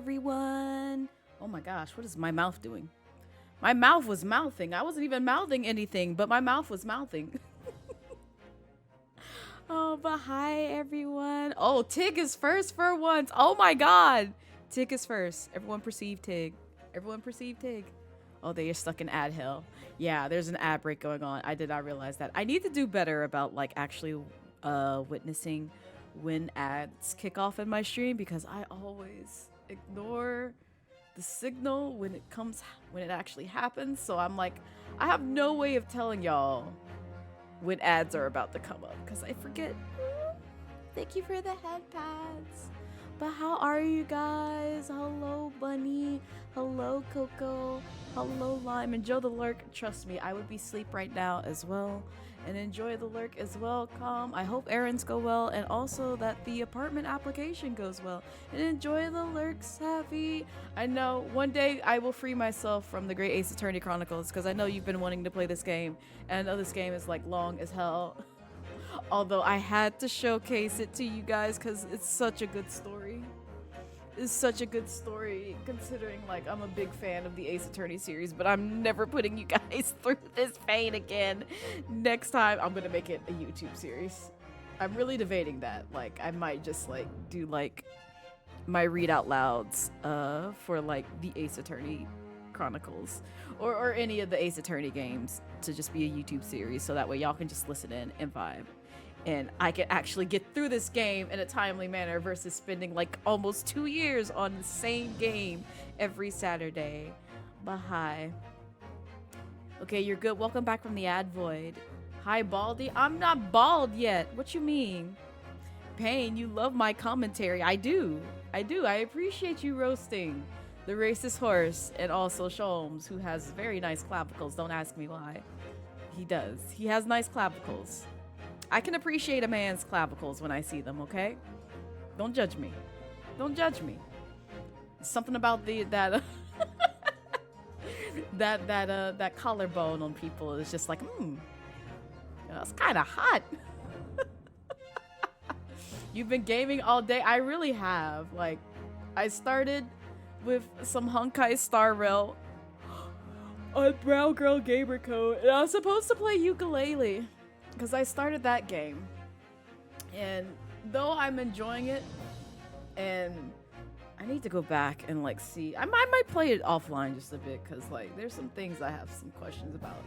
everyone. Oh my gosh, what is my mouth doing? My mouth was mouthing. I wasn't even mouthing anything, but my mouth was mouthing. Oh, but hi everyone. Oh, Tig is first for once. Oh my god. Tig is first. Everyone perceive Tig. Everyone perceive Tig. Oh, they are stuck in ad hell. Yeah, there's an ad break going on. I did not realize that. I need to do better about like actually witnessing when ads kick off in my stream because I always ignore the signal when it actually happens. So I'm like, I have no way of telling y'all when ads are about to come up because I forget. Thank you for the head pads. But how are you guys? Hello, Bunny. Hello, Coco. Hello, Lime. Enjoy the lurk. Trust me, I would be asleep right now as well. And enjoy the lurk as well, Calm. I hope errands go well and also that the apartment application goes well. And enjoy the lurks, Happy. I know one day I will free myself from the Great Ace Attorney Chronicles because I know you've been wanting to play this game. And I know this game is like long as hell. Although I had to showcase it to you guys because it's such a good story. It's such a good story considering like I'm a big fan of the Ace Attorney series, but I'm never putting you guys through this pain again. Next time I'm gonna make it a YouTube series. I'm really debating that. Like I might just like do like my read out louds for like the Ace Attorney Chronicles or any of the Ace Attorney games to just be a YouTube series so that way y'all can just listen in and vibe. And I can actually get through this game in a timely manner versus spending like almost 2 years on the same game every Saturday. But hi. Okay, you're good. Welcome back from the ad void. Hi, Baldy. I'm not bald yet. What you mean? Pain, you love my commentary. I do. I appreciate you roasting the racist horse and also Sholmes, who has very nice clavicles. Don't ask me why. He does. He has nice clavicles. I can appreciate a man's clavicles when I see them, okay? Don't judge me. Don't judge me. Something about that collarbone on people is just like, that's kind of hot. You've been gaming all day. I really have. Like, I started with some Honkai Star Rail on Brown Girl Gamer Code, and I was supposed to play ukulele. Because I started that game, and though I'm enjoying it, and I need to go back and like see, I might play it offline just a bit, because like there's some things I have some questions about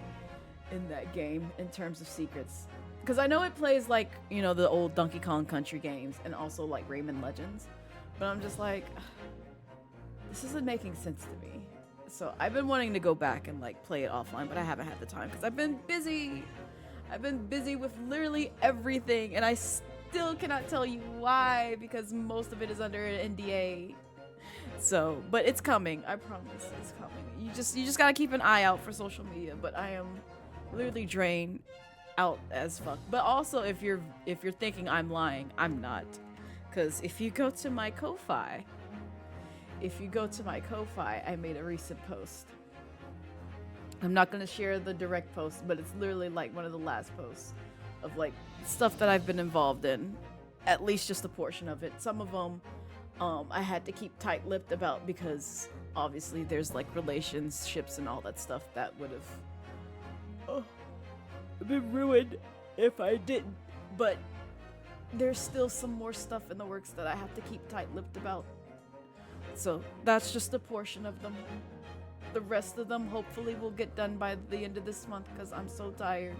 in that game in terms of secrets. Because I know it plays like, you know, the old Donkey Kong Country games and also like Rayman Legends, but I'm just like, this isn't making sense to me. So I've been wanting to go back and like play it offline, but I haven't had the time because I've been busy. I've been busy with literally everything, and I still cannot tell you why because most of it is under an NDA. So, but it's coming. I promise, it's coming. You just gotta keep an eye out for social media. But I am literally drained out as fuck. But also, if you're thinking I'm lying, I'm not. Cause if you go to my Ko-Fi, I made a recent post. I'm not going to share the direct post, but it's literally like one of the last posts of like stuff that I've been involved in, at least just a portion of it. Some of them I had to keep tight-lipped about because obviously there's like relationships and all that stuff that would have been ruined if I didn't. But there's still some more stuff in the works that I have to keep tight-lipped about. So that's just a portion of them. The rest of them hopefully will get done by the end of this month because I'm so tired.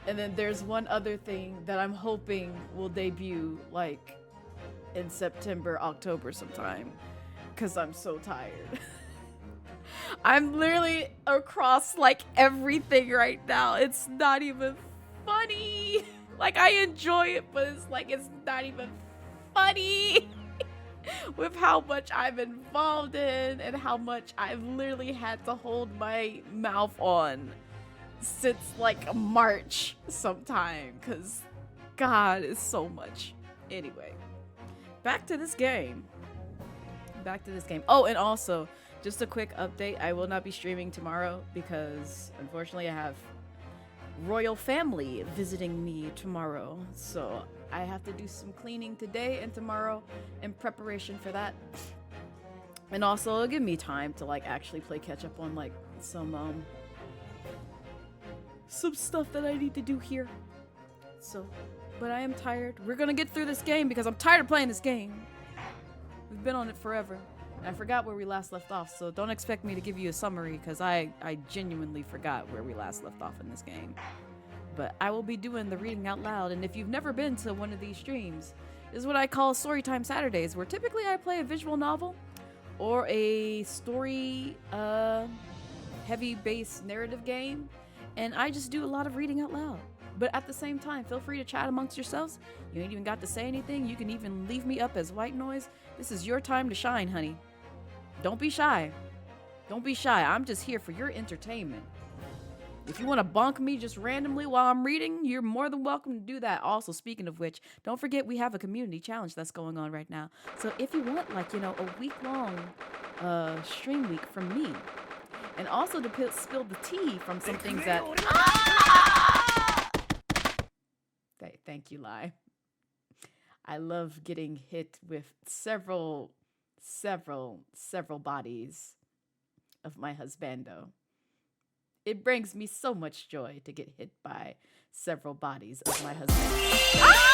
And then there's one other thing that I'm hoping will debut like in September, October sometime because I'm so tired. I'm literally across like everything right now. It's not even funny. Like I enjoy it, but it's like it's not even funny. With how much I'm involved in and how much I've literally had to hold my mouth on since like March sometime, because God, it's so much. Anyway, back to this game. Oh, and also, just a quick update. I will not be streaming tomorrow because unfortunately I have royal family visiting me tomorrow. So I have to do some cleaning today and tomorrow in preparation for that. And also, it'll give me time to like actually play catch up on like some stuff that I need to do here. So, but I am tired. We're gonna get through this game because I'm tired of playing this game. We've been on it forever. And I forgot where we last left off, so don't expect me to give you a summary because I genuinely forgot where we last left off in this game. But I will be doing the reading out loud, and if you've never been to one of these streams, this is what I call Storytime Saturdays, where typically I play a visual novel or a story heavy based narrative game, and I just do a lot of reading out loud. But at the same time, feel free to chat amongst yourselves. You ain't even got to say anything. You can even leave me up as white noise. This is your time to shine, honey. Don't be shy. Don't be shy. I'm just here for your entertainment. If you want to bonk me just randomly while I'm reading, you're more than welcome to do that. Also, speaking of which, don't forget we have a community challenge that's going on right now. So if you want, like, you know, a week-long stream week from me, and also to spill the tea from some things that... Thank you, Lai. I love getting hit with several bodies of my husbando. It brings me so much joy to get hit by several bodies of my husband. Ah!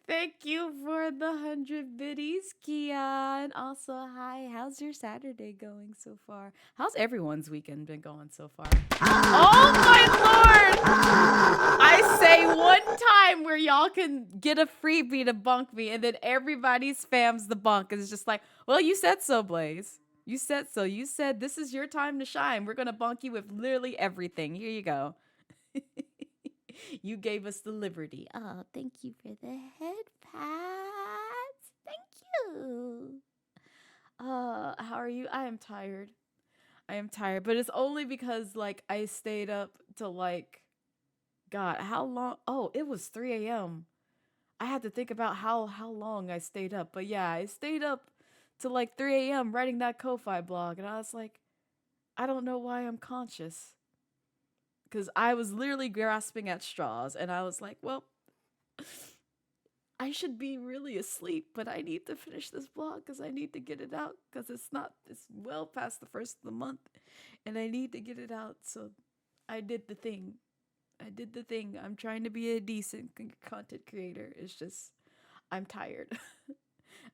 Thank you for the 100 biddies, Kia. And also, hi, how's your Saturday going so far? How's everyone's weekend been going so far? Oh my lord! I say one time where y'all can get a freebie to bunk me, and then everybody spams the bunk. And it's just like, well, you said so, Blaze. You said so. You said this is your time to shine. We're going to bunk you with literally everything. Here you go. You gave us the liberty. Oh, thank you for the head pats. Thank you. How are you? I am tired. But it's only because, like, I stayed up till, like, God, how long? Oh, it was 3 a.m. I had to think about how long I stayed up. But yeah, I stayed up till, like, 3 a.m. writing that Ko-Fi blog. And I was like, I don't know why I'm conscious. Because I was literally grasping at straws, and I was like, well, I should be really asleep, but I need to finish this blog because I need to get it out because it's well past the first of the month, and I need to get it out. So I did the thing. I'm trying to be a decent content creator. It's just, I'm tired.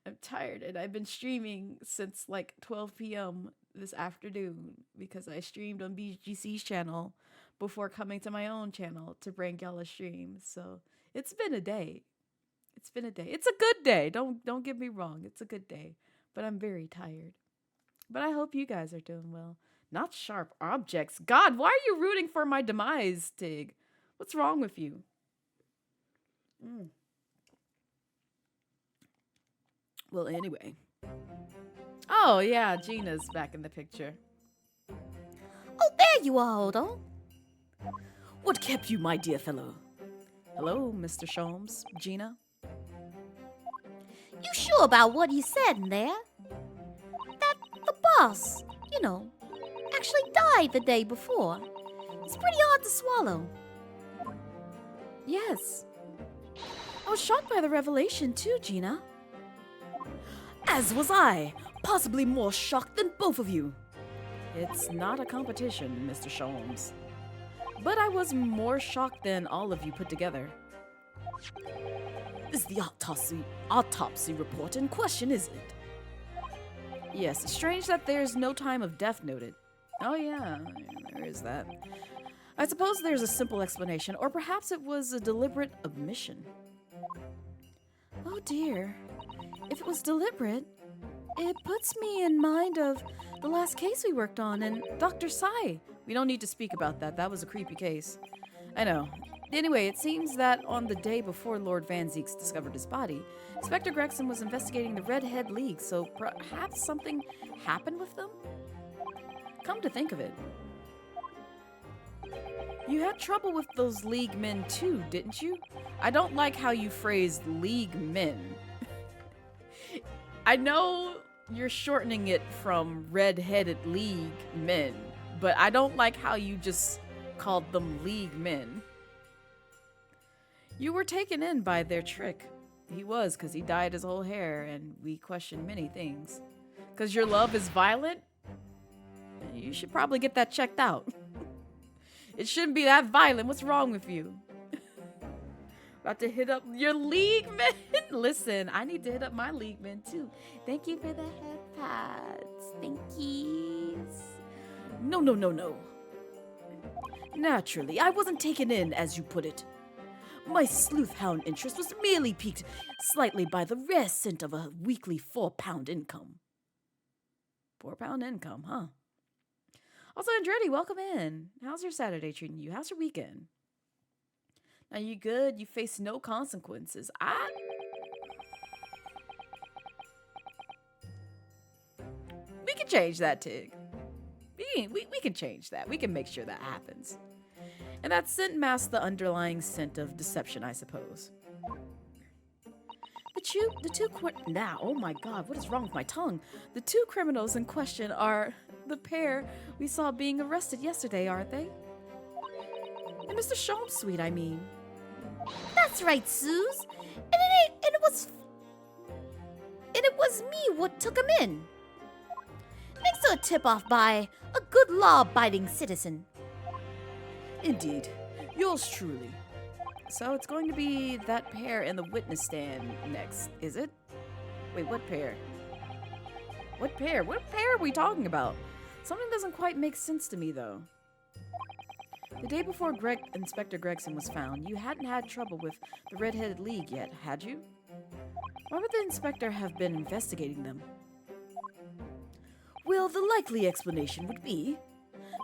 I'm tired, and I've been streaming since like 12 p.m. this afternoon because I streamed on BGC's channel before coming to my own channel to bring y'all a stream. So it's been a day. It's a good day. Don't get me wrong. It's a good day, but I'm very tired. But I hope you guys are doing well. Not sharp objects. God, why are you rooting for my demise, Tig? What's wrong with you? Well, anyway. Oh, yeah, Gina's back in the picture. Oh, there you are, Odo. What kept you, my dear fellow? Hello, Mr. Sholmes, Gina. You sure about what you said in there? That the boss, you know, actually died the day before. It's pretty hard to swallow. Yes. I was shocked by the revelation too, Gina. As was I, possibly more shocked than both of you. It's not a competition, Mr. Sholmes. But I was more shocked than all of you put together. This is the autopsy report in question, isn't it? Yes, it's strange that there's no time of death noted. Oh yeah, there is that. I suppose there's a simple explanation, or perhaps it was a deliberate omission. Oh dear. If it was deliberate, it puts me in mind of the last case we worked on and Dr. Sai. We don't need to speak about that. That was a creepy case. I know. Anyway, it seems that on the day before Lord Van Zeeks discovered his body, Inspector Gregson was investigating the Redhead League, so perhaps something happened with them? Come to think of it. You had trouble with those League men too, didn't you? I don't like how you phrased League men. I know you're shortening it from red-headed league men, but I don't like how you just called them league men. You were taken in by their trick. He was, because he dyed his whole hair, and we question many things. Because your love is violent? You should probably get that checked out. It shouldn't be that violent. What's wrong with you? About to hit up your league men? Listen, I need to hit up my league men too. Thank you for the head pads. Thank you. No. Naturally, I wasn't taken in, as you put it. My sleuthhound interest was merely piqued slightly by the rare scent of a weekly £4 income. £4 income, huh? Also, Andretti, welcome in. How's your Saturday treating you? How's your weekend? Are you good? You face no consequences. We can change that, Tig. We can change that. We can make sure that happens. And that scent masks the underlying scent of deception, I suppose. Oh my god, what is wrong with my tongue? The two criminals in question are the pair we saw being arrested yesterday, aren't they? And Mr. Shalmsweet, I mean. That's right, Suze. And it was me what took him in. Thanks to a tip-off by a good law-abiding citizen. Indeed. Yours truly. So it's going to be that pair in the witness stand next, is it? Wait, what pair? What pair? What pair are we talking about? Something doesn't quite make sense to me, though. The day before Inspector Gregson was found, you hadn't had trouble with the Red-Headed League yet, had you? Why would the inspector have been investigating them? Well, the likely explanation would be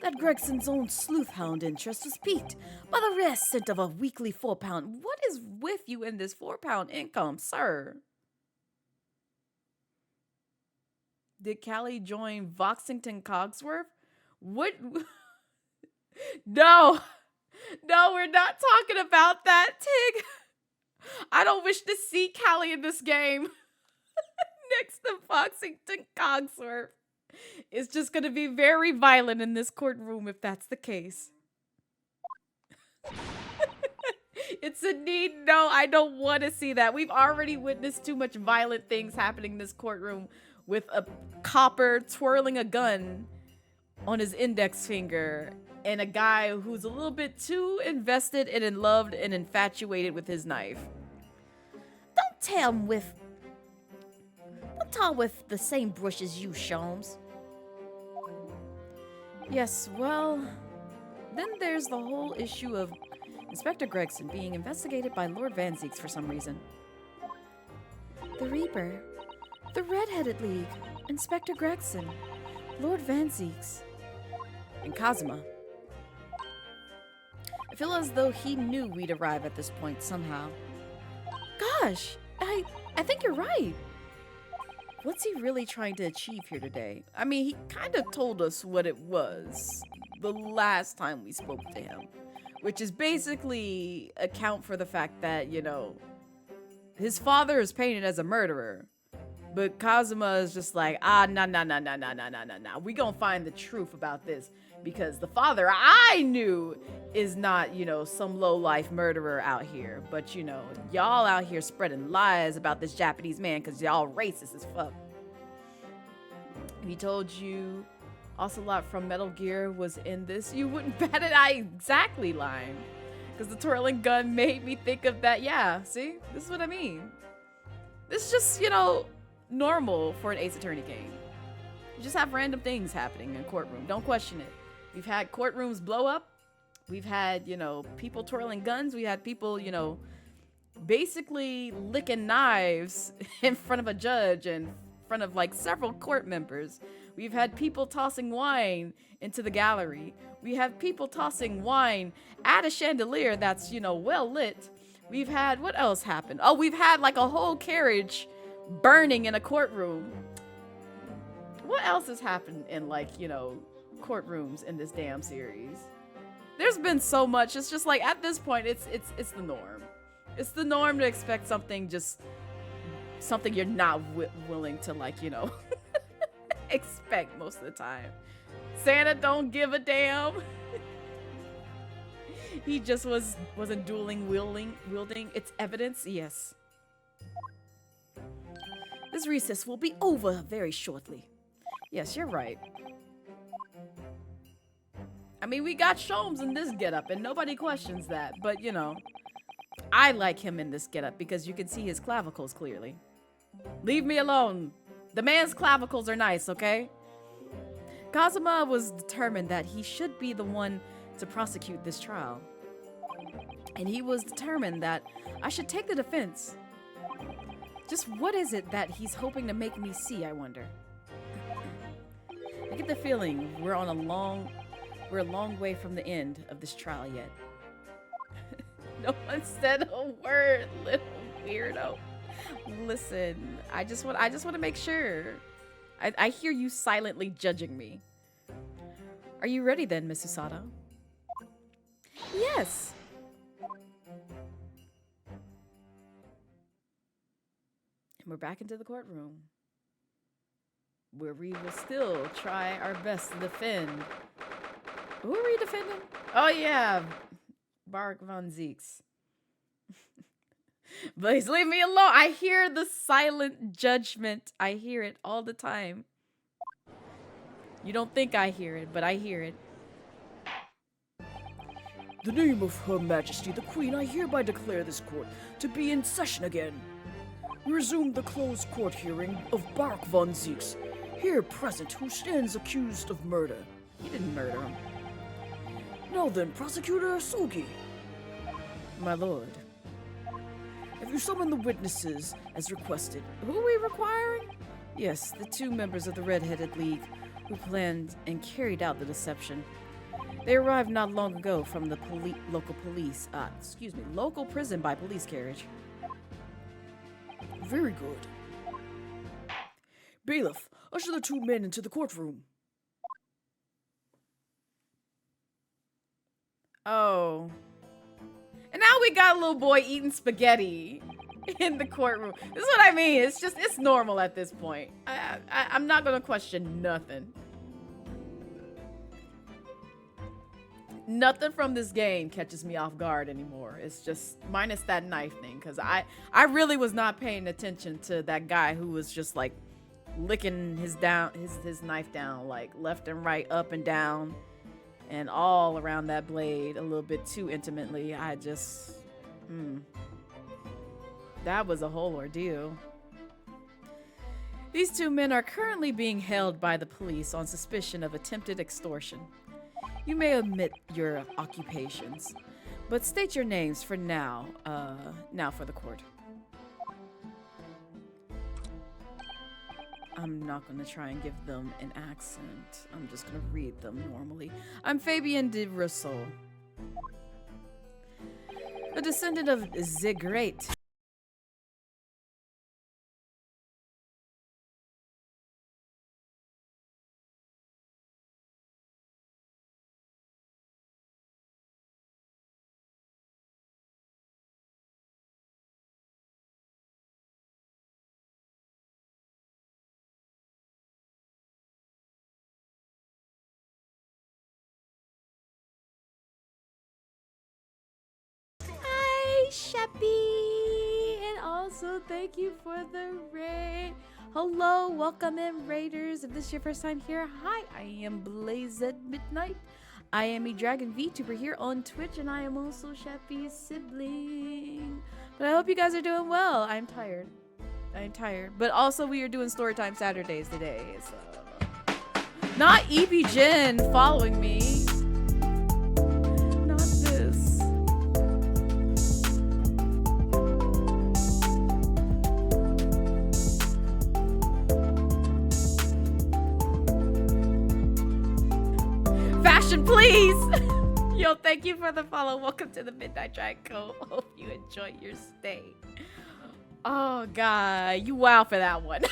that Gregson's own sleuthhound interest was piqued by the rare scent of a weekly £4. What is with you in this £4 income, sir? Did Callie join Voxington Cogsworth? What? No, we're not talking about that, Tig. I don't wish to see Callie in this game. Next to Voxington Cogsworth. It's just going to be very violent in this courtroom if that's the case. It's a need. No, I don't want to see that. We've already witnessed too much violent things happening in this courtroom with a copper twirling a gun on his index finger and a guy who's a little bit too invested and in love and infatuated with his knife. Don't tell with the same brush as you, Sholmes. Yes, well, then there's the whole issue of Inspector Gregson being investigated by Lord Van Zieks for some reason. The Reaper, the Red-Headed League, Inspector Gregson, Lord Van Zieks, and Kazuma. I feel as though he knew we'd arrive at this point somehow. Gosh, I think you're right. What's he really trying to achieve here today? I mean, he kind of told us what it was the last time we spoke to him, which is basically account for the fact that, you know, his father is painted as a murderer, but Kazuma is just like, nah. We gonna find the truth about this because the father I knew is not, you know, some low-life murderer out here, but, you know, y'all out here spreading lies about this Japanese man because y'all racist as fuck. And he told you Ocelot from Metal Gear was in this. You wouldn't bet it. I exactly lying. Because the twirling gun made me think of that. Yeah, see? This is what I mean. This is just, you know, normal for an Ace Attorney game. You just have random things happening in a courtroom. Don't question it. We've had courtrooms blow up. We've had, you know, people twirling guns. We had people, you know, basically licking knives in front of a judge and in front of like several court members. We've had people tossing wine into the gallery. We have people tossing wine at a chandelier that's, you know, well lit. We've had, what else happened? Oh, we've had like a whole carriage burning in a courtroom. What else has happened in, like, you know, courtrooms in this damn series? There's been so much. It's just like at this point, it's the norm. It's the norm to expect something you're not willing to, like, you know, expect most of the time. Santa don't give a damn. He just wasn't dueling wielding its evidence. Yes. This recess will be over very shortly. Yes, you're right. I mean, we got Sholmes in this getup, and nobody questions that. But, you know, I like him in this getup because you can see his clavicles clearly. Leave me alone. The man's clavicles are nice, okay? Kazuma was determined that he should be the one to prosecute this trial. And he was determined that I should take the defense. Just what is it that he's hoping to make me see, I wonder? I get the feeling we're a long way from the end of this trial yet. No one said a word, little weirdo. Listen, I just want to make sure. I hear you silently judging me. Are you ready then, Miss Usada? Yes. And we're back into the courtroom, where we will still try our best to defend. Who are we defending? Oh yeah, Barak von Zeeks. Please leave me alone. I hear the silent judgment. I hear it all the time. You don't think I hear it, but I hear it. The name of Her Majesty the Queen, I hereby declare this court to be in session again. We resume the closed court hearing of Barak von Zeeks, here present, who stands accused of murder. He didn't murder him. Now then, Prosecutor Sugi. My lord. Have you summoned the witnesses as requested? Who are we requiring? Yes, the two members of the Red-Headed League who planned and carried out the deception. They arrived not long ago from the local prison by police carriage. Very good. Bailiff, usher the two men into the courtroom. Oh. And now we got a little boy eating spaghetti in the courtroom. This is what I mean. It's normal at this point. I'm not gonna question nothing. Nothing from this game catches me off guard anymore. It's just minus that knife thing, because I really was not paying attention to that guy who was just like licking his knife down like left and right, up and down, and all around that blade a little bit too intimately. That was a whole ordeal. These two men are currently being held by the police on suspicion of attempted extortion. You may omit your occupations, but state your names for now. Now for the court. I'm not going to try and give them an accent. I'm just going to read them normally. I'm Fabian de Rousseau, a descendant of the Great. Sheppy, and also thank you for the raid. Hello, welcome in, raiders. If this is your first time here, hi, I am Blazette Midnight. I am a Dragon VTuber here on Twitch, and I am also Sheppy's sibling. But I hope you guys are doing well. I'm tired, but also we are doing Storytime Saturdays today, so not EB Jen following me. Not this. Please. Yo, thank you for the follow. Welcome to the Midnight Dragon Co. Hope you enjoy your stay. Oh god, you wow for that one.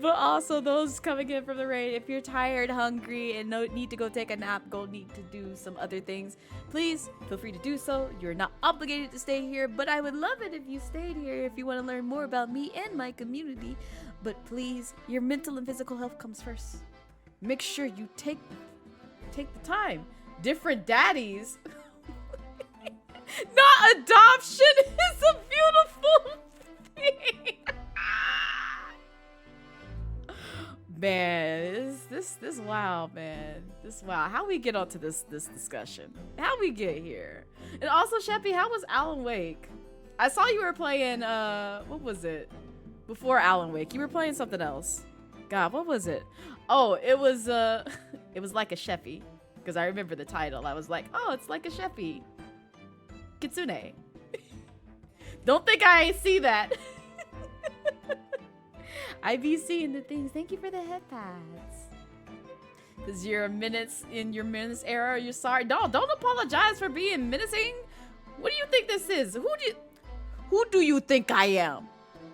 But also those coming in from the raid, if you're tired, hungry, and need to go take a nap, need to do some other things, please feel free to do so. You're not obligated to stay here, but I would love it if you stayed here if you want to learn more about me and my community. But please, your mental and physical health comes first. Make sure you take the time. Different daddies. Not adoption is a beautiful thing. Man, this wow, man. This wow. How we get onto this discussion? How we get here? And also, Sheppy, how was Alan Wake? I saw you were playing what was it? Before Alan Wake. You were playing something else. God, what was it? Oh, it was it was like a Sheppy. Because I remember the title. I was like, oh, it's like a Sheppy. Kitsune. Don't think I ain't see that. I be seeing the things. Thank you for the head pads. Because you're in your menace era. You're sorry. Don't apologize for being menacing. What do you think this is? Who do you think I am?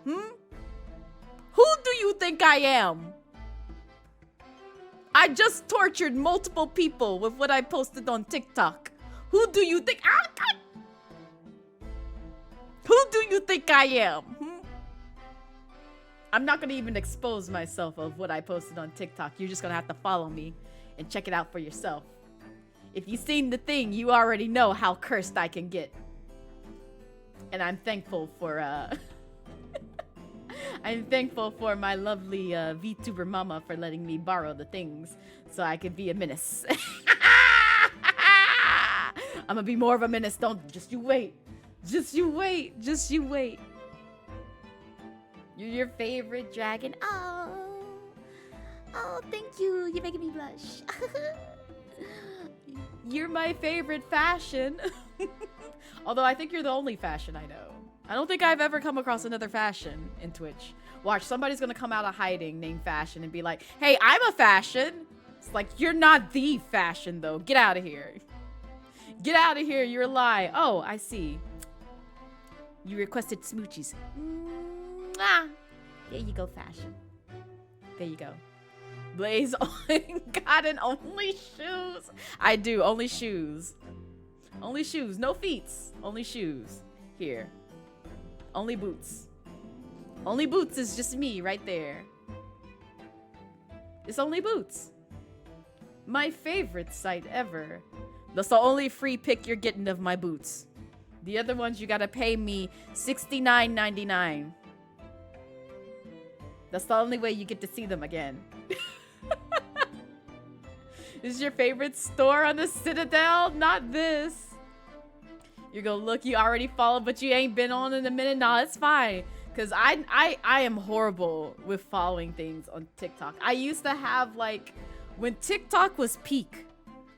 Who do you think I am? I just tortured multiple people with what I posted on TikTok. Who do you think? Who do you think I am? I'm not gonna even expose myself of what I posted on TikTok. You're just gonna have to follow me and check it out for yourself. If you've seen the thing, you already know how cursed I can get. And I'm thankful for I'm thankful for my lovely VTuber mama for letting me borrow the things so I could be a menace. I'm gonna be more of a menace. Just you wait. Just you wait. Just you wait. You're your favorite dragon. Oh, thank you. You're making me blush. You're my favorite fashion. Although I think you're the only fashion I know. I don't think I've ever come across another fashion in Twitch. Watch, somebody's gonna come out of hiding named Fashion and be like, hey, I'm a fashion. It's like, you're not the fashion though. Get out of here. Get out of here, you're a lie. Oh, I see. You requested smoochies. Mwah. There you go, Fashion. There you go. Blaze on God and only shoes. I do, only shoes. Only shoes, no feets. Only shoes. Here. Only boots. Only boots is just me right there. It's only boots. My favorite site ever. That's the only free pick you're getting of my boots. The other ones you gotta pay me $69.99. That's the only way you get to see them again. This is your favorite store on the Citadel? Not this. You go, look, you already followed, but you ain't been on in a minute. Nah, it's fine. Because I am horrible with following things on TikTok. I used to have, like, when TikTok was peak,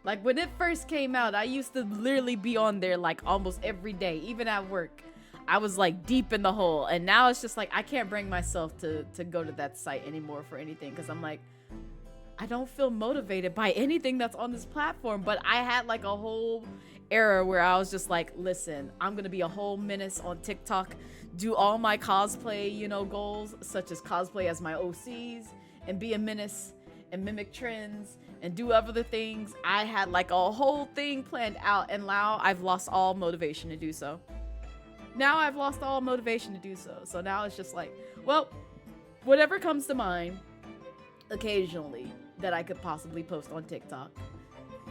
like, when it first came out, I used to literally be on there, like, almost every day, even at work. I was, like, deep in the hole. And now it's just, like, I can't bring myself to go to that site anymore for anything. Because I'm, like, I don't feel motivated by anything that's on this platform. But I had, like, a whole era where I was just like, listen, I'm going to be a whole menace on TikTok. Do all my cosplay, you know, goals, such as cosplay as my OCs. And be a menace. And mimic trends. And do other things. I had like a whole thing planned out, and now I've lost all motivation to do so. Now I've lost all motivation to do so. So now it's just like, well, whatever comes to mind occasionally that I could possibly post on TikTok,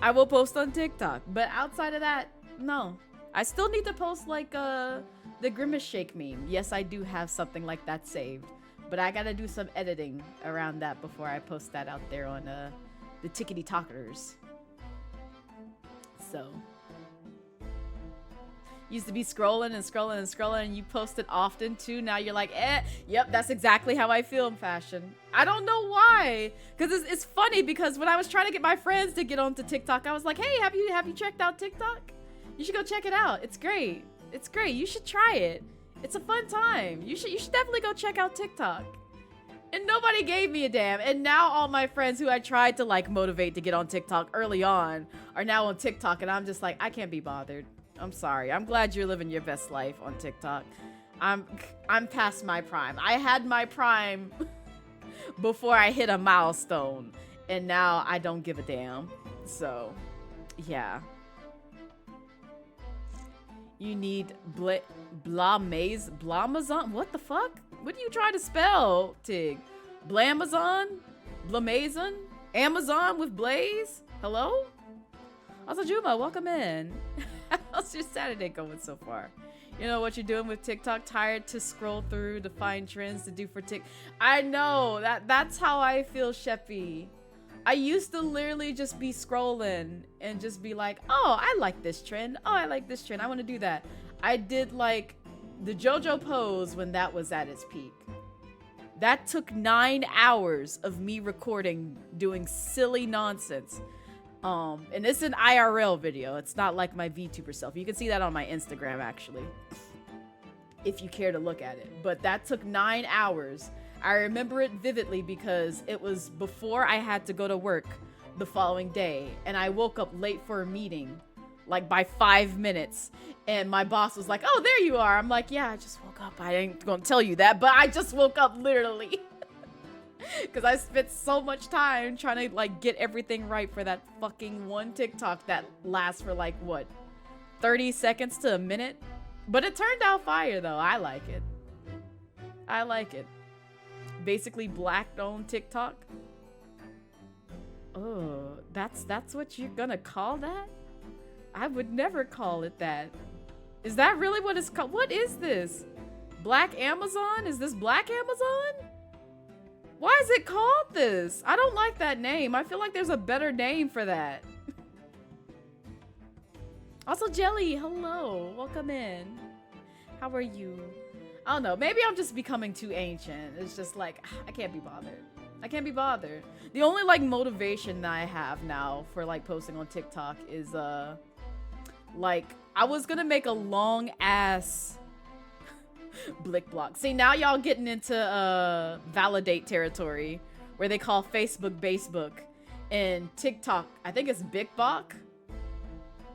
I will post on TikTok. But outside of that, no. I still need to post like the Grimace Shake meme. Yes, I do have something like that saved. But I gotta do some editing around that before I post that out there on the Tickety Talkers. So used to be scrolling and you post it often too. Now you're like, yep, that's exactly how I feel in fashion. I don't know why, because it's funny, because when I was trying to get my friends to get onto TikTok, I was like, hey, have you checked out TikTok? You should go check it out. It's great. It's great. You should try it. It's a fun time. You should definitely go check out TikTok. And nobody gave me a damn. And now all my friends who I tried to like motivate to get on TikTok early on are now on TikTok, and I'm just like, I can't be bothered. I'm sorry. I'm glad you're living your best life on TikTok. I'm past my prime. I had my prime before I hit a milestone. And now I don't give a damn. So, yeah. You need Blamazon? What the fuck? What are you trying to spell, Tig? Blamazon? Blamazon? Amazon with Blaze? Hello? Also, Juma, welcome in. How's your Saturday going so far? You know what you're doing with TikTok? Tired to scroll through to find trends to do for Tik. I know, that's how I feel, Sheppy. I used to literally just be scrolling and just be like, oh, I like this trend. Oh, I like this trend. I want to do that. I did like the JoJo pose when that was at its peak. That took 9 hours of me recording, doing silly nonsense. And it's an IRL video. It's not like my VTuber self. You can see that on my Instagram, actually, if you care to look at it. But that took 9 hours. I remember it vividly because it was before I had to go to work the following day. And I woke up late for a meeting, like by 5 minutes. And my boss was like, oh, there you are. I'm like, yeah, I just woke up. I ain't gonna tell you that, but I just woke up literally. Because I spent so much time trying to like get everything right for that fucking one TikTok that lasts for like, what, 30 seconds to a minute? But it turned out fire though. I like it. I like it. Basically black-owned TikTok. Oh, that's what you're gonna call that? I would never call it that. Is that really what it's called? What is this? Black Amazon? Is this Black Amazon? Why is it called this? I don't like that name. I feel like there's a better name for that. Also, Jelly, hello. Welcome in. How are you? I don't know. Maybe I'm just becoming too ancient. It's just like, I can't be bothered. I can't be bothered. The only like motivation that I have now for like posting on TikTok is like I was gonna make a long ass Blick block. See, now y'all getting into validate territory where they call Facebook and TikTok, I think it's Big Bok.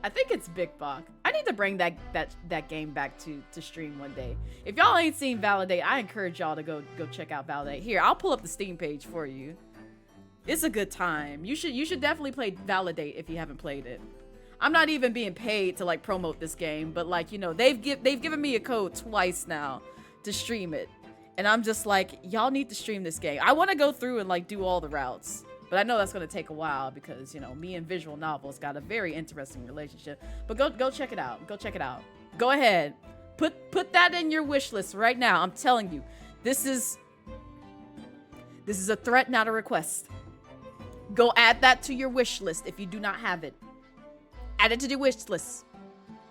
I think it's Big Bok. I need to bring that game back to stream one day. If y'all ain't seen Validate, I encourage y'all to go check out Validate. Here, I'll pull up the Steam page for you. It's a good time. You should definitely play Validate if you haven't played it. I'm not even being paid to like promote this game, but like, you know, they've given me a code twice now to stream it. And I'm just like, y'all need to stream this game. I want to go through and like do all the routes. But I know that's going to take a while because, you know, me and visual novels got a very interesting relationship. But go check it out. Go check it out. Go ahead. Put that in your wish list right now. I'm telling you, this is a threat, not a request. Go add that to your wish list if you do not have it. Add it to the wish list.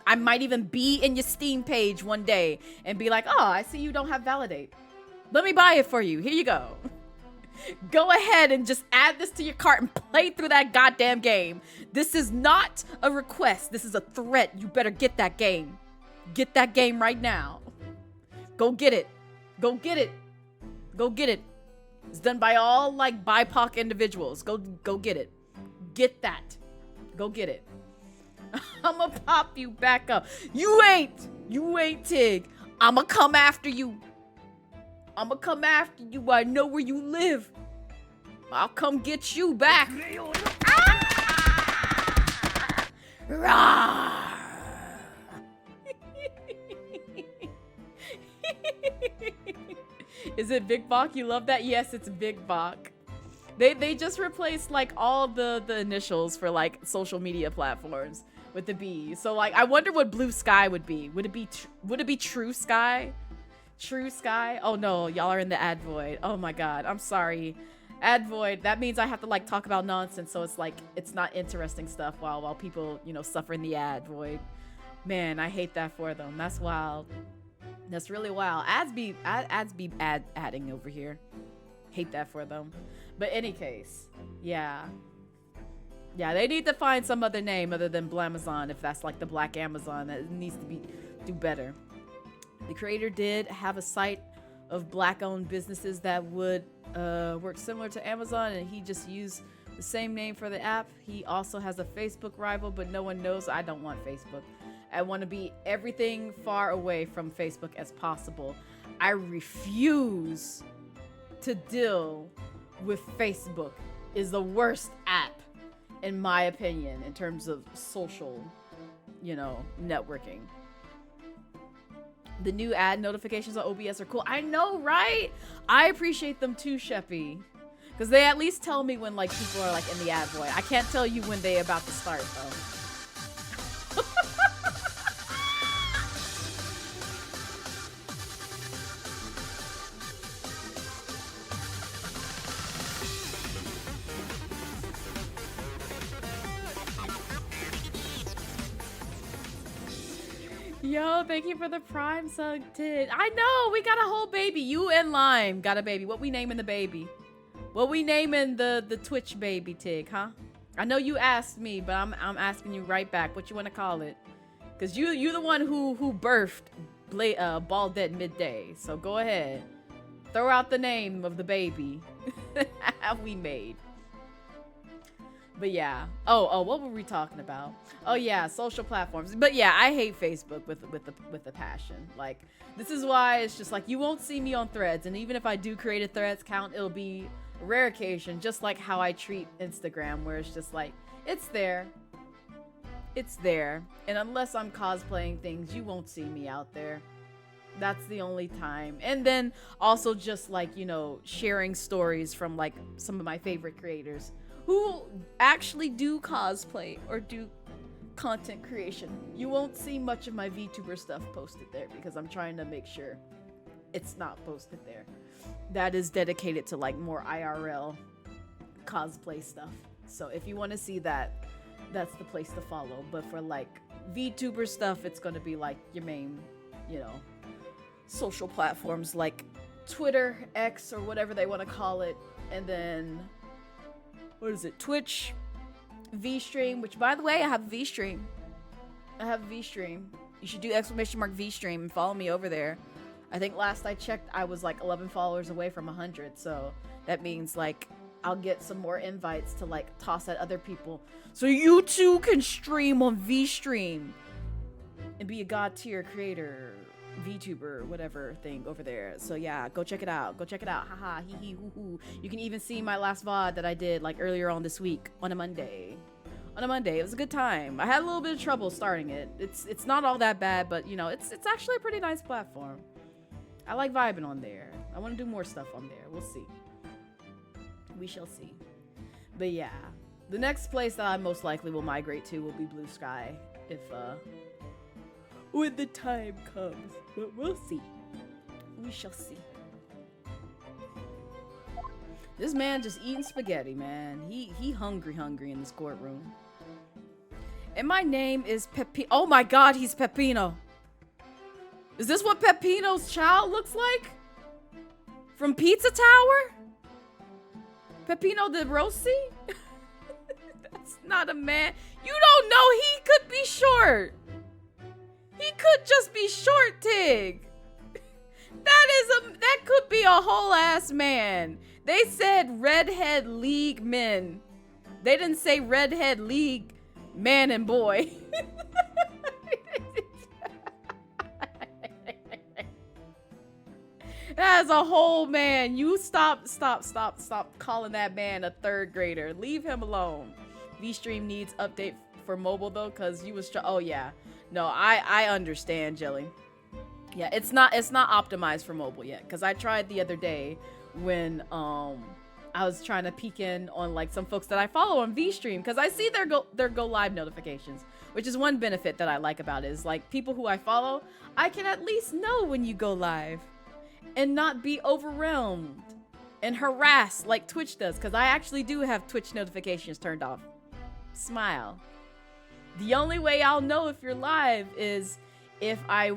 I might even be in your Steam page one day and be like, oh, I see you don't have Validate. Let me buy it for you. Here you go. Go ahead and just add this to your cart and play through that goddamn game. This is not a request. This is a threat. You better get that game. Get that game right now. Go get it. Go get it. Go get it. It's done by all like BIPOC individuals. Go get it. Get that. Go get it. I'ma pop you back up. You ain't Tig. I'ma come after you. I'ma come after you. I know where you live. I'll come get you back. Ah! Is it Big Bok? You love that? Yes, it's Big Bok. They just replaced like all the initials for like social media platforms with the B. So like I wonder what Blue Sky would be. Would it be True Sky? True Sky? Oh no, y'all are in the ad void. Oh my god, I'm sorry. Ad void, that means I have to like talk about nonsense, so it's like it's not interesting stuff while people, you know, suffer in the ad void. Man, I hate that for them. That's wild. That's really wild. Ads be adding over here. Hate that for them. But any case, yeah, they need to find some other name other than Blamazon if that's like the Black Amazon. That needs to do better. The creator did have a site of black-owned businesses that would work similar to Amazon, and he just used the same name for the app. He also has a Facebook rival, but no one knows. I don't want Facebook. I want to be everything far away from Facebook as possible. I refuse to deal with Facebook is the worst app, in my opinion, in terms of social, networking. The new ad notifications on OBS are cool. I know, right? I appreciate them too, Sheppy. Because they at least tell me when, like, people are, like, in the ad void. I can't tell you when they about to start, though. Yo, thank you for the prime sub, Tid. I know, we got a whole baby. You and Lime got a baby. What we naming the baby? What we naming the Twitch baby, Tig, huh? I know you asked me, but I'm asking you right back. What you want to call it? Cause you the one who birthed Blazette midday. So go ahead, throw out the name of the baby we made. But yeah. Oh, what were we talking about? Oh yeah, social platforms. But yeah, I hate Facebook with a passion. Like, this is why it's just like you won't see me on Threads, and even if I do create a Threads account, it'll be a rare occasion, just like how I treat Instagram, where it's just like it's there. It's there. And unless I'm cosplaying things, you won't see me out there. That's the only time. And then also just like, sharing stories from like some of my favorite creators who actually do cosplay or do content creation. You won't see much of my VTuber stuff posted there because I'm trying to make sure it's not posted there. That is dedicated to like more IRL cosplay stuff. So if you want to see that, that's the place to follow. But for like VTuber stuff, it's going to be like your main, social platforms like Twitter, X, or whatever they want to call it. And then what is it? Twitch, VStream, which by the way, I have VStream. You should do ! VStream and follow me over there. I think last I checked, I was like 11 followers away from 100. So that means like I'll get some more invites to like toss at other people. So you too can stream on VStream and be a god tier creator, VTuber, whatever thing over there. So yeah, go check it out. Haha, hee hee hoo hoo. You can even see my last VOD that I did like earlier on this week on a Monday. It was a good time. I had a little bit of trouble starting it. It's not all that bad, but it's actually a pretty nice platform. I like vibing on there. I want to do more stuff on there. We'll see. We shall see. But yeah, the next place that I most likely will migrate to will be Blue Sky if when the time comes. But we'll see. We shall see. This man just eating spaghetti, man. He hungry in this courtroom. And my name is Peppino. Oh my god, he's Peppino. Is this what Peppino's child looks like? From Pizza Tower? Peppino the Rossi? That's not a man. You don't know he could be short. He could just be short, Tig. That could be a whole ass man. They said Redhead League men. They didn't say Redhead League man and boy. That is a whole man. You stop calling that man a third grader. Leave him alone. VStream needs update for mobile though, cause you was oh yeah. No, I understand, Jelly. Yeah, it's not optimized for mobile yet, cause I tried the other day when I was trying to peek in on like some folks that I follow on VStream, cause I see their go live notifications, which is one benefit that I like about it, is like people who I follow, I can at least know when you go live and not be overwhelmed and harassed like Twitch does, cause I actually do have Twitch notifications turned off. Smile. The only way I'll know if you're live is if I,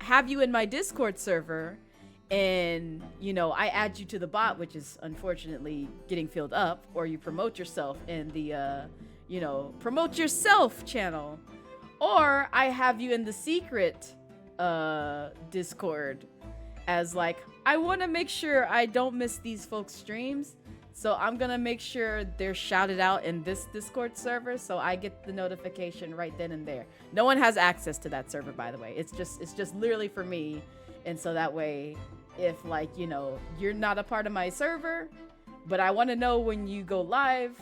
have you in my Discord server and, I add you to the bot, which is unfortunately getting filled up, or you promote yourself in the, promote yourself channel, or I have you in the secret Discord as like, I want to make sure I don't miss these folks' streams. So I'm gonna make sure they're shouted out in this Discord server, so I get the notification right then and there. No one has access to that server, by the way. It's just literally for me, and so that way if like, you know, you're not a part of my server, but I want to know when you go live,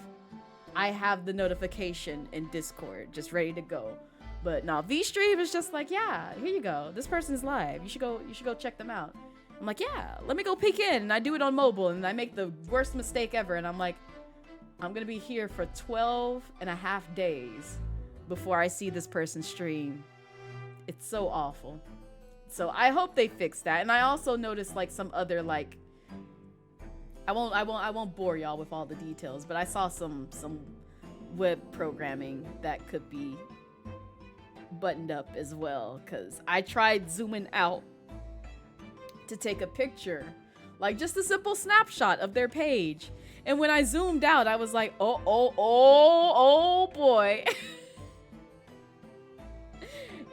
I have the notification in Discord just ready to go. But no, VStream is just like, yeah, here you go. This person's live. You should go check them out. I'm like, yeah, let me go peek in. And I do it on mobile and I make the worst mistake ever. And I'm like, I'm going to be here for 12 and a half days before I see this person stream. It's so awful. So I hope they fix that. And I also noticed like some other like, I won't bore y'all with all the details, but I saw some web programming that could be buttoned up as well, because I tried zooming out to take a picture, like just a simple snapshot of their page, and when I zoomed out I was like, oh boy.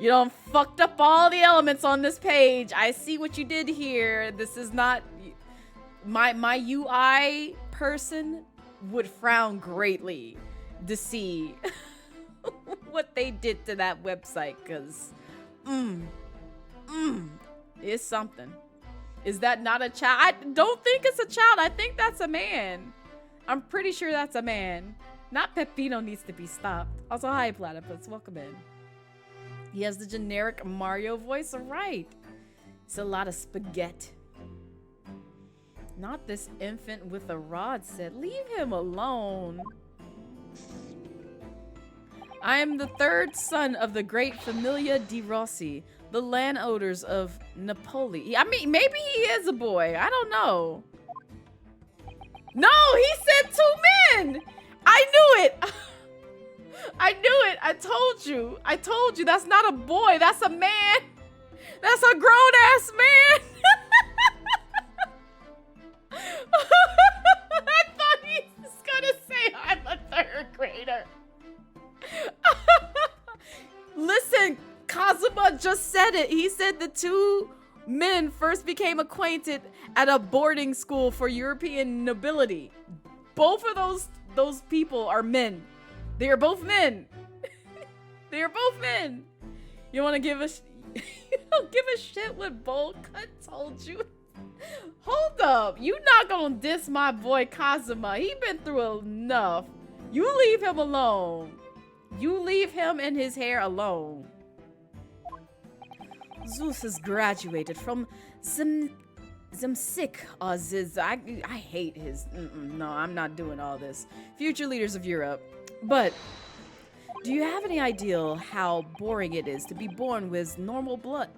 You done fucked up all the elements on this page. I see what you did here. This is not my UI person would frown greatly to see what they did to that website, because it's something. Is that not a child? I don't think it's a child. I think that's a man. I'm pretty sure that's a man. Not Pepino needs to be stopped. Also, hi Platypus, welcome in. He has the generic Mario voice, right? It's a lot of spaghetti. Not this infant with a rod set. Leave him alone. I am the third son of the great Familia di Rossi, the landowners of Napoli. I mean, maybe he is a boy. I don't know. No, he said 2 men. I knew it. I knew it. I told you. I told you. That's not a boy. That's a man. That's a grown-ass man. I thought he was gonna say I'm a 3rd grader. Listen, Kazuma just said it. He said the 2 men first became acquainted at a boarding school for European nobility. Both of those people are men. They are both men. They are both men. You want to give us? You don't give a shit what Bold Cut told you. Hold up. You not gonna diss my boy Kazuma. He been through enough. You leave him alone. You leave him and his hair alone. Zeus has graduated from Zemsik or Ziz. I hate his. No, I'm not doing all this. Future leaders of Europe. But do you have any idea how boring it is to be born with noble blood?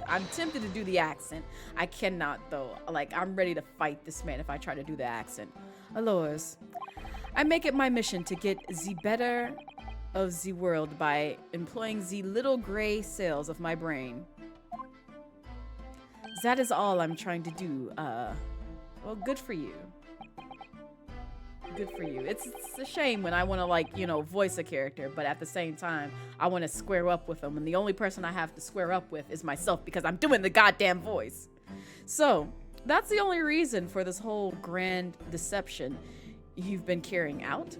I'm tempted to do the accent. I cannot though. Like, I'm ready to fight this man if I try to do the accent. Alois, I make it my mission to get the better of the world by employing the little gray cells of my brain. That is all I'm trying to do. Well, good for you. Good for you. It's a shame when I want to, like, you know, voice a character, but at the same time, I want to square up with them, and the only person I have to square up with is myself because I'm doing the goddamn voice. So, that's the only reason for this whole grand deception you've been carrying out.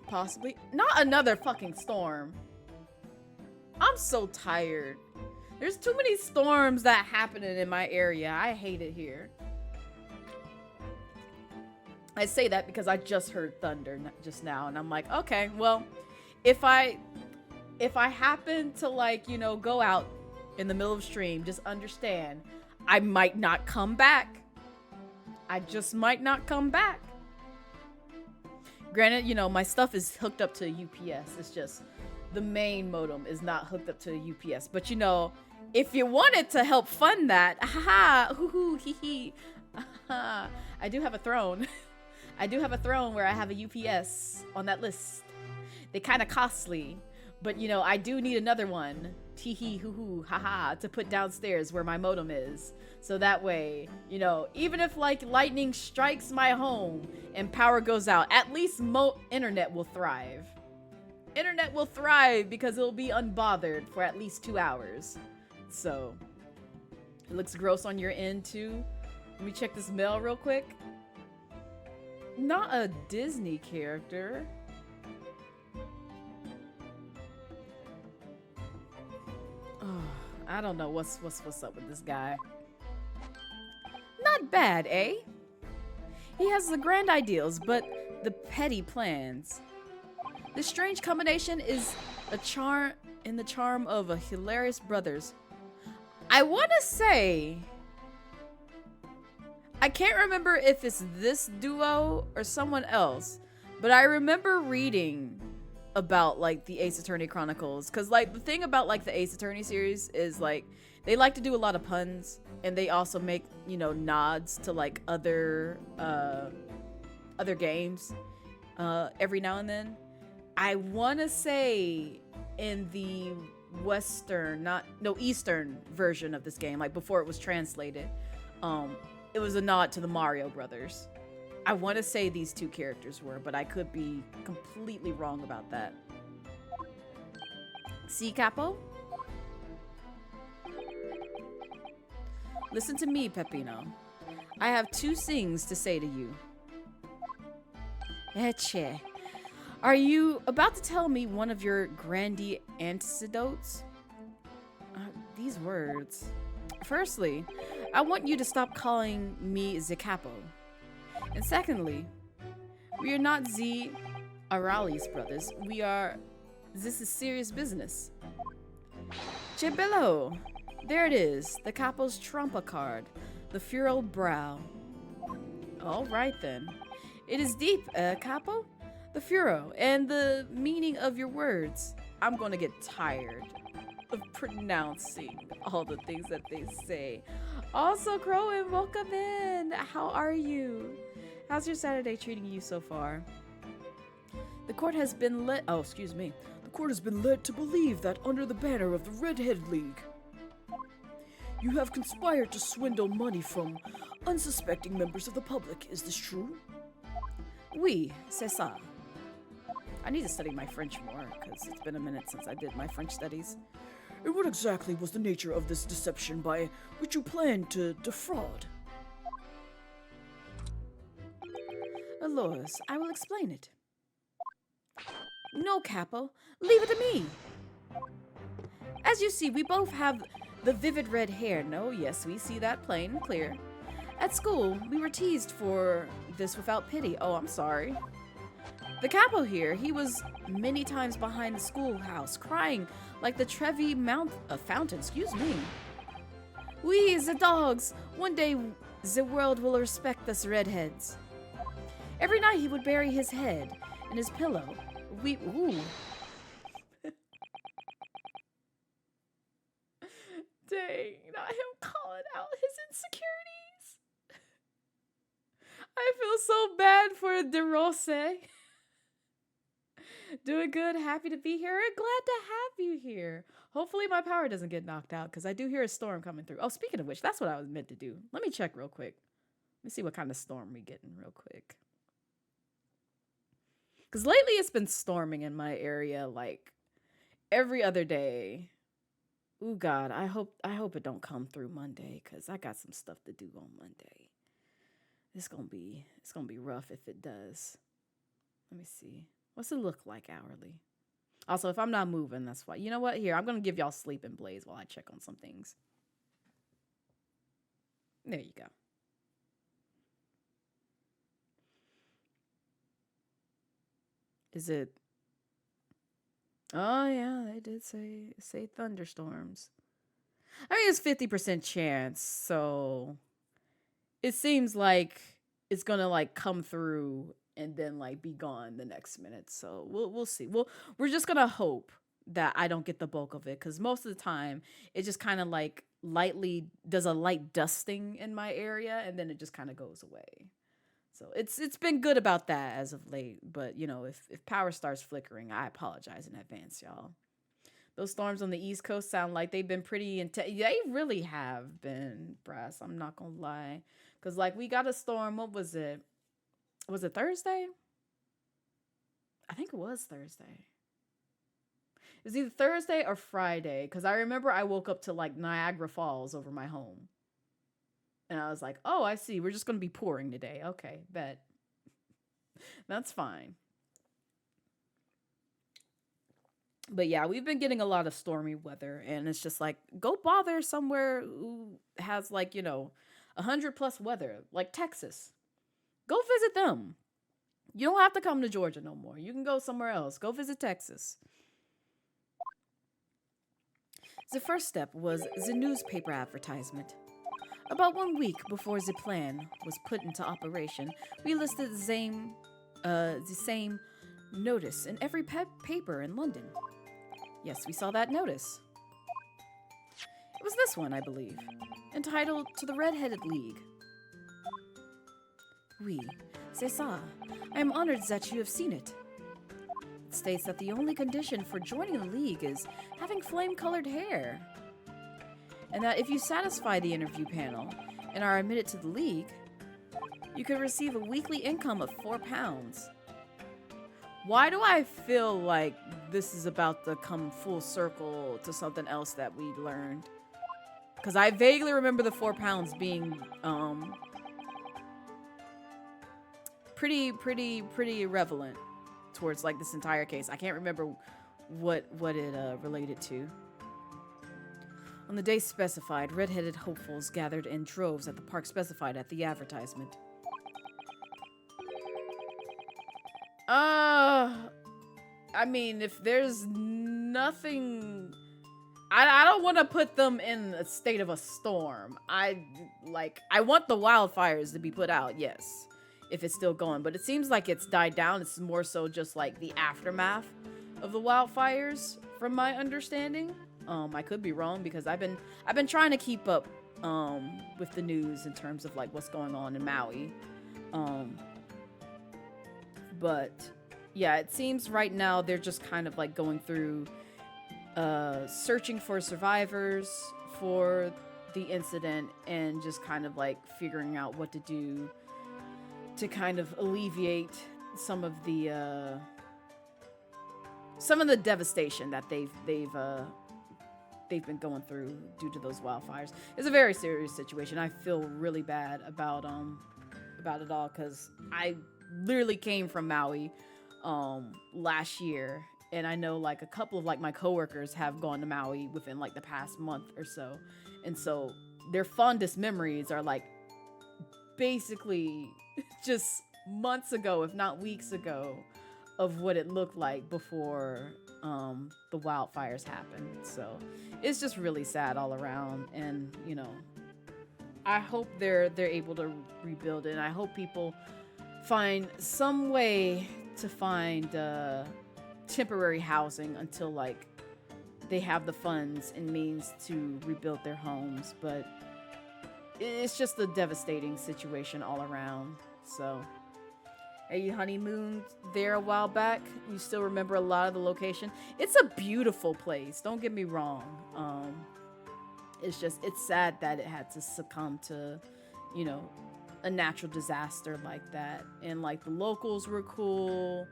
Possibly. Not another fucking storm. I'm so tired. There's too many storms that happening in my area. I hate it here. I say that because I just heard thunder just now, and I'm like, okay, well, if I happen to, like, you know, go out in the middle of stream, just understand I might not come back. I just might not come back. Granted, you know, my stuff is hooked up to a UPS. It's just the main modem is not hooked up to a UPS. But, you know, if you wanted to help fund that, haha, hoo hoo, hee hee, I do have a throne. I do have a throne where I have a UPS on that list. They're kind of costly, but, you know, I do need another one, tee hee hoo hoo, haha, to put downstairs where my modem is. So that way, you know, even if, like, lightning strikes my home and power goes out, at least internet will thrive. Internet will thrive because it'll be unbothered for at least 2 hours. So, it looks gross on your end too. Let me check this mail real quick. Not a Disney character. Oh, I don't know what's up with this guy. Not bad, eh? He has the grand ideals, but the petty plans. This strange combination is a charm in the charm of a hilarious brothers. I want to say, I can't remember if it's this duo or someone else, but I remember reading about like the Ace Attorney Chronicles, because like the thing about like the Ace Attorney series is like they like to do a lot of puns, and they also make, you know, nods to like other games every now and then. I want to say in the Eastern version of this game, like before it was translated, it was a nod to the Mario Brothers. I want to say these two characters were, but I could be completely wrong about that. See, Capo? Listen to me, Peppino. I have two things to say to you. Eche. Are you about to tell me one of your grandy antidotes? These words. Firstly, I want you to stop calling me the Capo. And secondly, we are not the Aralis brothers. This is serious business. Che bello. There it is, the Capo's trumpa card, the furrowed brow. All right then. It is deep, Capo. The furrow and the meaning of your words. I'm gonna get tired of pronouncing all the things that they say. Also, Crowan, welcome in. How are you? How's your Saturday treating you so far? The court has been led. Oh, excuse me. The court has been led to believe that under the banner of the Redhead League, you have conspired to swindle money from unsuspecting members of the public. Is this true? Oui, c'est ça. I need to study my French more, because it's been a minute since I did my French studies. And what exactly was the nature of this deception by which you planned to defraud? Alois, I will explain it. No, Capo. Leave it to me. As you see, we both have the vivid red hair. No, yes, we see that plain and clear. At school, we were teased for this without pity. Oh, I'm sorry. The Capo here, he was many times behind the schoolhouse, crying like the Trevi fountain, excuse me. We, the dogs, one day the world will respect us redheads. Every night he would bury his head in his pillow. Ooh. Dang, not him calling out his insecurities. I feel so bad for DeRose. Doing good, happy to be here, and glad to have you here. Hopefully my power doesn't get knocked out, because I do hear a storm coming through. Oh, speaking of which, that's what I was meant to do. Let me check real quick. Let me see what kind of storm we getting real quick. Because lately it's been storming in my area like every other day. Ooh, God, I hope it don't come through Monday, because I got some stuff to do on Monday. It's gonna be rough if it does. Let me see. What's it look like hourly? Also, if I'm not moving, that's why. You know what? Here, I'm going to give y'all Sleep and Blaze while I check on some things. There you go. Is it? Oh, yeah, they did say thunderstorms. I mean, it's 50% chance, so it seems like it's going to like come through and then like be gone the next minute. So we'll see. We're just gonna hope that I don't get the bulk of it, because most of the time it just kind of like lightly does a light dusting in my area and then it just kind of goes away. So it's been good about that as of late. But you know, if power starts flickering, I apologize in advance, y'all. Those storms on the East Coast sound like they've been pretty intense. They really have been, brass. I'm not gonna lie, because like we got a storm. What was it? Was it Thursday? I think it was Thursday. It was either Thursday or Friday, because I remember I woke up to like Niagara Falls over my home. And I was like, oh, I see. We're just going to be pouring today. Okay, bet. That's fine. But yeah, we've been getting a lot of stormy weather, and it's just like, go bother somewhere who has like, 100+ weather, like Texas. Go visit them. You don't have to come to Georgia no more. You can go somewhere else. Go visit Texas. The first step was the newspaper advertisement. About 1 week before the plan was put into operation, we listed the same notice in every paper in London. Yes, we saw that notice. It was this one, I believe, entitled "To the Red-Headed League." Oui, c'est ça. I am honored that you have seen it. It states that the only condition for joining the league is having flame-colored hair, and that if you satisfy the interview panel and are admitted to the league, you could receive a weekly income of £4. Why do I feel like this is about to come full circle to something else that we learned? Because I vaguely remember the £4 being pretty irrelevant towards like this entire case. I can't remember what it related to. On the day specified, red-headed hopefuls gathered in droves at the park specified at the advertisement. I mean, if there's nothing, I don't want to put them in a state of a storm. I want the wildfires to be put out, yes, if it's still going, but it seems like it's died down. It's more so just like the aftermath of the wildfires, from my understanding. I could be wrong because I've been trying to keep up with the news in terms of like what's going on in Maui. But yeah, it seems right now they're just kind of like going through searching for survivors for the incident and just kind of like figuring out what to do to kind of alleviate some of the devastation that they've been going through due to those wildfires. It's a very serious situation. I feel really bad about it all because I literally came from Maui last year, and I know like a couple of like my coworkers have gone to Maui within like the past month or so, and so their fondest memories are like basically just months ago, if not weeks ago, of what it looked like before the wildfires happened. So it's just really sad all around, and I hope they're able to rebuild it, and I hope people find some way to find temporary housing until like they have the funds and means to rebuild their homes. But it's just a devastating situation all around. So hey, you honeymooned there a while back, you still remember a lot of the location. It's a beautiful place, don't get me wrong. It's sad that it had to succumb to a natural disaster like that. And like the locals were cool.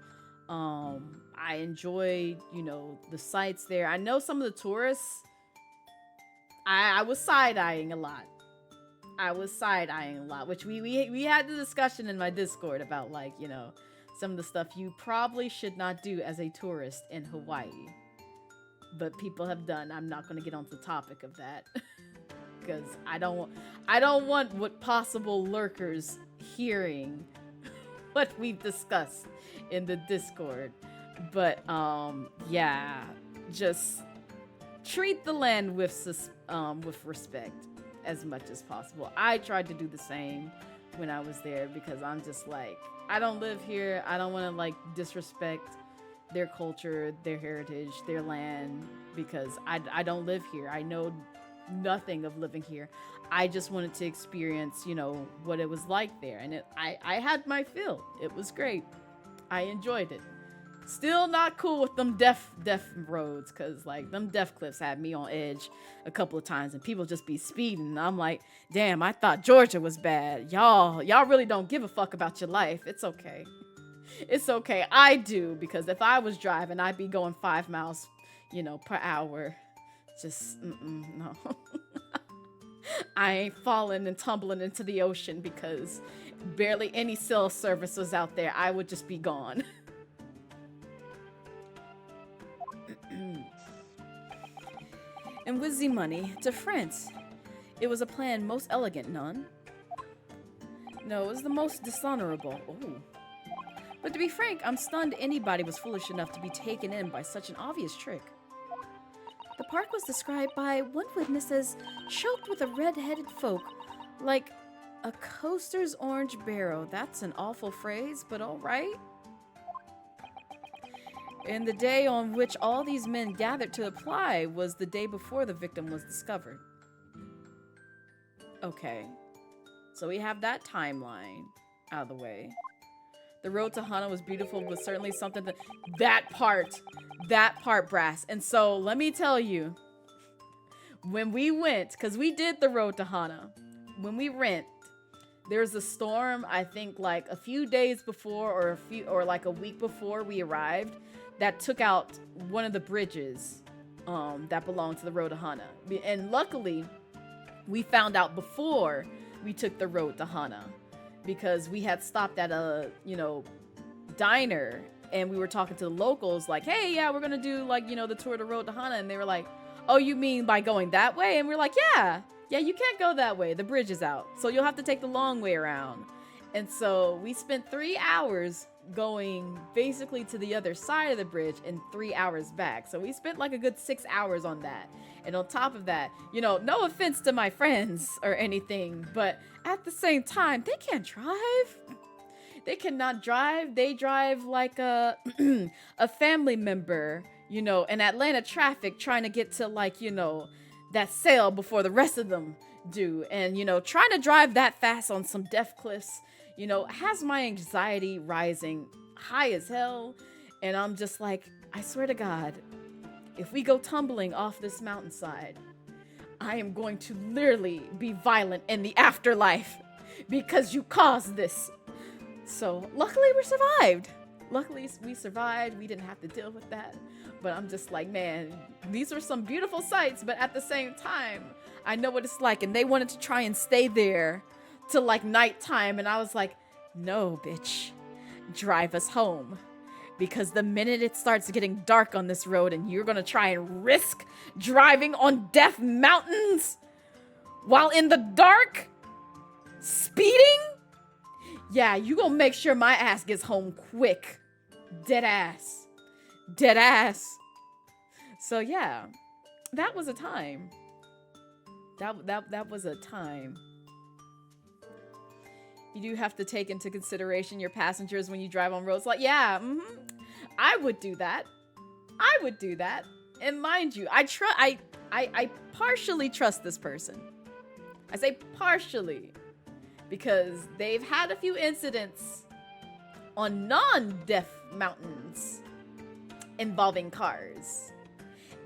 I enjoyed the sights there. I know some of the tourists, I was side-eyeing a lot. Which we had the discussion in my Discord about like some of the stuff you probably should not do as a tourist in Hawaii, but people have done. I'm not going to get onto the topic of that because I don't want what possible lurkers hearing what we've discussed in the Discord. But yeah, just treat the land with respect as much as possible. I tried to do the same when I was there because I'm just like, I don't live here. I don't want to like disrespect their culture, their heritage, their land, because I don't live here. I know nothing of living here. I just wanted to experience, what it was like there. And I had my fill. It was great. I enjoyed it. Still not cool with them deaf roads, because like them deaf cliffs had me on edge a couple of times, and people just be speeding. And I'm like, damn, I thought Georgia was bad. Y'all really don't give a fuck about your life. It's okay. It's okay. I do, because if I was driving, I'd be going 5 miles, per hour. Just, no. I ain't falling and tumbling into the ocean because barely any cell service was out there. I would just be gone. And with the money, to France. It was a plan most elegant, none? No, it was the most dishonorable. Ooh. But to be frank, I'm stunned anybody was foolish enough to be taken in by such an obvious trick. The park was described by one witness as choked with a red-headed folk, like a coaster's orange barrow. That's an awful phrase, but alright. And the day on which all these men gathered to apply was the day before the victim was discovered. Okay. So we have that timeline out of the way. The road to Hana was beautiful, was certainly something that... That part, Brass. And so, let me tell you, when we went, because we did the road to Hana, when we went, there was a storm, I think like a few days before or like a week before we arrived, that took out one of the bridges that belonged to the road to Hana. And luckily, we found out before we took the road to Hana, because we had stopped at a, diner, and we were talking to the locals like, hey, yeah, we're gonna do like, the tour of the road to Hana. And they were like, oh, you mean by going that way? And we're like, yeah, you can't go that way. The bridge is out. So you'll have to take the long way around. And so we spent 3 hours going basically to the other side of the bridge and 3 hours back. So we spent like a good 6 hours on that. And on top of that, no offense to my friends or anything, but at the same time, they can't drive. They cannot drive. They drive like a family member, in Atlanta traffic trying to get to like, that sale before the rest of them do. And, trying to drive that fast on some death cliffs, has my anxiety rising high as hell. And I'm just like, I swear to God, if we go tumbling off this mountainside, I am going to literally be violent in the afterlife because you caused this. So luckily we survived. Luckily we survived. We didn't have to deal with that. But I'm just like, man, these are some beautiful sights, but at the same time, I know what it's like. And they wanted to try and stay there till like nighttime. And I was like, no, bitch, drive us home. Because the minute it starts getting dark on this road and you're going to try and risk driving on death mountains while in the dark, speeding, yeah, you going to make sure my ass gets home quick. Dead ass. Dead ass. So yeah, that was a time. That was a time. You do have to take into consideration your passengers when you drive on roads. Like, yeah, I would do that. And mind you, I partially trust this person. I say partially because they've had a few incidents on non-death mountains involving cars.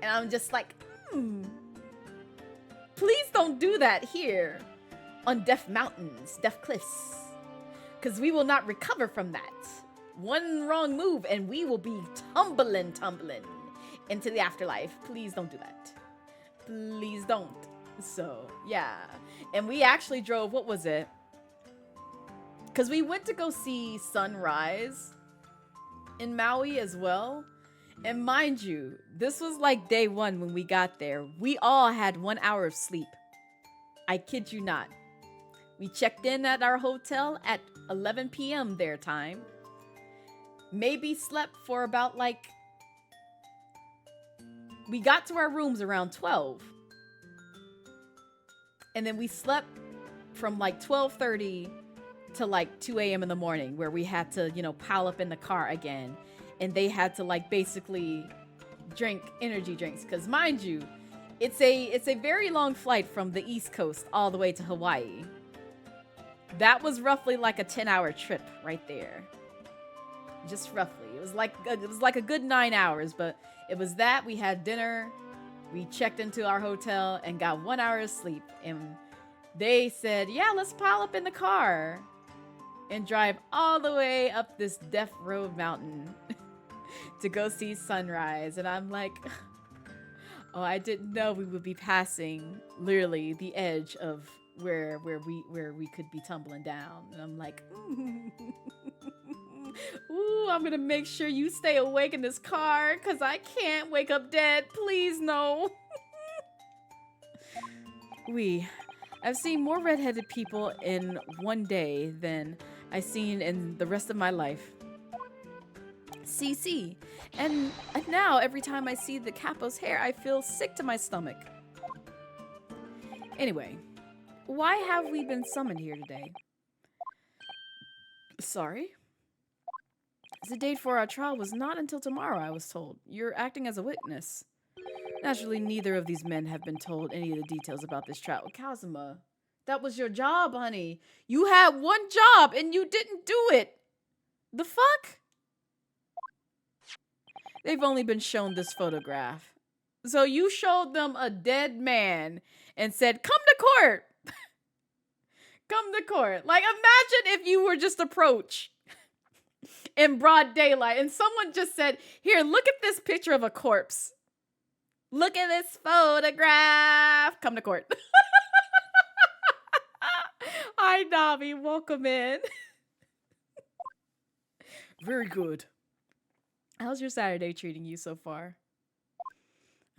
And I'm just like, please don't do that here on death mountains, death cliffs, because we will not recover from that. One wrong move and we will be tumbling into the afterlife. Please don't do that. Please don't. So, yeah. And we actually drove, what was it? Because we went to go see sunrise in Maui as well. And mind you, this was like day one when we got there. We all had 1 hour of sleep. I kid you not. We checked in at our hotel at 11 p.m. their time. Maybe slept for about like... We got to our rooms around 12. And then we slept from like 12:30 to like 2 a.m. in the morning, where we had to, pile up in the car again. And they had to like basically drink energy drinks. Because mind you, it's a very long flight from the East Coast all the way to Hawaii. That was roughly like a 10-hour trip right there. Just roughly. It was like a good 9 hours, but it was that. We had dinner, we checked into our hotel and got 1 hour of sleep. And they said, yeah, let's pile up in the car and drive all the way up this Death Road mountain to go see sunrise. And I'm like, oh, I didn't know we would be passing literally the edge of where we could be tumbling down. And I'm like, Ooh, I'm gonna make sure you stay awake in this car, cause I can't wake up dead. Please, no. I've seen more redheaded people in one day than I've seen in the rest of my life. CC. And now, every time I see the capo's hair, I feel sick to my stomach. Anyway, why have we been summoned here today? Sorry? The date for our trial was not until tomorrow, I was told. You're acting as a witness. Naturally, neither of these men have been told any of the details about this trial. Kazuma, that was your job, honey. You had one job and you didn't do it. The fuck? They've only been shown this photograph. So you showed them a dead man and said, come to court. Come to court. Like, imagine if you were just approached in broad daylight and someone just said, here, look at this picture of a corpse. Look at this photograph. Come to court. Hi, Navi. Welcome in. Very good. How's your Saturday treating you so far?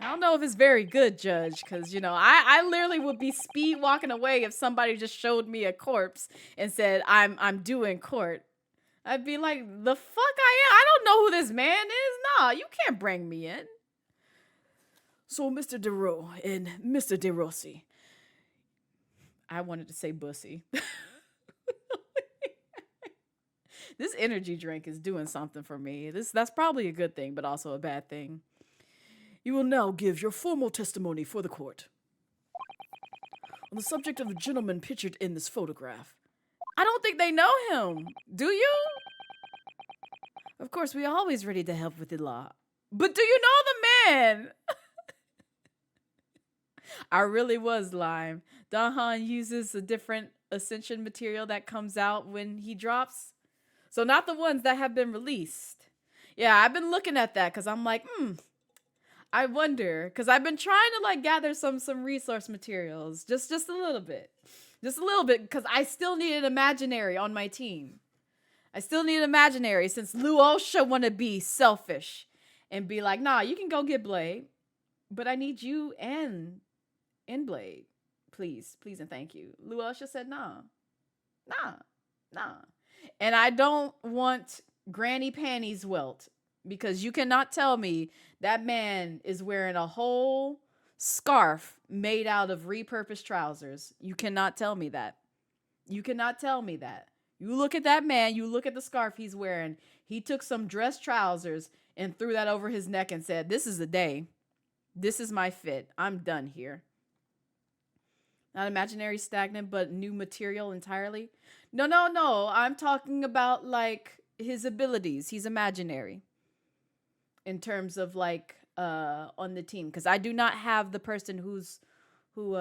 I don't know if it's very good, Judge, because, you know, I literally would be speed walking away if somebody just showed me a corpse and said, I'm doing court. I'd be like, the fuck I am? I don't know who this man is. Nah, you can't bring me in. So, Mr. DeRoe and Mr. DeRossi. I wanted to say bussy. This energy drink is doing something for me. That's probably a good thing, but also a bad thing. You will now give your formal testimony for the court. On the subject of the gentleman pictured in this photograph. I don't think they know him. Do you? Of course, we're always ready to help with the law. But do you know the man? I really was lying. Dahan uses a different ascension material that comes out when he drops. So not the ones that have been released. Yeah, I've been looking at that because I'm like, I wonder. Because I've been trying to like gather some resource materials. Just a little bit. Just a little bit because I still need an imaginary on my team. I still need an imaginary since Luosha want to be selfish and be like, nah, you can go get Blade. But I need you and Blade. Please and thank you. Luosha said nah. And I don't want Granny Panties Welt because you cannot tell me that man is wearing a whole scarf made out of repurposed trousers. You cannot tell me that. You cannot tell me that. You look at that man, you look at the scarf he's wearing. He took some dress trousers and threw that over his neck and said, this is the day. This is my fit. I'm done here. Not imaginary stagnant, but new material entirely. No. I'm talking about like his abilities. He's imaginary. In terms of like on the team. Because I do not have the person who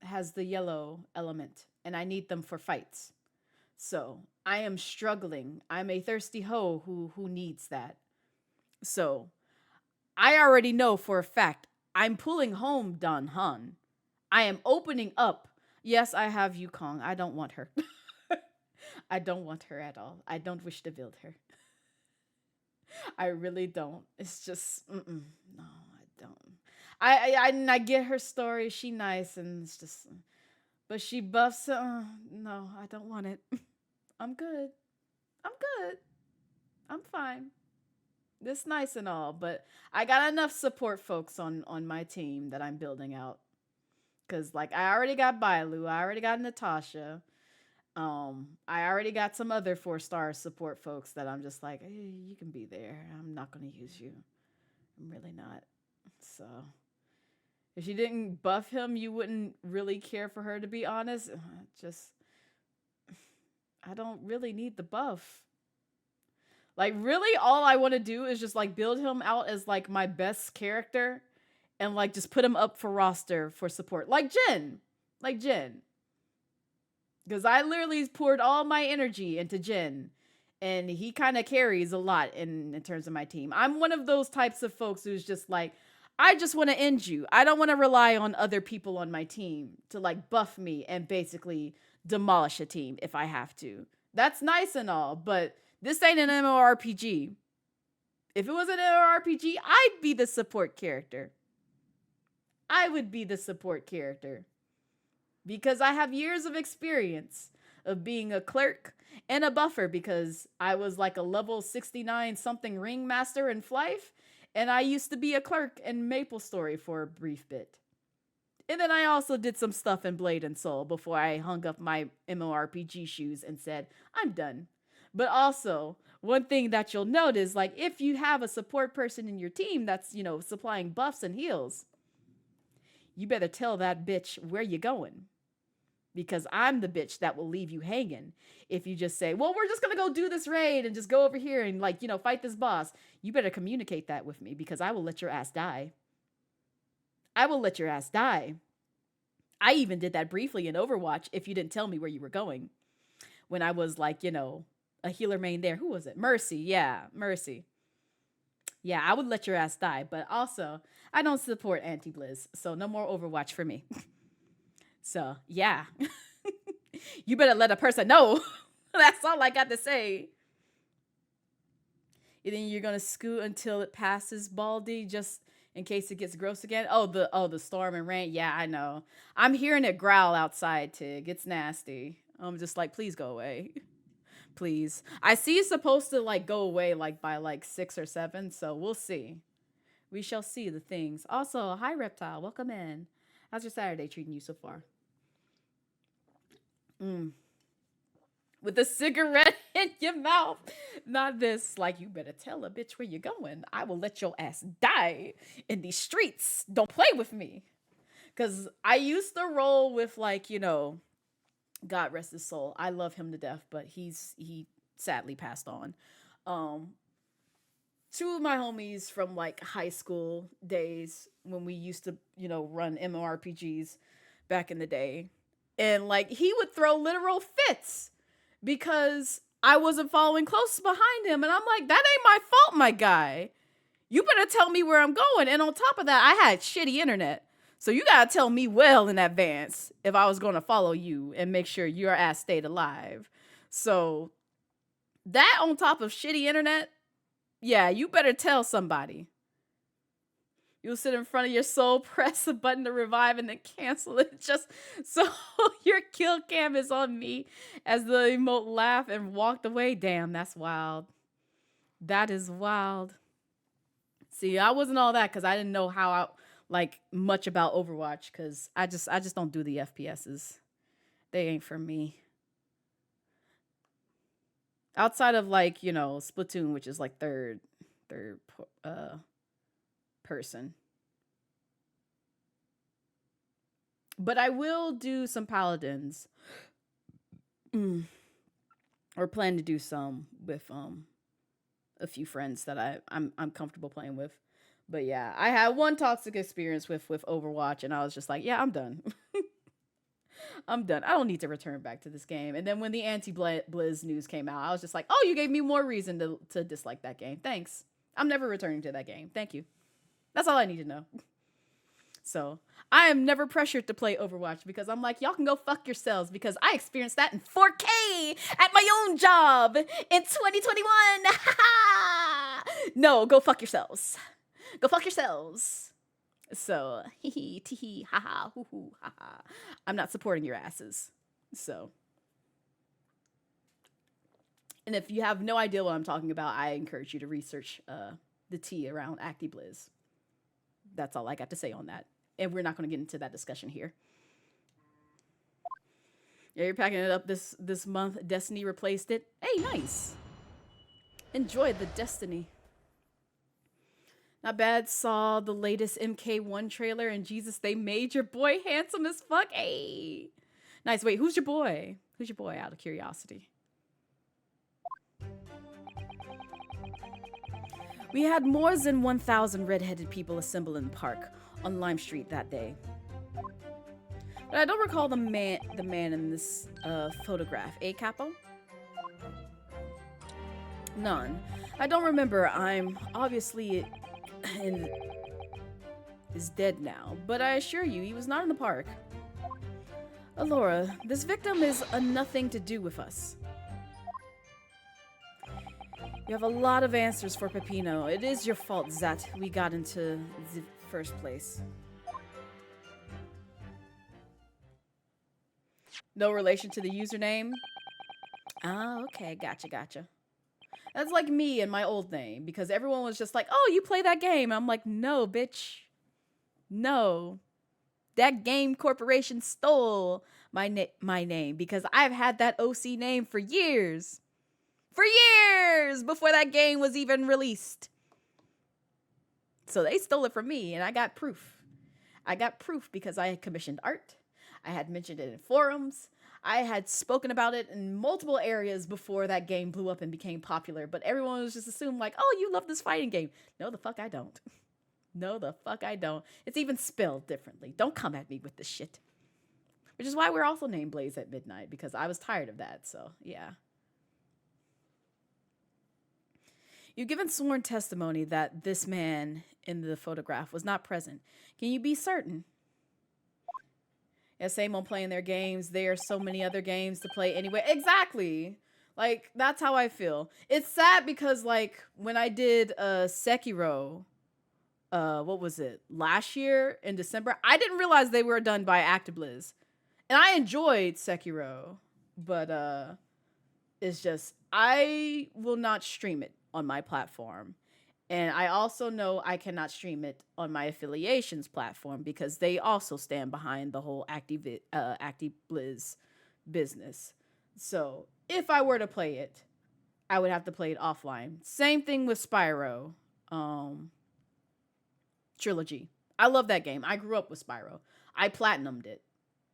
has the yellow element. And I need them for fights. So I am struggling. I'm a thirsty hoe who needs that. So I already know for a fact I'm pulling home Don Han. I am opening up. Yes, I have Yukong. I don't want her. I don't want her at all. I don't wish to build her. I really don't. It's just, no, I don't. I get her story. She nice and it's just, but she buffs. No, I don't want it. I'm good. I'm fine. This nice and all, but I got enough support folks on my team that I'm building out. Because, like, I already got Bailu. I already got Natasha. I already got some other 4-star support folks that I'm just like, hey, you can be there. I'm not going to use you. I'm really not. So, if she didn't buff him, you wouldn't really care for her, to be honest. I don't really need the buff. Like, really, all I want to do is just, like, build him out as, like, my best character. And, like, just put him up for roster for support. Like Jin. Because I literally poured all my energy into Jin. And he kind of carries a lot in terms of my team. I'm one of those types of folks who's just like, I just want to end you. I don't want to rely on other people on my team to, like, buff me and basically demolish a team if I have to. That's nice and all, but This ain't an MMORPG. If it was an MMORPG, I'd be the support character. I would be the support character. Because I have years of experience of being a clerk and a buffer, because I was like a level 69 something ringmaster in Flife, and I used to be a clerk in MapleStory for a brief bit. And then I also did some stuff in Blade and Soul before I hung up my MMORPG shoes and said, I'm done. But also, one thing that you'll notice, like if you have a support person in your team that's, you know, supplying buffs and heals, you better tell that bitch where you going. Because I'm the bitch that will leave you hanging. If you just say, well, we're just going to go do this raid and just go over here and, like, you know, fight this boss. You better communicate that with me, because I will let your ass die. I will let your ass die. I even did that briefly in Overwatch if you didn't tell me where you were going. When I was like, you know, a healer main there. Who was it? Mercy. Yeah, Mercy. Yeah, I would let your ass die. But also, I don't support anti-Blizz. So no more Overwatch for me. So, yeah. You better let a person know. That's all I got to say. And then you're going to scoot until it passes Baldy, just in case it gets gross again. Oh, the storm and rain. Yeah, I know. I'm hearing it growl outside, Tig. It's nasty. I'm just like, please go away. Please. I see it's supposed to, like, go away, like, by, like, 6 or 7. So we'll see. We shall see the things. Also, hi, Reptile. Welcome in. How's your Saturday treating you so far? With a cigarette in your mouth. Not this, like, you better tell a bitch where you're going. I will let your ass die in these streets. Don't play with me. Because I used to roll with, like, you know, God rest his soul. I love him to death, but he sadly passed on. Two of my homies from, like, high school days when we used to, you know, run MMORPGs back in the day. And, like, he would throw literal fits because I wasn't following close behind him. And I'm like, that ain't my fault, my guy. You better tell me where I'm going. And on top of that, I had shitty internet. So you gotta tell me well in advance if I was gonna follow you and make sure your ass stayed alive. So that on top of shitty internet, yeah, you better tell somebody. You'll sit in front of your soul, press the button to revive, and then cancel it just so your kill cam is on me as the emote laughed and walked away. Damn, that's wild. That is wild. See, I wasn't all that because I didn't know much about Overwatch, because I just don't do the FPSs. They ain't for me. Outside of, like, you know, Splatoon, which is like third person. But I will do some paladins. Or plan to do some with a few friends that I'm comfortable playing with. But yeah, I had one toxic experience with Overwatch, and I was just like, yeah, I'm done. I'm done. I don't need to return back to this game. And then when the anti-Blizz news came out, I was just like, oh, you gave me more reason to dislike that game. Thanks. I'm never returning to that game. Thank you. That's all I need to know. So I am never pressured to play Overwatch because I'm like, y'all can go fuck yourselves, because I experienced that in 4K at my own job in 2021. No, go fuck yourselves. Go fuck yourselves. So, hee hee, tee hee, ha ha, hoo hoo, ha ha. I'm not supporting your asses. So. And if you have no idea what I'm talking about, I encourage you to research the tea around ActiBlizz. That's all I got to say on that. And we're not going to get into that discussion here. Yeah, you're packing it up this month. Destiny replaced it. Hey, nice. Enjoy the Destiny. Not bad. Saw the latest MK1 trailer, and Jesus, they made your boy handsome as fuck. Hey. Nice. Wait, who's your boy? Who's your boy, out of curiosity? We had more than 1,000 red-headed people assemble in the park on Lime Street that day. But I don't recall the man in this photograph. Eh, Capo? None. I don't remember. I'm obviously is dead now, but I assure you, he was not in the park. Alora, this victim is a nothing to do with us. You have a lot of answers for Pepino. It is your fault that we got into the first place. No relation to the username? Ah, okay. Gotcha. That's like me and my old name, because everyone was just like, oh, you play that game. I'm like, no, bitch. No. That game corporation stole my name because I've had that OC name for years. For years before that game was even released. So they stole it from me, and I got proof. I got proof because I had commissioned art. I had mentioned it in forums. I had spoken about it in multiple areas before that game blew up and became popular. But everyone was just assumed like, oh, you love this fighting game. No, the fuck I don't. No, the fuck I don't. It's even spelled differently. Don't come at me with this shit. Which is why we're also named Blaze at Midnight, because I was tired of that. So, yeah. You've given sworn testimony that this man in the photograph was not present. Can you be certain? Yeah, same on playing their games. There are so many other games to play anyway. Exactly. Like, that's how I feel. It's sad because, like, when I did Sekiro, what was it? Last year in December, I didn't realize they were done by ActiBliz. And I enjoyed Sekiro, but it's just, I will not stream it on my platform. And I also know I cannot stream it on my affiliations platform because they also stand behind the whole ActiBliz business. So if I were to play it, I would have to play it offline. Same thing with Spyro Trilogy. I love that game. I grew up with Spyro. I platinumed it.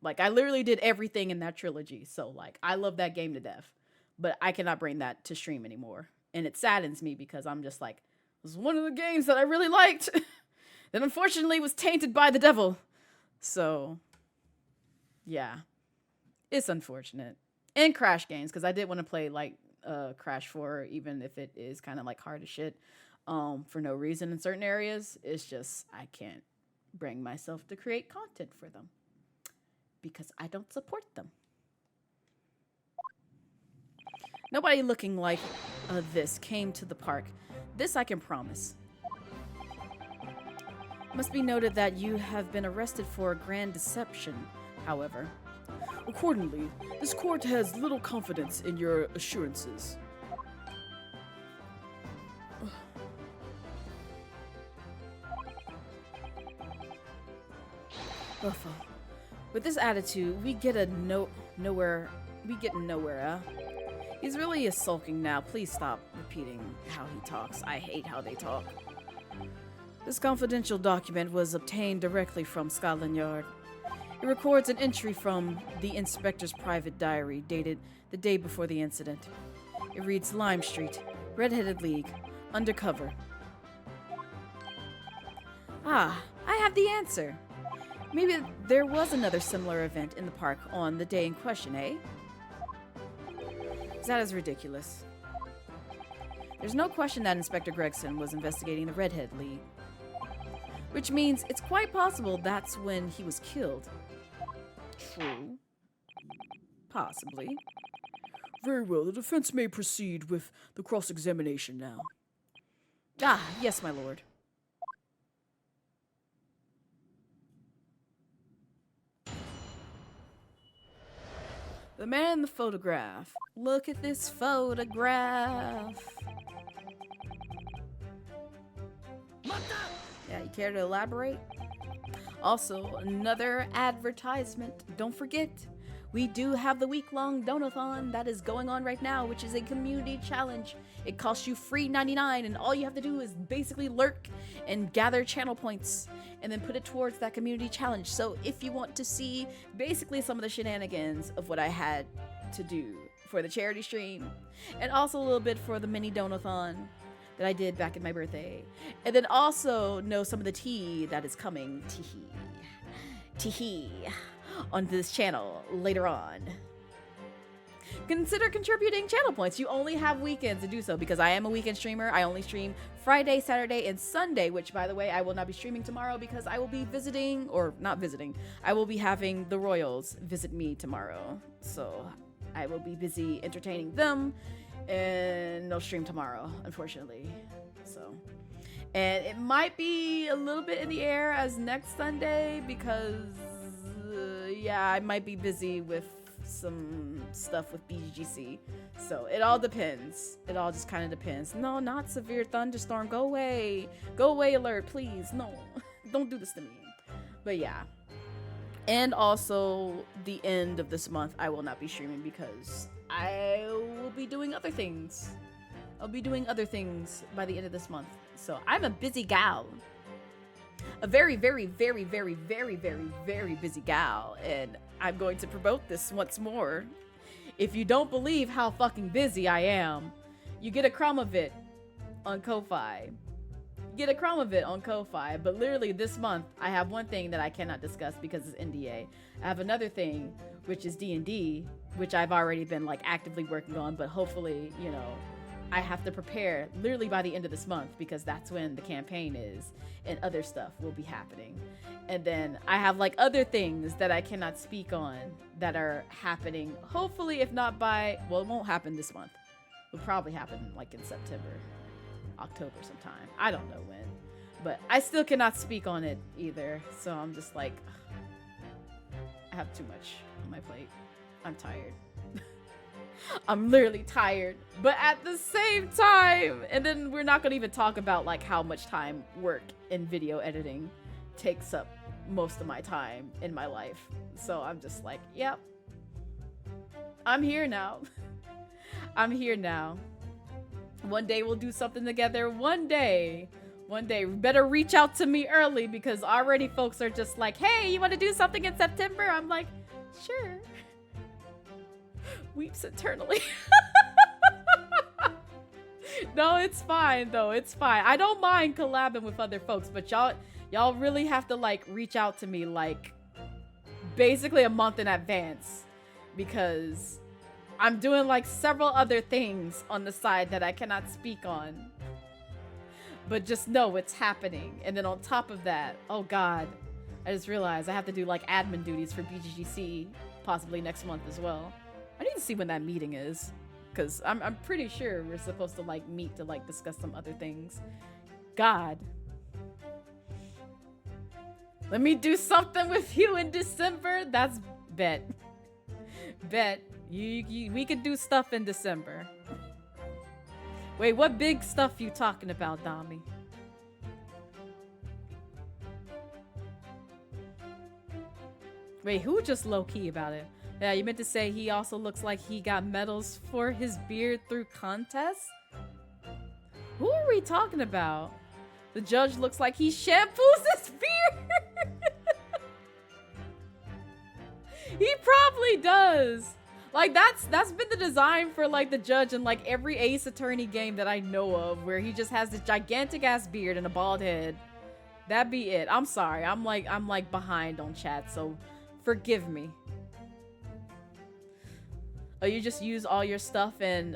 Like, I literally did everything in that trilogy. So, like, I love that game to death. But I cannot bring that to stream anymore. And it saddens me because I'm just like, it was one of the games that I really liked that unfortunately was tainted by the devil. So, yeah. It's unfortunate. And Crash games, because I did want to play, like, Crash 4, even if it is kind of, like, hard as shit for no reason in certain areas. It's just, I can't bring myself to create content for them because I don't support them. Nobody looking like this came to the park. This I can promise. Must be noted that you have been arrested for a grand deception, however. Accordingly, this court has little confidence in your assurances. With this attitude, we get nowhere. He's really sulking now. Please stop repeating how he talks. I hate how they talk. This confidential document was obtained directly from Scotland Yard. It records an entry from the inspector's private diary dated the day before the incident. It reads Lime Street, Red-Headed League, undercover. Ah, I have the answer. Maybe there was another similar event in the park on the day in question, eh? That is ridiculous. There's no question that Inspector Gregson was investigating the Redhead League. Which means it's quite possible that's when he was killed. True. Possibly. Very well, the defense may proceed with the cross-examination now. Ah, yes, my lord. The man in the photograph. Look at this photograph. Yeah, you care to elaborate? Also, another advertisement. Don't forget, we do have the week-long donathon that is going on right now, which is a community challenge. It costs you free 99, and all you have to do is basically lurk and gather channel points and then put it towards that community challenge. So if you want to see basically some of the shenanigans of what I had to do for the charity stream, and also a little bit for the mini donathon that I did back in my birthday, and then also know some of the tea that is coming onto this channel later on. Consider contributing channel points. You only have weekends to do so because I am a weekend streamer. I only stream Friday, Saturday, and Sunday, which, by the way, I will not be streaming tomorrow because I will be visiting, or not visiting, I will be having the Royals visit me tomorrow. So I will be busy entertaining them And no stream tomorrow, unfortunately. So, and it might be a little bit in the air as next Sunday because, yeah, I might be busy with some stuff with BGC. So it all depends. It all just kind of depends. No, not severe thunderstorm. Go away. Go away alert, please. No, don't do this to me. But yeah. And also the end of this month, I will not be streaming because I will be doing other things. I'll be doing other things by the end of this month. So I'm a busy gal. A very, very, very, very, very, very, very busy gal. And I'm going to promote this once more. If you don't believe how fucking busy I am, you get a crumb of it on Ko-Fi. Get a crumb of it on Ko-Fi, but literally this month I have one thing that I cannot discuss because it's NDA. I have another thing, which is D&D, which I've already been like actively working on, but hopefully, you know, I have to prepare literally by the end of this month because that's when the campaign is and other stuff will be happening. And then I have like other things that I cannot speak on that are happening, hopefully, if not by, well, it won't happen this month. It'll probably happen like in September. October sometime. I don't know when, but I still cannot speak on it either. So I'm just like, I have too much on my plate. I'm tired. I'm literally tired, but at the same time, and then we're not gonna even talk about like how much time work in video editing takes up most of my time in my life. So I'm just like, yep, I'm here now. I'm here now. One day we'll do something together. One day. Better reach out to me early because already folks are just like, hey, you want to do something in September? I'm like, sure. Weeps eternally. No, it's fine though. It's fine. I don't mind collabing with other folks, but y'all really have to like reach out to me like basically a month in advance because I'm doing like several other things on the side that I cannot speak on. But just know it's happening. And then on top of that, oh god, I just realized I have to do like admin duties for BGGC possibly next month as well. I need to see when that meeting is. Because I'm pretty sure we're supposed to like meet to like discuss some other things. God. Let me do something with you in December. That's bet. Bet. We could do stuff in December. Wait, what big stuff you talking about, Dami? Wait, who just low-key about it? Yeah, you meant to say he also looks like he got medals for his beard through contests? Who are we talking about? The judge looks like he shampoos his beard! He probably does! Like, that's been the design for, like, the judge in, like, every Ace Attorney game that I know of, where he just has this gigantic-ass beard and a bald head. That'd be it. I'm sorry. I'm behind on chat, so forgive me. Oh, you just use all your stuff in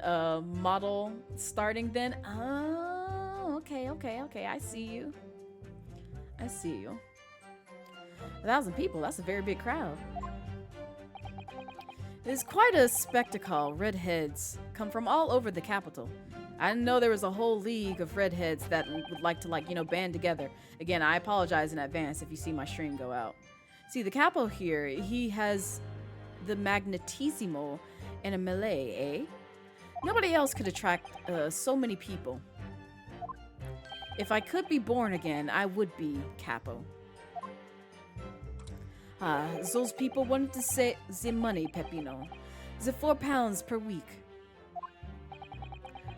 model starting then? Oh, okay. I see you. 1,000 people. That's a very big crowd. It is quite a spectacle. Redheads come from all over the capital. I didn't know there was a whole league of redheads that would like to, like, you know, band together. Again, I apologize in advance if you see my stream go out. See, the capo here, he has the Magnetissimo and a melee, eh? Nobody else could attract so many people. If I could be born again, I would be capo. Those people wanted to say the money, Peppino. The £4 per week.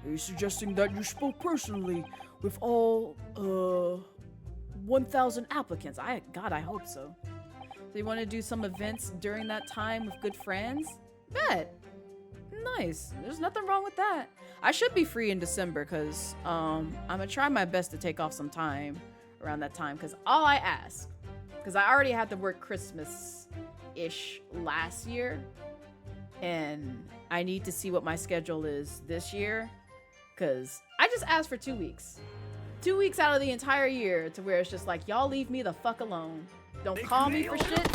Are you suggesting that you spoke personally with all, 1,000 applicants? God, I hope so. So you want to do some events during that time with good friends? Bet. Nice. There's nothing wrong with that. I should be free in December because I'm gonna try my best to take off some time around that time because all I ask, because I already had to work Christmas-ish last year, and I need to see what my schedule is this year, because I just asked for 2 weeks. 2 weeks out of the entire year to where it's just like, y'all leave me the fuck alone. Don't call me for shit.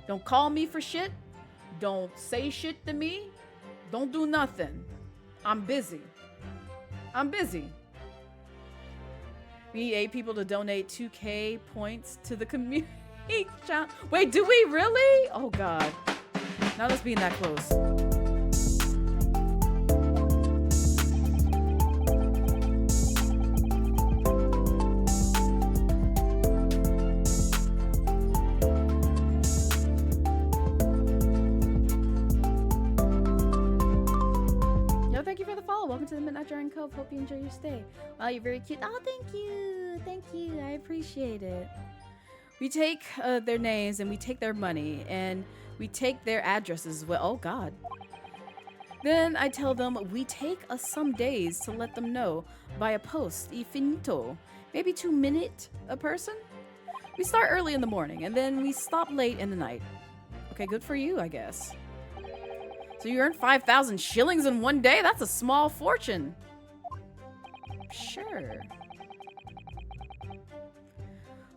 Don't call me for shit. Don't say shit to me. Don't do nothing. I'm busy. I'm busy. We need 8 people to donate 2K points to the community channel. Wait, do we really? Oh God. Not us being that close. Welcome to the Midnight Drawing Cove. Hope you enjoy your stay. Wow, you're very cute. Oh, thank you. Thank you. I appreciate it. We take their names and we take their money and we take their addresses as well. Oh, God. Then I tell them we take us some days to let them know by a post. Y finito. Maybe 2 minutes a person. We start early in the morning and then we stop late in the night. Okay, good for you, I guess. So you earn 5,000 shillings in one day? That's a small fortune. Sure.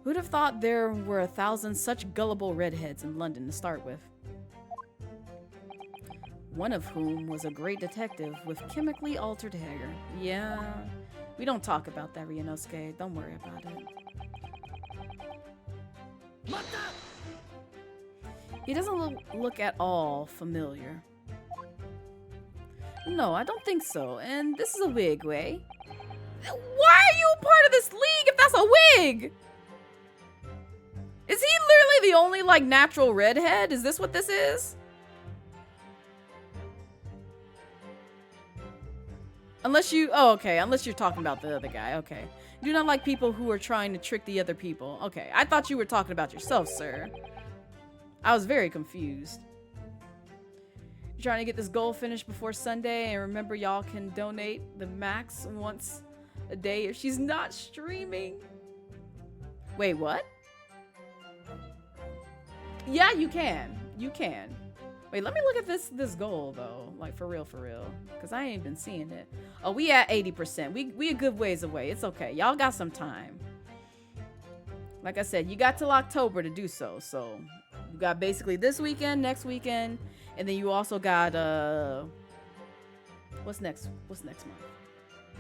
Who'd have thought there were 1,000 such gullible redheads in London to start with? One of whom was a great detective with chemically altered hair. Yeah, we don't talk about that, Ryunosuke. Don't worry about it. He doesn't look at all familiar. No, I don't think so. And this is a wig, way. Why are you a part of this league if that's a wig? Is he literally the only, like, natural redhead? Is this what this is? Unless you... Oh, okay. Unless you're talking about the other guy. Okay. You do not like people who are trying to trick the other people. Okay. I thought you were talking about yourself, sir. I was very confused. Trying to get this goal finished before Sunday, and remember y'all can donate the max once a day if she's not streaming. Wait, what? Yeah, you can. You can. Wait, let me look at this goal though. Like for real, because I ain't been seeing it. Oh, we at 80%. We a good ways away. It's okay. Y'all got some time. Like I said, you got till October to do so. So you got basically this weekend, next weekend. And then you also got, what's next month?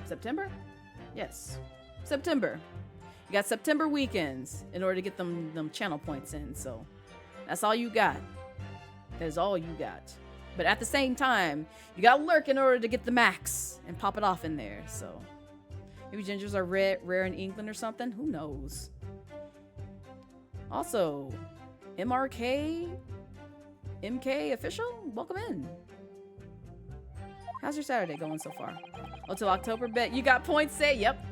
September? Yes. September. You got September weekends in order to get them channel points in. So that's all you got. That is all you got. But at the same time, you got to lurk in order to get the max and pop it off in there. So maybe gingers are rare in England or something. Who knows? Also, MK official, welcome in. How's your Saturday going so far? Oh, till October, bet you got points set. Yep,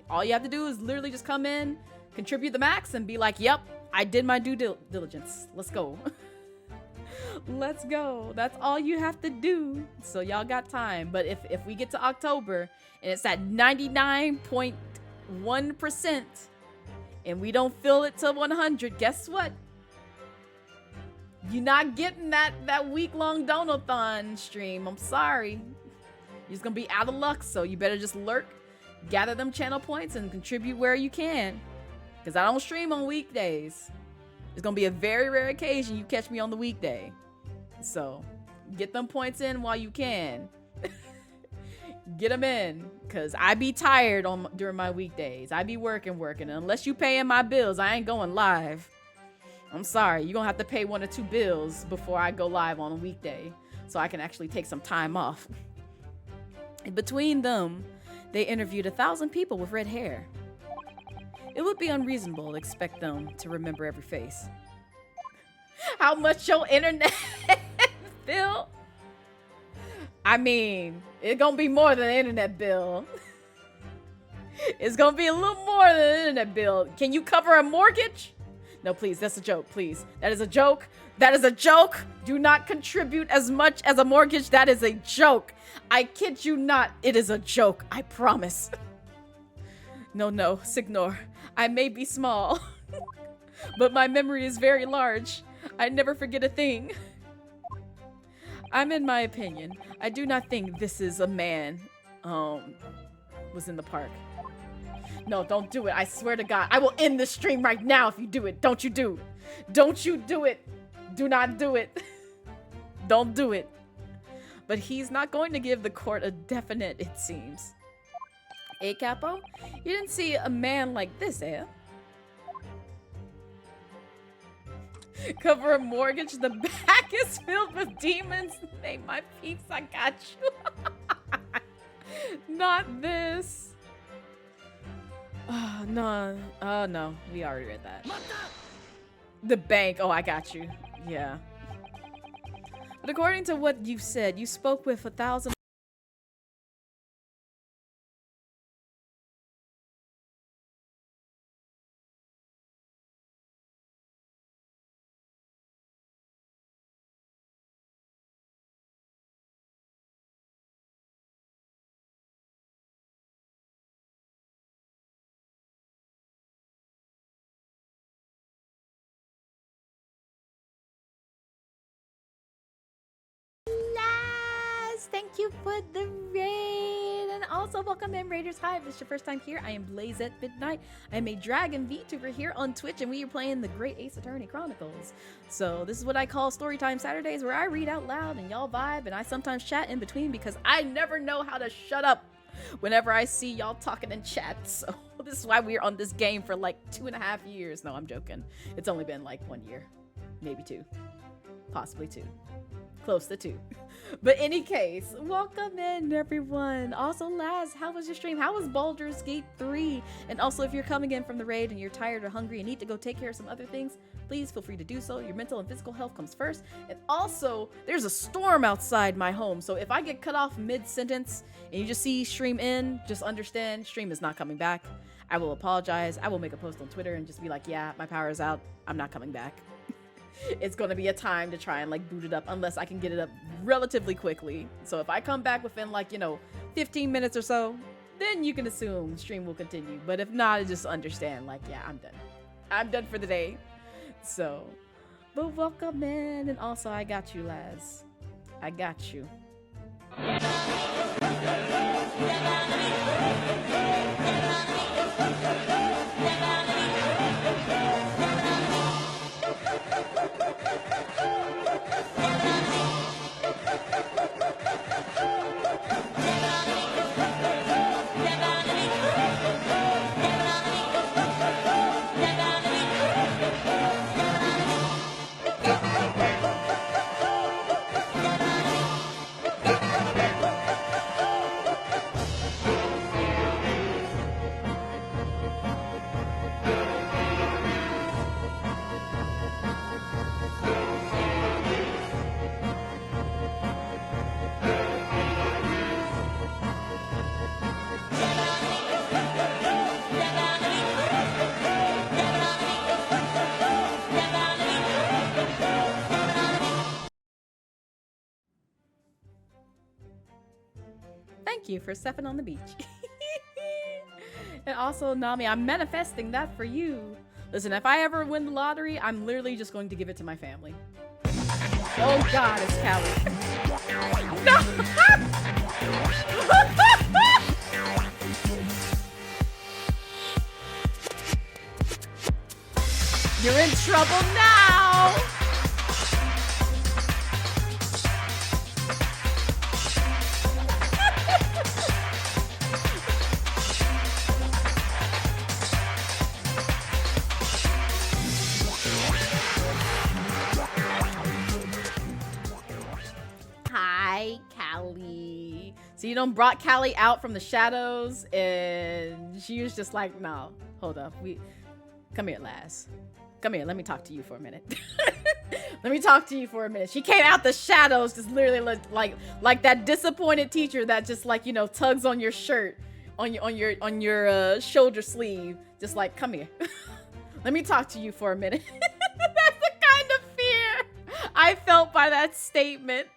all you have to do is literally just come in, contribute the max, and be like, yep, I did my due diligence. Let's go. Let's go. That's all you have to do. So y'all got time. But if we get to October and it's at 99.1% and we don't fill it to 100, guess what? You're not getting that week-long donathon stream. I'm sorry. You're just gonna be out of luck, so you better just lurk, gather them channel points, and contribute where you can. Because I don't stream on weekdays. It's gonna be a very rare occasion you catch me on the weekday. So, get them points in while you can. Get them in, because I be tired during my weekdays. I be working. And unless you paying my bills, I ain't going live. I'm sorry, you're gonna have to pay 1 or 2 bills before I go live on a weekday so I can actually take some time off. In between them, they interviewed 1,000 people with red hair. It would be unreasonable to expect them to remember every face. How much your internet bill? I mean, it's gonna be more than an internet bill. It's gonna be a little more than an internet bill. Can you cover a mortgage? No, please, that's a joke, please. That is a joke. That is a joke. Do not contribute as much as a mortgage. That is a joke. I kid you not. It is a joke. I promise. No, Signor. I may be small, but my memory is very large. I never forget a thing. In my opinion, I do not think this is a man, was in the park. No, don't do it. I swear to God. I will end the stream right now if you do it. Don't you do it. Don't you do it. Do not do it. Don't do it. but he's not going to give the court a definite, it seems. Hey, Capo? You didn't see a man like this, eh? Cover a mortgage, the back is filled with demons. Hey, my peeps, I got you. Not this. Oh, no. Oh, no. We already read that. The bank. Oh, I got you. Yeah. But according to what you said, you spoke with 1,000... Thank you for the raid, and also welcome in Raiders. Hi, if this is your first time here, I am Blazette Midnight. I am a dragon VTuber here on Twitch, and we are playing the Great Ace Attorney Chronicles. So this is what I call Storytime Saturdays, where I read out loud and y'all vibe, and I sometimes chat in between because I never know how to shut up whenever I see y'all talking in chat. So this is why we're on this game for like 2.5 years. No, I'm joking. It's only been like 1 year, maybe 2, possibly 2. Close to 2. But any case, welcome in everyone. Also, Laz, how was your stream? How was Baldur's Gate 3? And also, if you're coming in from the raid and you're tired or hungry and need to go take care of some other things, please feel free to do so. Your mental and physical health comes first. And also, there's a storm outside my home. So if I get cut off mid-sentence and you just see stream in, just understand stream is not coming back. I will apologize. I will make a post on Twitter and just be like, yeah, my power is out. I'm not coming back. It's gonna be a time to try and like boot it up unless I can get it up relatively quickly. So if I come back within like, 15 minutes or so, then you can assume stream will continue. But if not, just understand like, yeah, I'm done. I'm done for the day. So, but welcome in. And also I got you, Laz. I got you. Thank you for stepping on the beach. And also, Nami, I'm manifesting that for you. Listen, if I ever win the lottery, I'm literally just going to give it to my family. Oh God, it's Callie. No! You're in trouble now! Hi, Callie. So you done brought Callie out from the shadows, and she was just like, no, hold up. Come here, Laz. Come here, let me talk to you for a minute. Let me talk to you for a minute. She came out the shadows, just literally like that disappointed teacher that just like, tugs on your shirt, on your shoulder sleeve. Just like, come here. Let me talk to you for a minute. That's the kind of fear I felt by that statement.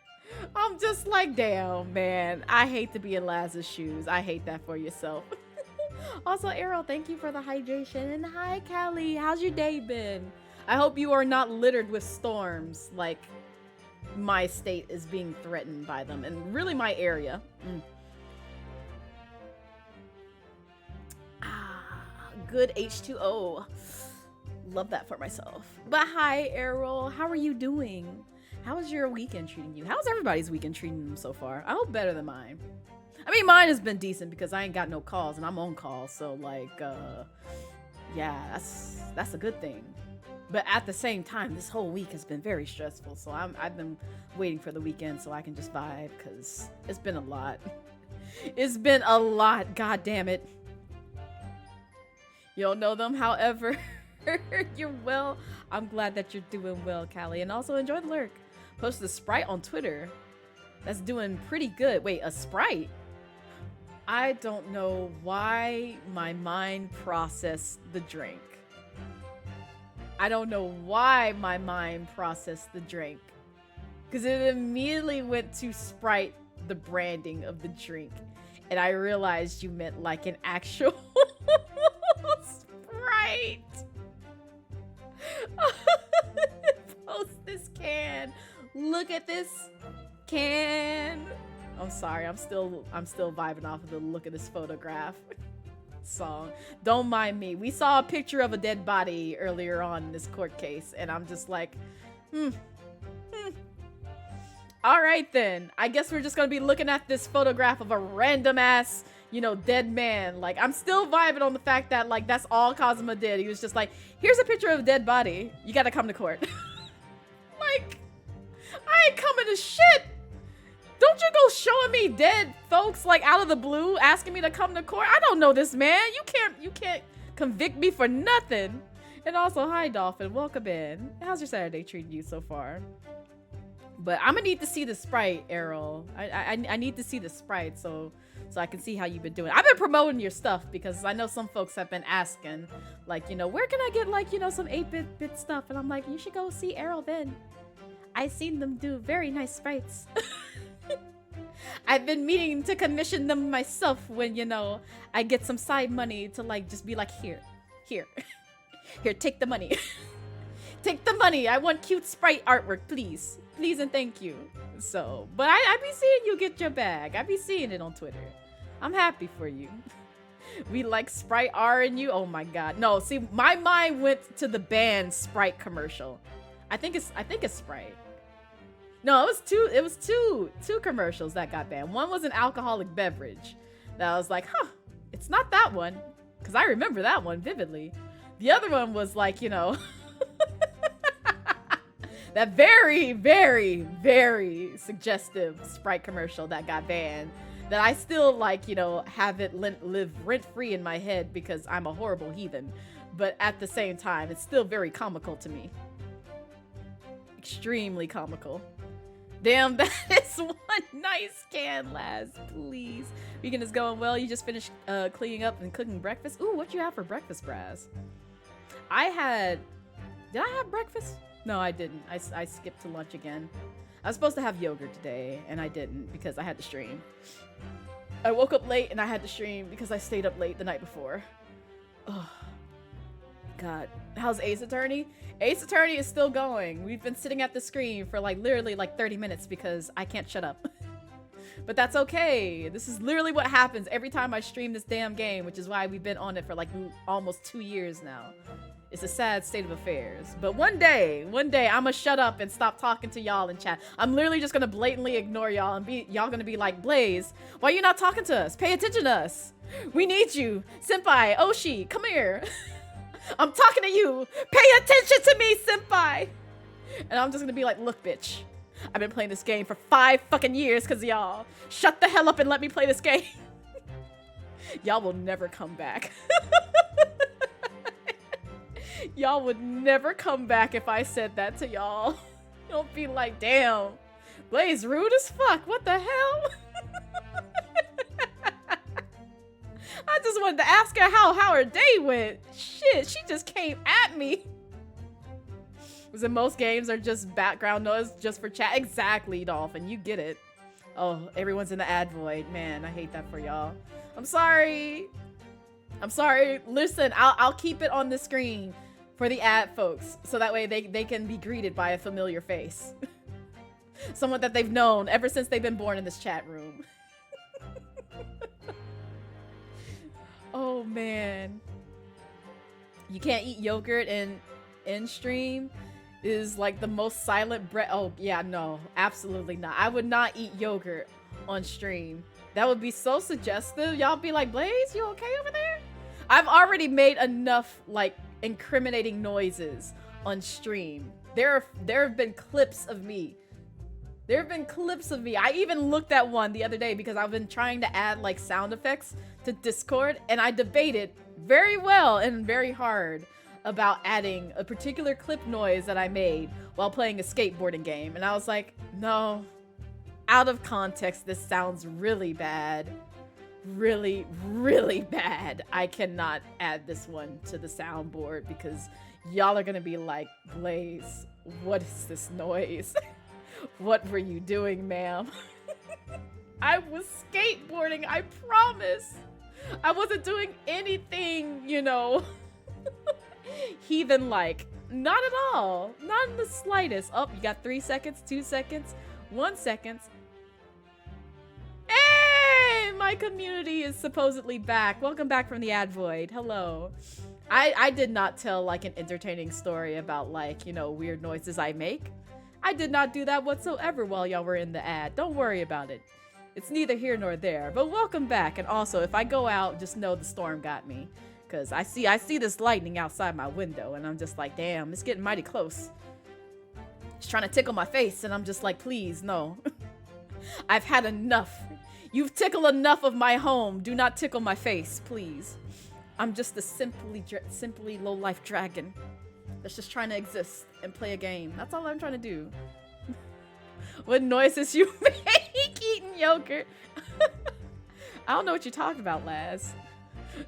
I'm just like, damn, man. I hate to be in Laz's shoes. I hate that for yourself. Also, Errol, thank you for the hydration. And hi, Callie. How's your day been? I hope you are not littered with storms like my state is being threatened by them. And really my area. Good H2O. Love that for myself. But hi, Errol. How are you doing? How's your weekend treating you? How's everybody's weekend treating them so far? I hope better than mine. I mean, mine has been decent because I ain't got no calls and I'm on call. So like, yeah, that's a good thing. But at the same time, this whole week has been very stressful. So I've been waiting for the weekend so I can just vibe because it's been a lot. It's been a lot. God damn it. You don't know them, however, you're well. I'm glad that you're doing well, Callie. And also enjoy the lurk. Posted a Sprite on Twitter. That's doing pretty good. Wait, a Sprite? I don't know why my mind processed the drink. I don't know why my mind processed the drink. Because it immediately went to Sprite, the branding of the drink. And I realized you meant like an actual Sprite. Post this can. Look at this can. I'm sorry, I'm still vibing off of the look of this photograph song. Don't mind me. We saw a picture of a dead body earlier on in this court case, and I'm just like, All right then. I guess we're just gonna be looking at this photograph of a random ass, you know, dead man. Like, I'm still vibing on the fact that, like, that's all Kazuma did. He was just like, here's a picture of a dead body. You gotta come to court. Like, I ain't coming to shit. Don't you go showing me dead folks, like, out of the blue, asking me to come to court. I don't know this man. You can't convict me for nothing. And also, hi, Dolphin. Welcome in. How's your Saturday treating you so far? But I'm gonna need to see the Sprite, Errol. I need to see the Sprite so I can see how you've been doing. I've been promoting your stuff because I know some folks have been asking, like, you know, where can I get, like, you know, some 8-bit stuff? And I'm like, you should go see Errol then. I've seen them do very nice sprites. I've been meaning to commission them myself when, you know, I get some side money to, like, just be like, here, take the money. Take the money. I want cute Sprite artwork, please. Please and thank you. So, but I be seeing you get your bag. I be seeing it on Twitter. I'm happy for you. We like Sprite R and you. Oh my god. No, see, my mind went to the band Sprite commercial. I think it's Sprite. No, it was two commercials that got banned. One was an alcoholic beverage that I was like, huh, it's not that one. Because I remember that one vividly. The other one was like, you know, that very, very, very suggestive Sprite commercial that got banned. That I still, like, you know, have it live rent-free in my head because I'm a horrible heathen. But at the same time, it's still very comical to me. Extremely comical. Damn, that is one nice can, Laz. Please. Weekend is going well. You just finished cleaning up and cooking breakfast. Ooh, what you have for breakfast, Braz? Did I have breakfast? No, I didn't. I skipped to lunch again. I was supposed to have yogurt today, and I didn't because I had to stream. I woke up late and I had to stream because I stayed up late the night before. Oh, God. How's Ace Attorney? Ace Attorney is still going. We've been sitting at the screen for like literally like 30 minutes because I can't shut up. But that's okay. This is literally what happens every time I stream this damn game, which is why we've been on it for like almost 2 years now. It's a sad state of affairs. But one day, I'm gonna shut up and stop talking to y'all in chat. I'm literally just gonna blatantly ignore y'all and y'all gonna be like, Blaze, why are you not talking to us? Pay attention to us. We need you. Senpai, Oshi, come here. I'm talking to you. Pay attention to me, senpai. And I'm just gonna be like, look, bitch. I've been playing this game for 5 fucking years because of y'all. Shut the hell up and let me play this game. Y'all will never come back. Y'all would never come back if I said that to y'all. Don't be like, damn. Blaze rude as fuck. What the hell? I just wanted to ask her how her day went. Shit, she just came at me. Was it most games are just background noise just for chat? Exactly, Dolphin. You get it. Oh, everyone's in the ad void. Man, I hate that for y'all. I'm sorry. I'm sorry. Listen, I'll keep it on the screen for the ad folks. So that way they can be greeted by a familiar face. Someone that they've known ever since they've been born in this chat room. Oh, man. You can't eat yogurt in stream. is like the most silent breath. Oh, yeah, no, absolutely not. I would not eat yogurt on stream. That would be so suggestive. Y'all be like, Blaze, you okay over there? I've already made enough like incriminating noises on stream. There have been clips of me. There have been clips of me. I even looked at one the other day because I've been trying to add like sound effects to Discord, and I debated very well and very hard about adding a particular clip noise that I made while playing a skateboarding game. And I was like, no, out of context, this sounds really bad. Really, really bad. I cannot add this one to the soundboard because y'all are gonna be like, Blaze, what is this noise? What were you doing, ma'am? I was skateboarding, I promise. I wasn't doing anything, you know, heathen-like. Not at all. Not in the slightest. Oh, you got 3 seconds, 2 seconds, 1 second. Hey, my community is supposedly back. Welcome back from the ad void. Hello. I did not tell like an entertaining story about like, you know, weird noises I make. I did not do that whatsoever while y'all were in the ad. Don't worry about it. It's neither here nor there. But welcome back. And also, if I go out, just know the storm got me. Because I see this lightning outside my window. And I'm just like, damn, it's getting mighty close. It's trying to tickle my face. And I'm just like, please, no. I've had enough. You've tickled enough of my home. Do not tickle my face, please. I'm just a simply low-life dragon that's just trying to exist and play a game. That's all I'm trying to do. What noises you make eating yogurt? I don't know what you're talking about, Laz.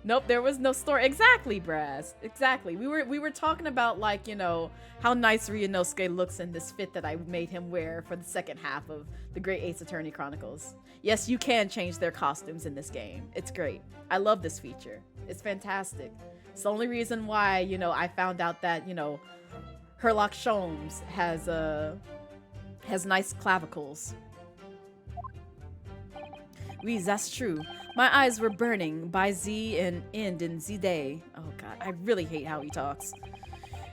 Nope, there was no story. Exactly, Brass. Exactly. We were talking about like, you know, how nice Ryunosuke looks in this fit that I made him wear for the second half of the Great Ace Attorney Chronicles. Yes, you can change their costumes in this game. It's great. I love this feature. It's fantastic. It's the only reason why, you know, I found out that, you know, Herlock Sholmes has nice clavicles. Oui, that's true. My eyes were burning by Z and end in Z day. Oh god, I really hate how he talks.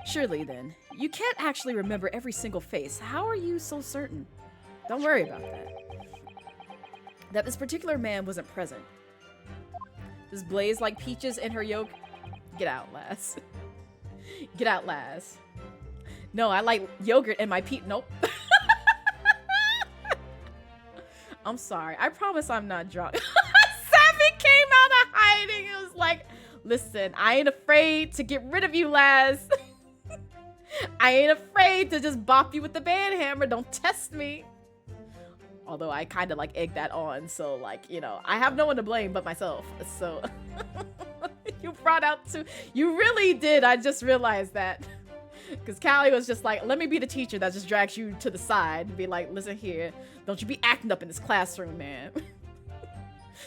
Surely then, you can't actually remember every single face. How are you so certain? Don't worry about that. That this particular man wasn't present. Does Blaze like peaches in her yolk? Get out, Lass. Get out, Lass. No, I like yogurt in my Nope. I'm sorry. I promise I'm not drunk. Savvy came out of hiding. It was like, listen, I ain't afraid to get rid of you, Laz. I ain't afraid to just bop you with the band hammer. Don't test me. Although I kind of like egged that on. So like, you know, I have no one to blame but myself. So you brought out you really did. I just realized that. Because Callie was just like, let me be the teacher that just drags you to the side and be like, listen here, don't you be acting up in this classroom, man.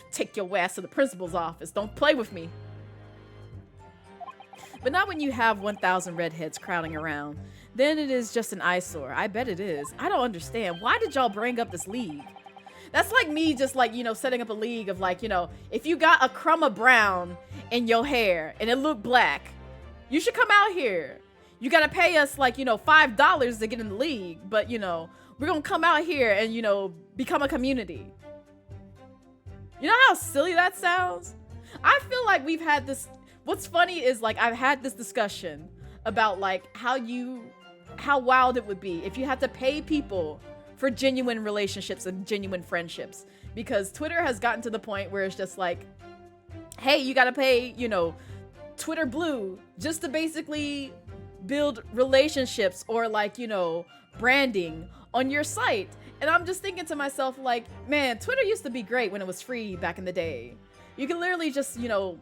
Take your ass to the principal's office. Don't play with me. But not when you have 1,000 redheads crowding around. Then it is just an eyesore. I bet it is. I don't understand. Why did y'all bring up this league? That's like me just like, you know, setting up a league of like, you know, if you got a crumb of brown in your hair and it looked black, you should come out here. You gotta pay us like, you know, $5 to get in the league, but you know, we're gonna come out here and, you know, become a community. You know how silly that sounds? I feel like we've had this, what's funny is like, I've had this discussion about like how wild it would be if you had to pay people for genuine relationships and genuine friendships. Because Twitter has gotten to the point where it's just like, hey, you gotta pay, you know, Twitter Blue just to basically build relationships or like, you know, branding on your site. And I'm just thinking to myself like, man, Twitter used to be great when it was free back in the day. You can literally just, you know,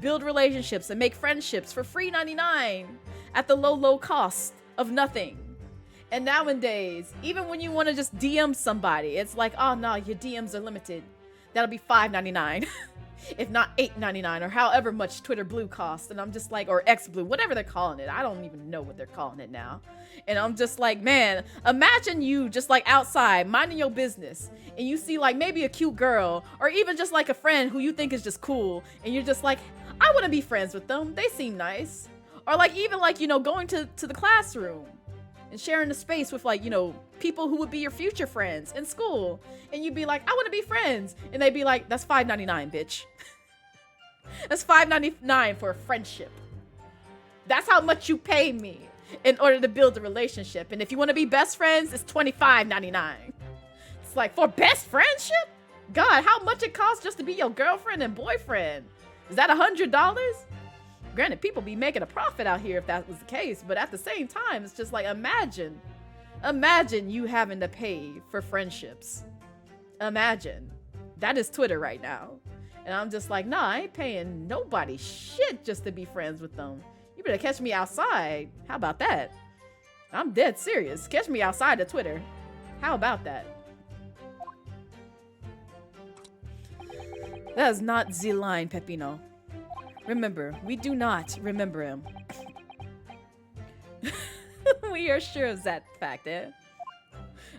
build relationships and make friendships for free 99 at the low cost of nothing. And nowadays, even when you want to just DM somebody, it's like, oh no, your DMs are limited. That'll be $5.99. If not $8.99 or however much Twitter Blue costs. And I'm just like, or X Blue, whatever they're calling it. I don't even know what they're calling it now. And I'm just like, man, imagine you just like outside minding your business and you see like maybe a cute girl or even just like a friend who you think is just cool. And you're just like, I want to be friends with them. They seem nice. Or like even like, you know, going to the classroom and sharing the space with like, you know, people who would be your future friends in school. And you'd be like, I want to be friends. And they'd be like, that's $5.99, bitch. That's $5.99 for a friendship. That's how much you pay me in order to build a relationship. And if you want to be best friends, it's $25.99. It's like, for best friendship? God, how much it costs just to be your girlfriend and boyfriend? Is that $100? Granted, people be making a profit out here if that was the case, but at the same time, it's just like, imagine you having to pay for friendships. Imagine. That is Twitter right now. And I'm just like, nah, I ain't paying nobody shit just to be friends with them. You better catch me outside. How about that? I'm dead serious. Catch me outside of Twitter. How about that? That is not the line, Pepino. Remember, we do not remember him. We are sure of that fact, eh?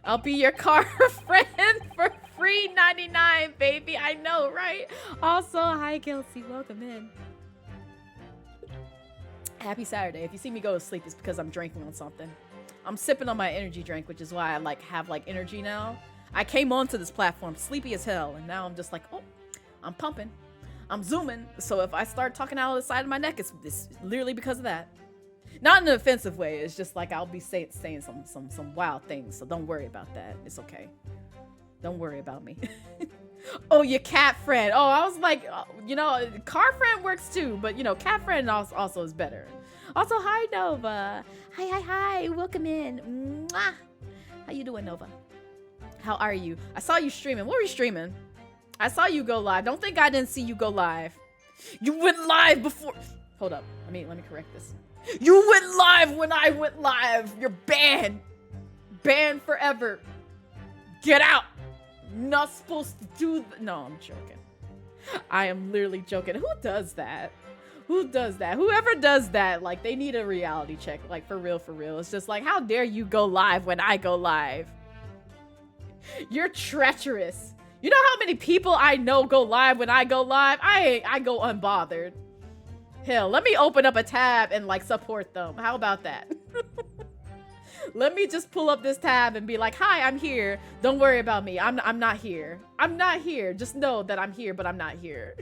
I'll be your car friend for free 99, baby. I know, right? Also, hi, Kelsey. Welcome in. Happy Saturday. If you see me go to sleep, it's because I'm drinking on something. I'm sipping on my energy drink, which is why I like have like energy now. I came onto this platform sleepy as hell, and now I'm just like, oh, I'm pumping. I'm zooming, so if I start talking out of the side of my neck, it's literally because of that. Not in an offensive way. It's just like I'll be saying some wild things, so don't worry about that. It's okay. Don't worry about me. Oh, your cat friend. Oh, I was like, you know, car friend works too, but you know, cat friend also is better. Also, hi Nova. Hi. Welcome in. Mwah. How you doing, Nova? How are you? I saw you streaming. What were you streaming? I saw you go live. Don't think I didn't see you go live. You went live before. Hold up. Let me correct this. You went live when I went live. You're banned. Banned forever. Get out. Not supposed to do no, I'm joking. I am literally joking. Who does that? Who does that? Whoever does that, like, they need a reality check. Like, for real. It's just like, how dare you go live when I go live? You're treacherous. You know how many people I know go live when I go live? I go unbothered. Hell, let me open up a tab and like support them. How about that? Let me just pull up this tab and be like, hi, I'm here. Don't worry about me. I'm not here. I'm not here. Just know that I'm here, but I'm not here.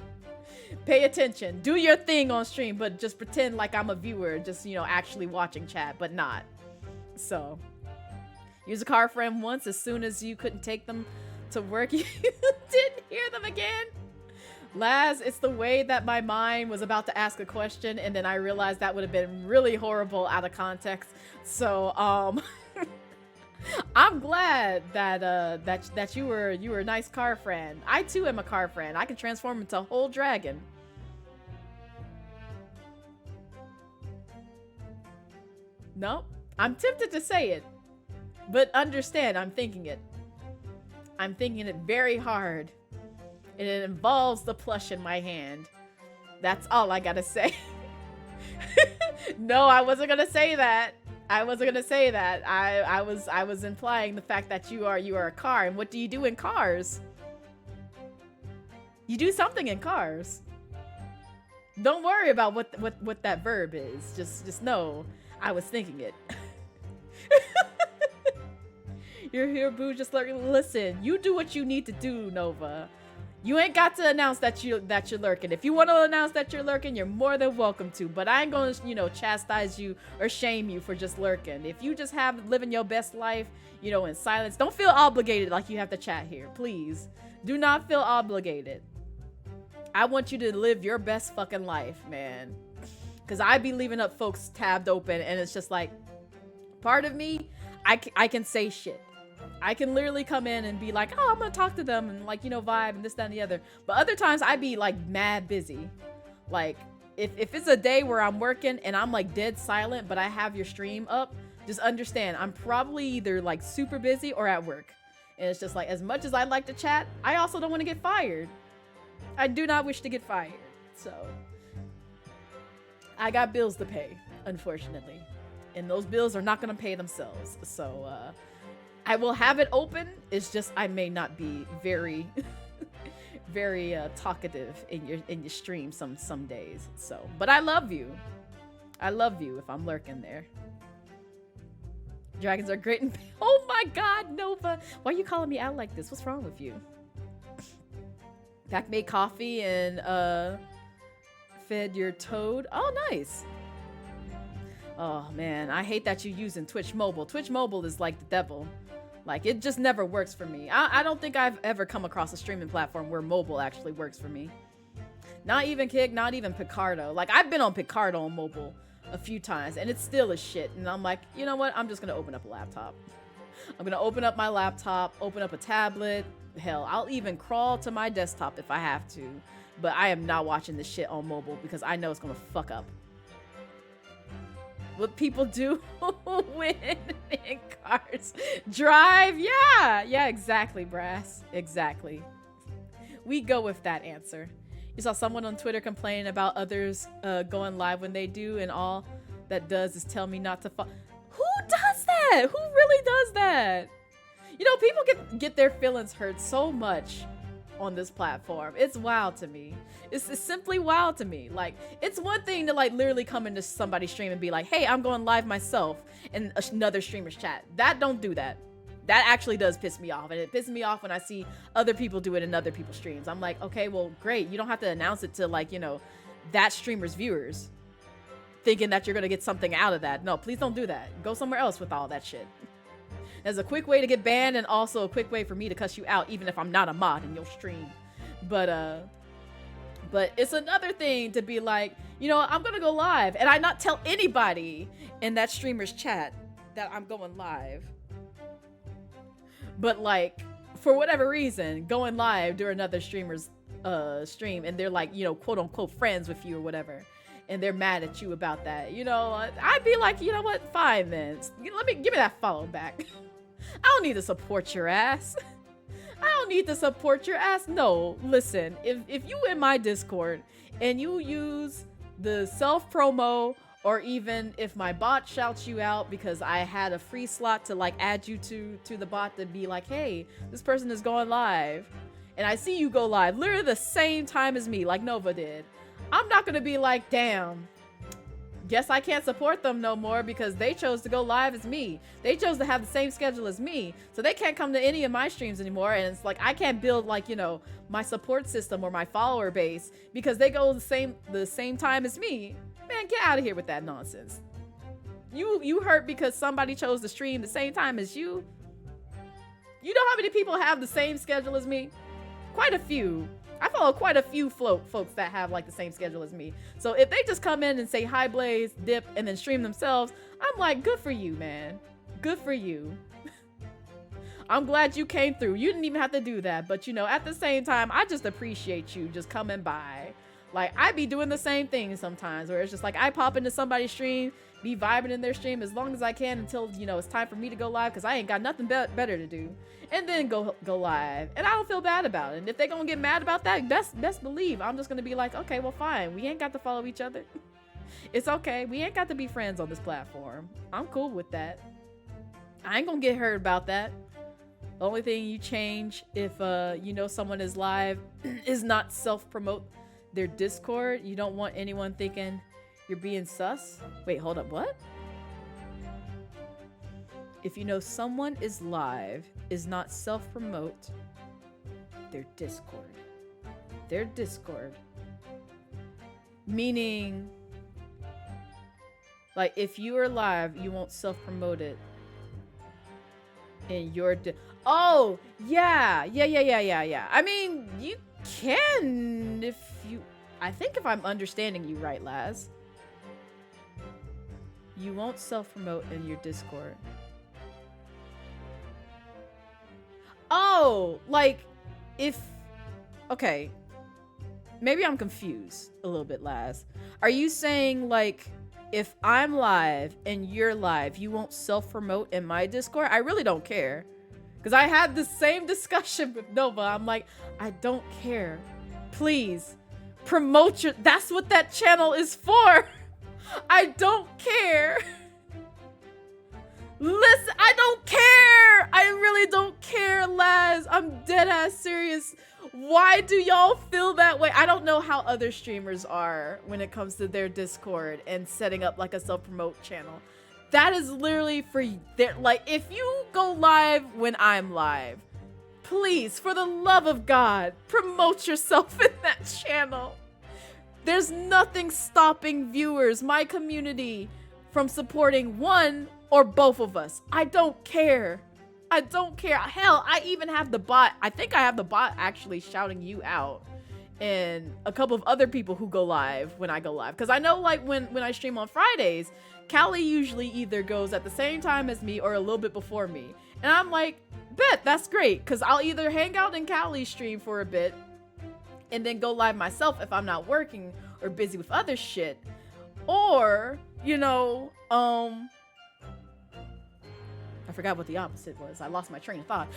Pay attention. Do your thing on stream, but just pretend like I'm a viewer. Just, you know, actually watching chat, but not. So, use a car friend once. As soon as you couldn't take them to work, you didn't hear them again. Laz, it's the way that my mind was about to ask a question, and then I realized that would have been really horrible out of context. So, I'm glad that that you were a nice car friend. I too am a car friend. I can transform into a whole dragon. Nope. I'm tempted to say it, but understand, I'm thinking it. I'm thinking it very hard. And it involves the plush in my hand. That's all I gotta say. No, I wasn't gonna say that. I was implying the fact that you are a car. And what do you do in cars? You do something in cars. Don't worry about what that verb is. Just know I was thinking it. You're here, boo. Just listen. You do what you need to do, Nova. You ain't got to announce that you're lurking. If you want to announce that you're lurking, you're more than welcome to. But I ain't gonna, you know, chastise you or shame you for just lurking. If you just living your best life, you know, in silence, don't feel obligated like you have to chat here. Please, do not feel obligated. I want you to live your best fucking life, man. Cause I be leaving up folks tabbed open, and it's just like, part of me, I can say shit. I can literally come in and be like, oh, I'm gonna talk to them and like, you know, vibe and this, that, and the other. But other times I be like mad busy. Like if it's a day where I'm working and I'm like dead silent, but I have your stream up, just understand I'm probably either like super busy or at work. And it's just like, as much as I'd like to chat, I also don't want to get fired. I do not wish to get fired. So I got bills to pay, unfortunately. And those bills are not gonna pay themselves. So I will have it open. It's just I may not be very, very talkative in your stream some days. So, but I love you. I love you if I'm lurking there. Dragons are great and oh my god, Nova. Why are you calling me out like this? What's wrong with you? Pack made coffee and fed your toad. Oh, nice. Oh man, I hate that you're using Twitch Mobile. Twitch Mobile is like the devil. Like, it just never works for me. I don't think I've ever come across a streaming platform where mobile actually works for me. Not even Kick, not even Picardo. Like, I've been on Picardo on mobile a few times, and it's still a shit. And I'm like, you know what? I'm just gonna open up a laptop. I'm gonna open up my laptop, open up a tablet. Hell, I'll even crawl to my desktop if I have to. But I am not watching this shit on mobile because I know it's gonna fuck up. What people do when in cars. Drive, yeah, exactly, Brass. Exactly. We go with that answer. You saw someone on Twitter complaining about others going live when they do, and all that does is tell me not to Who does that? Who really does that? You know, people get their feelings hurt so much on this platform. It's wild to me. It's simply wild to me. Like, it's one thing to like literally come into somebody's stream and be like, hey, I'm going live myself in another streamer's chat. Don't do that. That actually does piss me off. And it pisses me off when I see other people do it in other people's streams. I'm like, okay, well, great. You don't have to announce it to like, you know, that streamer's viewers thinking that you're going to get something out of that. No, please don't do that. Go somewhere else with all that shit. There's a quick way to get banned and also a quick way for me to cuss you out even if I'm not a mod in your stream. But it's another thing to be like, you know, I'm gonna go live and I not tell anybody in that streamer's chat that I'm going live. But like, for whatever reason, going live during another streamer's stream and they're like, you know, quote unquote friends with you or whatever, and they're mad at you about that, you know, I'd be like, you know what, fine then. Give me that follow back. I don't need to support your ass. I don't need to support your ass. No, listen, if you in my Discord and you use the self-promo, or even if my bot shouts you out because I had a free slot to like add you to the bot to be like, hey, this person is going live, and I see you go live literally the same time as me, like Nova did, I'm not gonna be like, damn, guess I can't support them no more because they chose to go live as me. They chose to have the same schedule as me, so they can't come to any of my streams anymore. And it's like, I can't build like, you know, my support system or my follower base because they go the same time as me. Man, get out of here with that nonsense. You hurt because somebody chose to stream the same time as you? You know how many people have the same schedule as me? Quite a few. I follow quite a few folks that have like the same schedule as me. So if they just come in and say hi Blaze, dip, and then stream themselves, I'm like, good for you, man. Good for you. I'm glad you came through. You didn't even have to do that. But you know, at the same time, I just appreciate you just coming by. Like, I be doing the same thing sometimes where it's just like, I pop into somebody's stream, be vibing in their stream as long as I can until, you know, it's time for me to go live because I ain't got nothing better to do. And then go live. And I don't feel bad about it. And if they gonna get mad about that, best believe I'm just gonna be like, okay, well, fine. We ain't got to follow each other. It's okay. We ain't got to be friends on this platform. I'm cool with that. I ain't gonna get hurt about that. The only thing you change if, you know, someone is live is not self-promote their Discord. You don't want anyone thinking you're being sus. Wait, hold up, what? If you know someone is live, is not self-promote their Discord. Their Discord. Meaning, like, if you are live, you won't self-promote it in your oh, yeah. I mean, you can if you... I think if I'm understanding you right, Laz. You won't self-promote in your Discord. Oh, like, if... Okay. Maybe I'm confused a little bit, Laz. Are you saying, like, if I'm live and you're live, you won't self-promote in my Discord? I really don't care. Because I had the same discussion with Nova. I'm like, I don't care. Please, promote your... That's what that channel is for. I don't care. Listen, I don't care. I really don't care, Laz. I'm dead ass serious. Why do y'all feel that way? I don't know how other streamers are when it comes to their Discord and setting up like a self-promote channel. That is literally for like, if you go live when I'm live, please, for the love of God, promote yourself in that channel. There's nothing stopping viewers, my community, from supporting one or both of us. I don't care. I don't care. Hell, I even have the bot. I think I have the bot actually shouting you out. And a couple of other people who go live when I go live. Because I know, like, when I stream on Fridays, Callie usually either goes at the same time as me or a little bit before me. And I'm like, bet, that's great. Because I'll either hang out in Callie's stream for a bit and then go live myself if I'm not working or busy with other shit. Or, you know, I forgot what the opposite was. I lost my train of thought.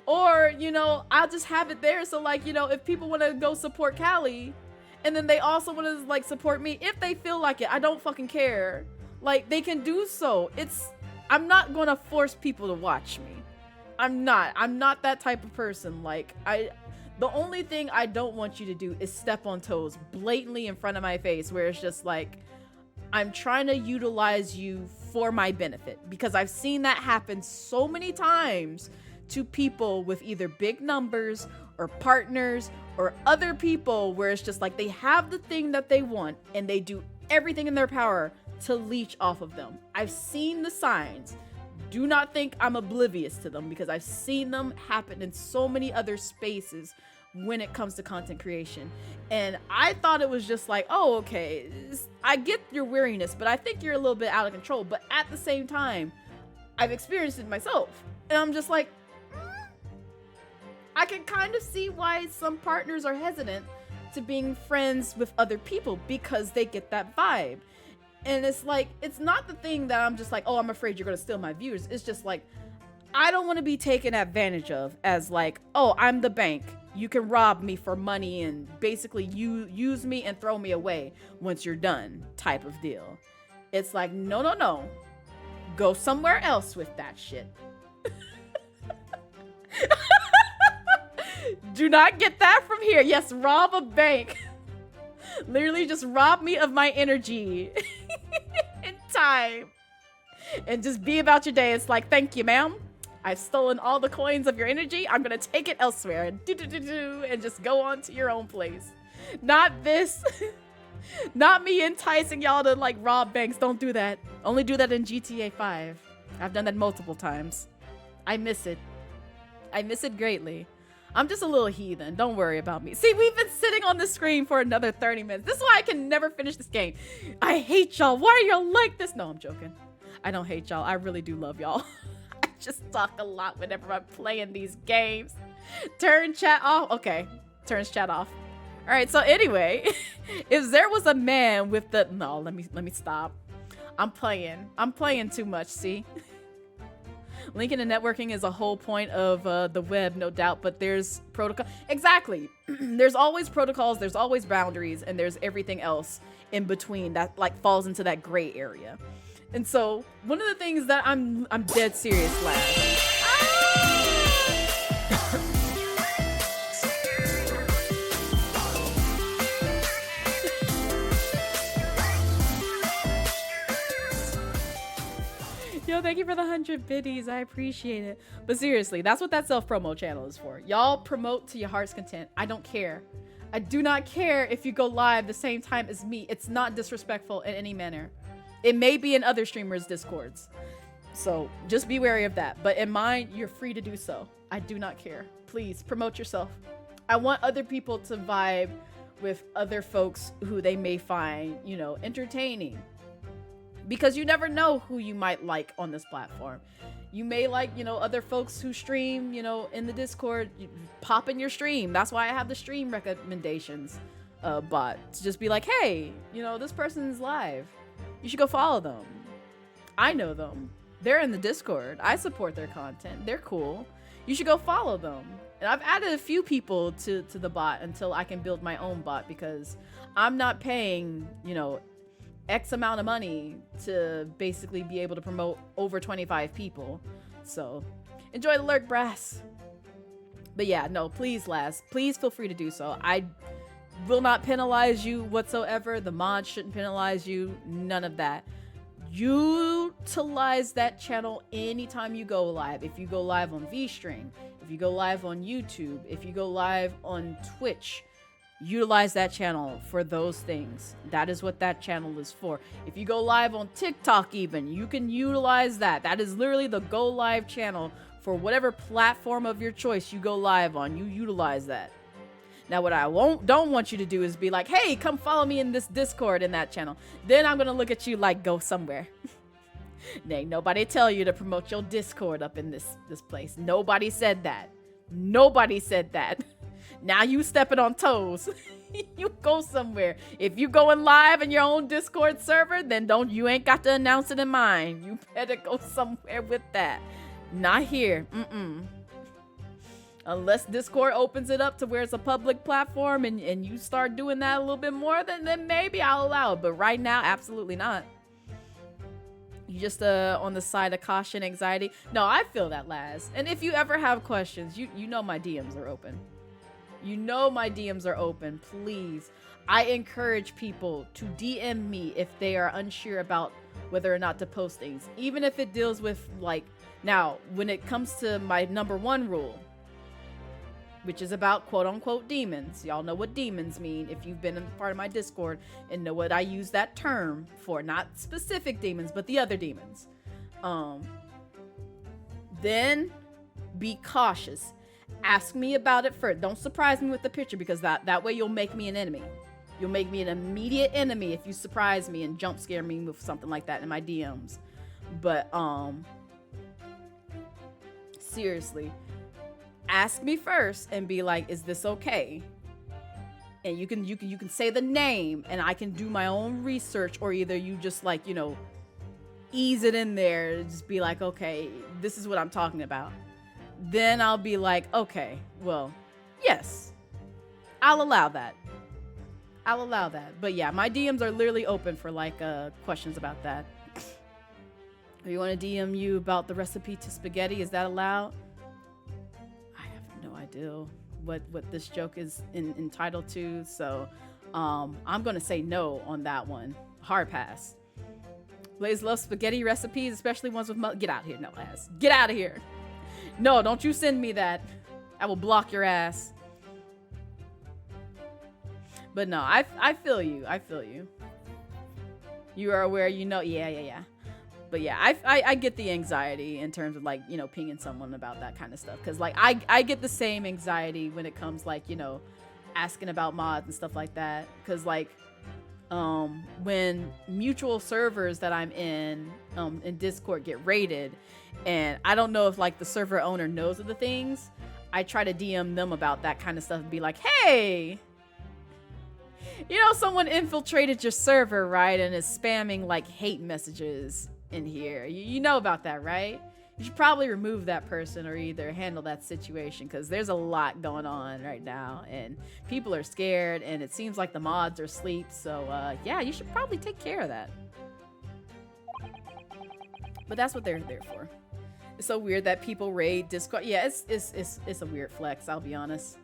Or, you know, I'll just have it there. So, like, you know, if people want to go support Callie and then they also want to, like, support me, if they feel like it, I don't fucking care. Like, they can do so. I'm not going to force people to watch me. I'm not that type of person. Like, the only thing I don't want you to do is step on toes blatantly in front of my face, where it's just like, I'm trying to utilize you for my benefit, because I've seen that happen so many times to people with either big numbers or partners or other people, where it's just like they have the thing that they want and they do everything in their power to leech off of them. I've seen the signs. Do not think I'm oblivious to them, because I've seen them happen in so many other spaces when it comes to content creation. And I thought it was just like, oh, okay, I get your weariness, but I think you're a little bit out of control. But at the same time, I've experienced it myself. And I'm just like, I can kind of see why some partners are hesitant to being friends with other people, because they get that vibe. And it's like, it's not the thing that I'm just like, oh, I'm afraid you're going to steal my viewers. It's just like, I don't want to be taken advantage of as like, oh, I'm the bank. You can rob me for money and basically you use me and throw me away once you're done type of deal. It's like, no. Go somewhere else with that shit. Do not get that from here. Yes, rob a bank. Literally just rob me of my energy and time. And just be about your day. It's like, thank you, ma'am. I've stolen all the coins of your energy. I'm going to take it elsewhere. And just go on to your own place. Not this. Not me enticing y'all to, like, rob banks. Don't do that. Only do that in GTA 5. I've done that multiple times. I miss it. I miss it greatly. I'm just a little heathen. Don't worry about me. See, we've been sitting on the screen for another 30 minutes. This is why I can never finish this game. I hate y'all. Why are y'all like this? No, I'm joking. I don't hate y'all. I really do love y'all. I just talk a lot whenever I'm playing these games. Turn chat off. Okay. Turns chat off. All right. So anyway, if there was a man with the... No, let me stop. I'm playing too much, see? Linking and networking is a whole point of the web, no doubt, but there's protocol. Exactly. There's always protocols, there's always boundaries, and there's everything else in between that like falls into that gray area. And so one of the things that I'm dead serious last. Yo, thank you for the 100 biddies. I appreciate it. But seriously, that's what that self-promo channel is for. Y'all promote to your heart's content. I don't care. I do not care if you go live the same time as me. It's not disrespectful in any manner. It may be in other streamers' discords. So just be wary of that. But in mine, you're free to do so. I do not care. Please promote yourself. I want other people to vibe with other folks who they may find, you know, entertaining. Because you never know who you might like on this platform. You may like, you know, other folks who stream, you know, in the Discord. You pop in your stream. That's why I have the stream recommendations bot. To just be like, hey, you know, this person's live. You should go follow them. I know them. They're in the Discord. I support their content. They're cool. You should go follow them. And I've added a few people to the bot until I can build my own bot, because I'm not paying, you know, X amount of money to basically be able to promote over 25 people. So enjoy the lurk, brass. But yeah, no, please, lass, please feel free to do so. I will not penalize you whatsoever. The mods shouldn't penalize you. None of that. utilize that channel anytime you go live. If you go live on VStream, if you go live on YouTube, if you go live on Twitch, utilize that channel for those things. That is what that channel is for. If you go live on TikTok even, you can utilize that. That is literally the go live channel for whatever platform of your choice you go live on. You utilize that. Now, what I don't want you to do is be like, hey, come follow me in this Discord in that channel. Then I'm going to look at you like, go somewhere. Ain't nobody tell you to promote your Discord up in this place. Nobody said that. Nobody said that. Now you stepping on toes. You go somewhere. If you going live in your own Discord server, then you ain't got to announce it in mine. You better go somewhere with that. Not here. Unless Discord opens it up to where it's a public platform and you start doing that a little bit more, then maybe I'll allow it. But right now, absolutely not. You just on the side of caution, anxiety. No, I feel that, Laz. And if you ever have questions, you know my DMs are open. You know my DMs are open. Please. I encourage people to DM me if they are unsure about whether or not to post things. Even if it deals with, like, now, when it comes to my #1 rule, which is about quote-unquote demons. Y'all know what demons mean if you've been a part of my Discord and know what I use that term for. Not specific demons, but the other demons. Then be cautious. Ask me about it first. Don't surprise me with the picture, because that way you'll make me an enemy. You'll make me an immediate enemy if you surprise me and jump scare me with something like that in my DMs. But seriously, ask me first and be like, is this okay? And you can say the name and I can do my own research, or either you just, like, you know, ease it in there, just be like, okay, this is what I'm talking about. Then I'll be like, okay, well, yes, I'll allow that. I'll allow that. But yeah, my DMs are literally open for, like, questions about that. If you want to DM you about the recipe to spaghetti, is that allowed? I have no idea what this joke is entitled to, so I'm gonna say no on that one. Hard pass. Blaze loves spaghetti recipes, especially ones with get out of here, no ass. Get out of here. No, don't you send me that. I will block your ass. But no, I feel you. I feel you. You are aware, you know, yeah. But yeah, I get the anxiety in terms of, like, you know, pinging someone about that kind of stuff. Because, like, I get the same anxiety when it comes, like, you know, asking about mods and stuff like that. Because, like, when mutual servers that I'm in Discord get raided, and I don't know if, like, the server owner knows of the things, I try to DM them about that kind of stuff and be like, hey, you know, someone infiltrated your server, right? And is spamming, like, hate messages in here. You know about that, right? You should probably remove that person or either handle that situation, because there's a lot going on right now and people are scared and it seems like the mods are asleep. So yeah, you should probably take care of that. But that's what they're there for. It's so weird that people raid Discord. Yeah, it's a weird flex, I'll be honest.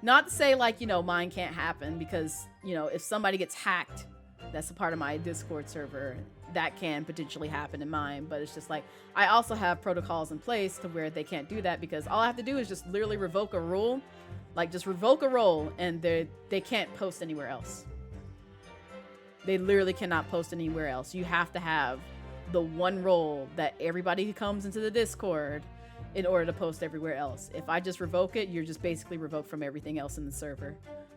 Not to say, like, you know, mine can't happen, because, you know, if somebody gets hacked, that's a part of my Discord server, that can potentially happen in mine. But it's just like, I also have protocols in place to where they can't do that, because all I have to do is just literally revoke a rule. Like, just revoke a role and they can't post anywhere else. They literally cannot post anywhere else. You have to have the one role that everybody who comes into the Discord in order to post everywhere else. If I just revoke it, you're just basically revoked from everything else in the server.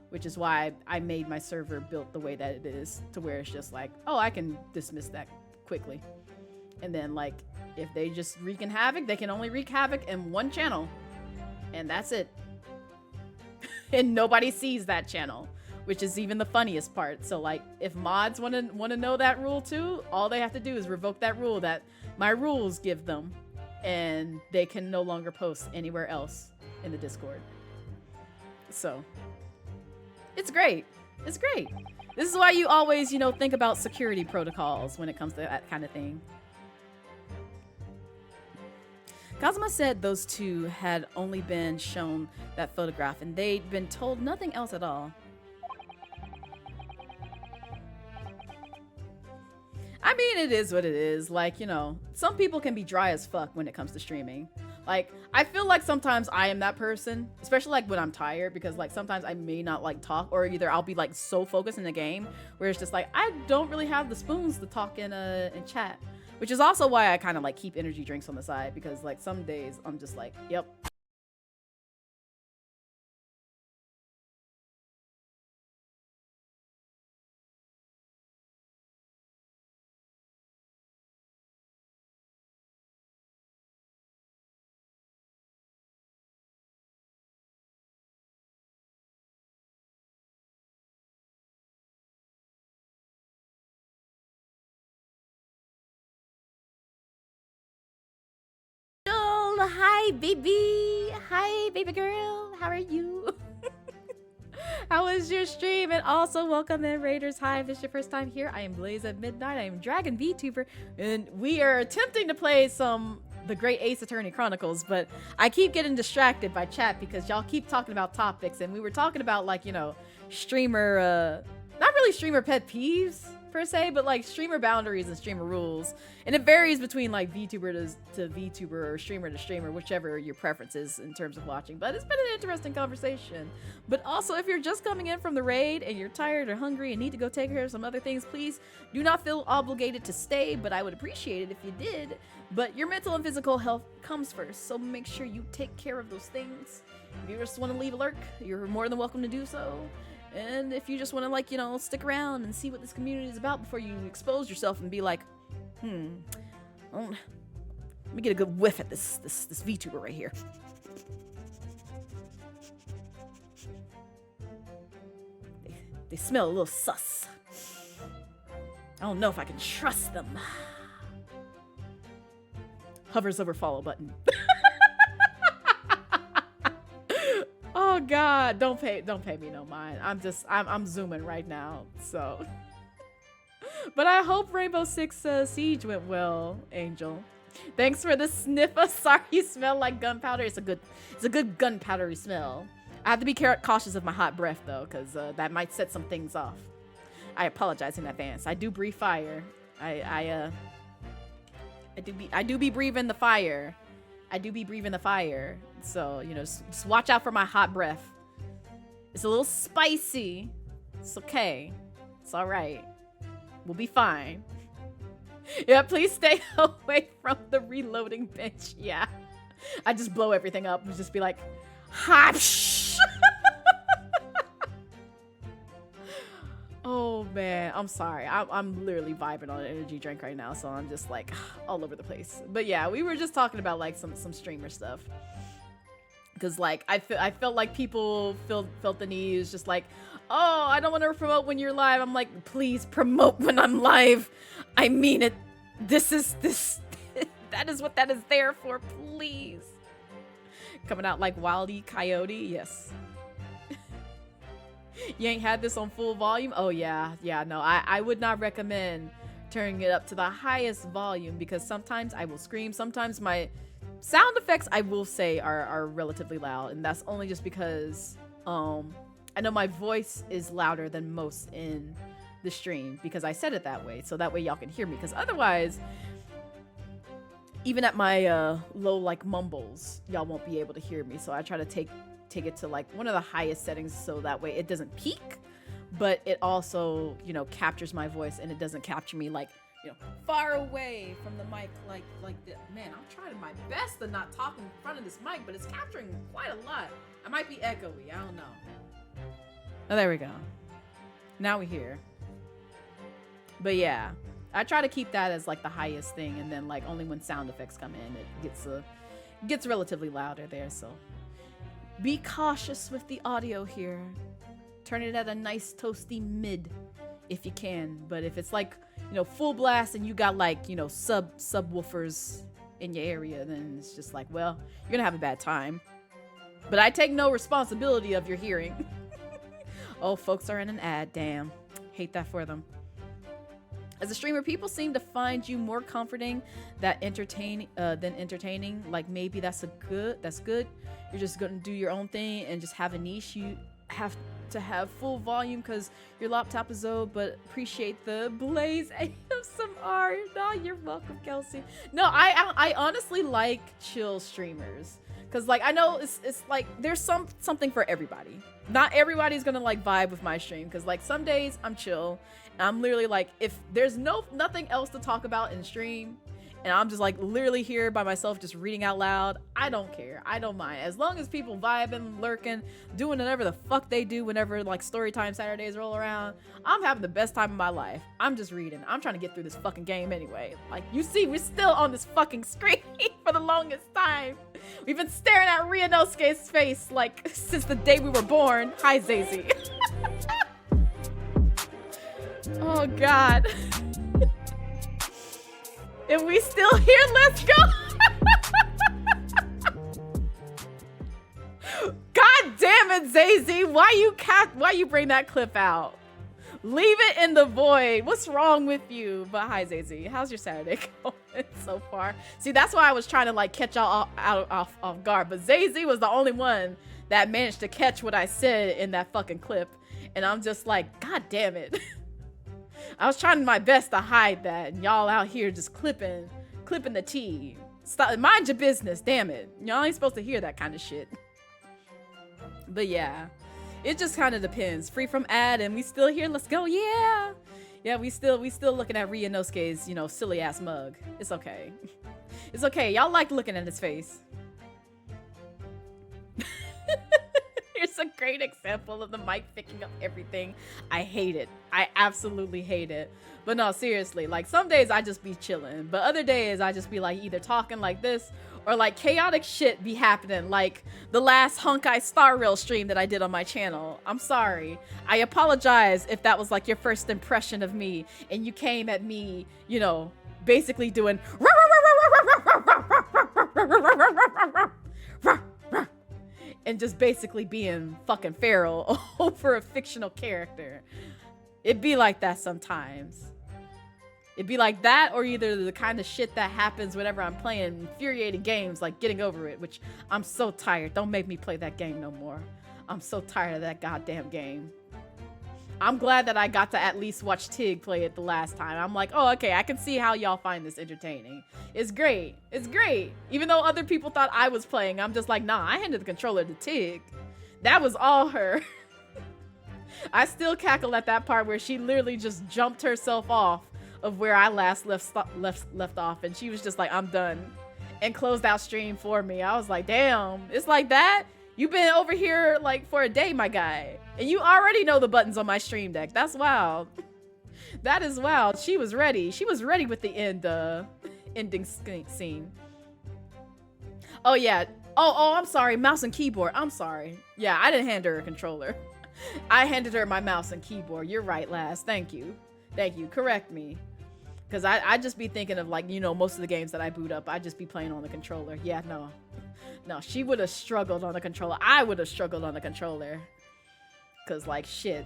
Which is why I made my server built the way that it is, to where it's just like, oh, I can dismiss that quickly. And then, like, if they just wreaking havoc, they can only wreak havoc in one channel. And that's it. And nobody sees that channel, which is even the funniest part. So, like, if mods want to know that rule too, all they have to do is revoke that rule that my rules give them, and they can no longer post anywhere else in the Discord. So it's great. It's great. This is why you always, you know, think about security protocols when it comes to that kind of thing. Kazuma said those two had only been shown that photograph and they'd been told nothing else at all. I mean, it is what it is. Like, you know, some people can be dry as fuck when it comes to streaming. Like, I feel like sometimes I am that person, especially like when I'm tired, because like sometimes I may not like talk, or either I'll be like so focused in the game where it's just like I don't really have the spoons to talk in chat, which is also why I kind of like keep energy drinks on the side, because like some days I'm just like, yep. Hi, baby. Hi, baby girl. How are you? How was your stream? And also, welcome in, Raiders. Hi, if it's your first time here, I am Blazette Midnight. I am Dragon VTuber, and we are attempting to play the Great Ace Attorney Chronicles, but I keep getting distracted by chat because y'all keep talking about topics, and we were talking about, like, you know, streamer, not really streamer pet peeves per se, but like streamer boundaries and streamer rules, and it varies between like VTuber to VTuber or streamer to streamer, whichever your preference is in terms of watching. But it's been an interesting conversation. But also, if you're just coming in from the raid and you're tired or hungry and need to go take care of some other things, please do not feel obligated to stay, but I would appreciate it if you did. But your mental and physical health comes first, so make sure you take care of those things. If you just want to leave a lurk, you're more than welcome to do so. And if you just want to, like, you know, stick around and see what this community is about before you expose yourself and be like, let me get a good whiff at this VTuber right here. They smell a little sus. I don't know if I can trust them. Hovers over follow button. Oh God, don't pay me no mind. I'm zooming right now, so. But I hope Rainbow Six Siege went well, Angel. Thanks for the sniffer. Sorry, you smell like gunpowder. It's a good gunpowdery smell. I have to be cautious of my hot breath though, because that might set some things off. I apologize in advance. I do breathe fire. I do be breathing the fire. I do be breathing the fire. So, you know, just watch out for my hot breath. It's a little spicy. It's okay. It's all right. We'll be fine. Yeah, please stay away from the reloading bench. Yeah. I just blow everything up and just be like, hot. Oh man, I'm sorry. I'm literally vibing on an energy drink right now, so I'm just like all over the place. But yeah, we were just talking about like some streamer stuff. Cause like I felt like people felt the need. It's just like, oh, I don't want to promote when you're live. I'm like, please promote when I'm live. I mean it. This that is what that is there for, please. Coming out like Wildy Coyote, yes. You ain't had this on full volume? Oh yeah, no, I would not recommend turning it up to the highest volume because sometimes I will scream. Sometimes my sound effects, I will say, are relatively loud, and that's only just because I know my voice is louder than most in the stream because I said it that way, so that way y'all can hear me, because otherwise, even at my low like mumbles, y'all won't be able to hear me. So I try to take it to like one of the highest settings so that way it doesn't peak, but it also, you know, captures my voice and it doesn't capture me like, you know, far away from the mic like that. Man, I'm trying my best to not talk in front of this mic, but it's capturing quite a lot. I might be echoey, I don't know. Oh, there we go. Now we hear. But yeah, I try to keep that as like the highest thing, and then like only when sound effects come in, it gets relatively louder there, so be cautious with the audio here. Turn it at a nice toasty mid if you can. But if it's like, you know, full blast and you got like, you know, subwoofers in your area, then it's just like, well, you're gonna have a bad time. But I take no responsibility of your hearing. Oh, folks are in an ad, damn. Hate that for them. As a streamer, people seem to find you more comforting than entertaining. Like maybe that's good. You're just gonna do your own thing and just have a niche. You have to have full volume because your laptop is old, but appreciate the blaze. some art. No, you're welcome, Kelsey. No, I honestly like chill streamers. Cause like I know it's like there's something for everybody. Not everybody's gonna like vibe with my stream. Cause like some days I'm chill. And I'm literally like, if there's nothing else to talk about in stream, and I'm just like literally here by myself just reading out loud, I don't care. I don't mind. As long as people vibing, lurking, doing whatever the fuck they do whenever like Storytime Saturdays roll around, I'm having the best time of my life. I'm just reading. I'm trying to get through this fucking game anyway. Like, you see, we're still on this fucking screen for the longest time. We've been staring at Ryunosuke's face like since the day we were born. Hi, Zazie. Oh God. If we still here, let's go. God damn it, Zazie. Why you bring that clip out? Leave it in the void. What's wrong with you? But hi, Zazie. How's your Saturday going so far? See, that's why I was trying to like catch y'all off guard. But Zazie was the only one that managed to catch what I said in that fucking clip. And I'm just like, God damn it. I was trying my best to hide that, and y'all out here just clipping the tea. Stop, mind your business, damn it. Y'all ain't supposed to hear that kind of shit. But yeah, it just kind of depends. Free from ad, and we still here. Let's go, yeah. Yeah, we still looking at Ryunosuke's, silly ass mug. It's okay. It's okay. Y'all like looking at his face. Here's a great example of the mic picking up everything. I hate it. I absolutely hate it. But no, seriously, like some days I just be chilling, but other days I just be like either talking like this or like chaotic shit be happening, like the last Honkai Star Rail stream that I did on my channel. I'm sorry. I apologize if that was like your first impression of me and you came at me, basically doing and just basically being fucking feral over a fictional character. It'd be like that sometimes. It'd be like that, or either the kind of shit that happens whenever I'm playing infuriating games like Getting Over It, which I'm so tired. Don't make me play that game no more. I'm so tired of that goddamn game. I'm glad that I got to at least watch Tig play it the last time. I'm like, oh, okay, I can see how y'all find this entertaining. It's great. It's great. Even though other people thought I was playing, I'm just like, nah, I handed the controller to Tig. That was all her. I still cackle at that part where she literally just jumped herself off of where I last left off, and she was just like, I'm done, and closed out stream for me. I was like, damn, it's like that? You've been over here like for a day, my guy, and you already know the buttons on my stream deck. That's wild. That is wild. She was ready. She was ready with the ending scene. Oh yeah. Oh, I'm sorry. Mouse and keyboard. I'm sorry. Yeah, I didn't hand her a controller. I handed her my mouse and keyboard. You're right, Lass. Thank you. Thank you. Correct me. Because I just be thinking of like, most of the games that I boot up, I just be playing on the controller. Yeah, no. No, she would have struggled on the controller. I would have struggled on the controller. Because like, shit.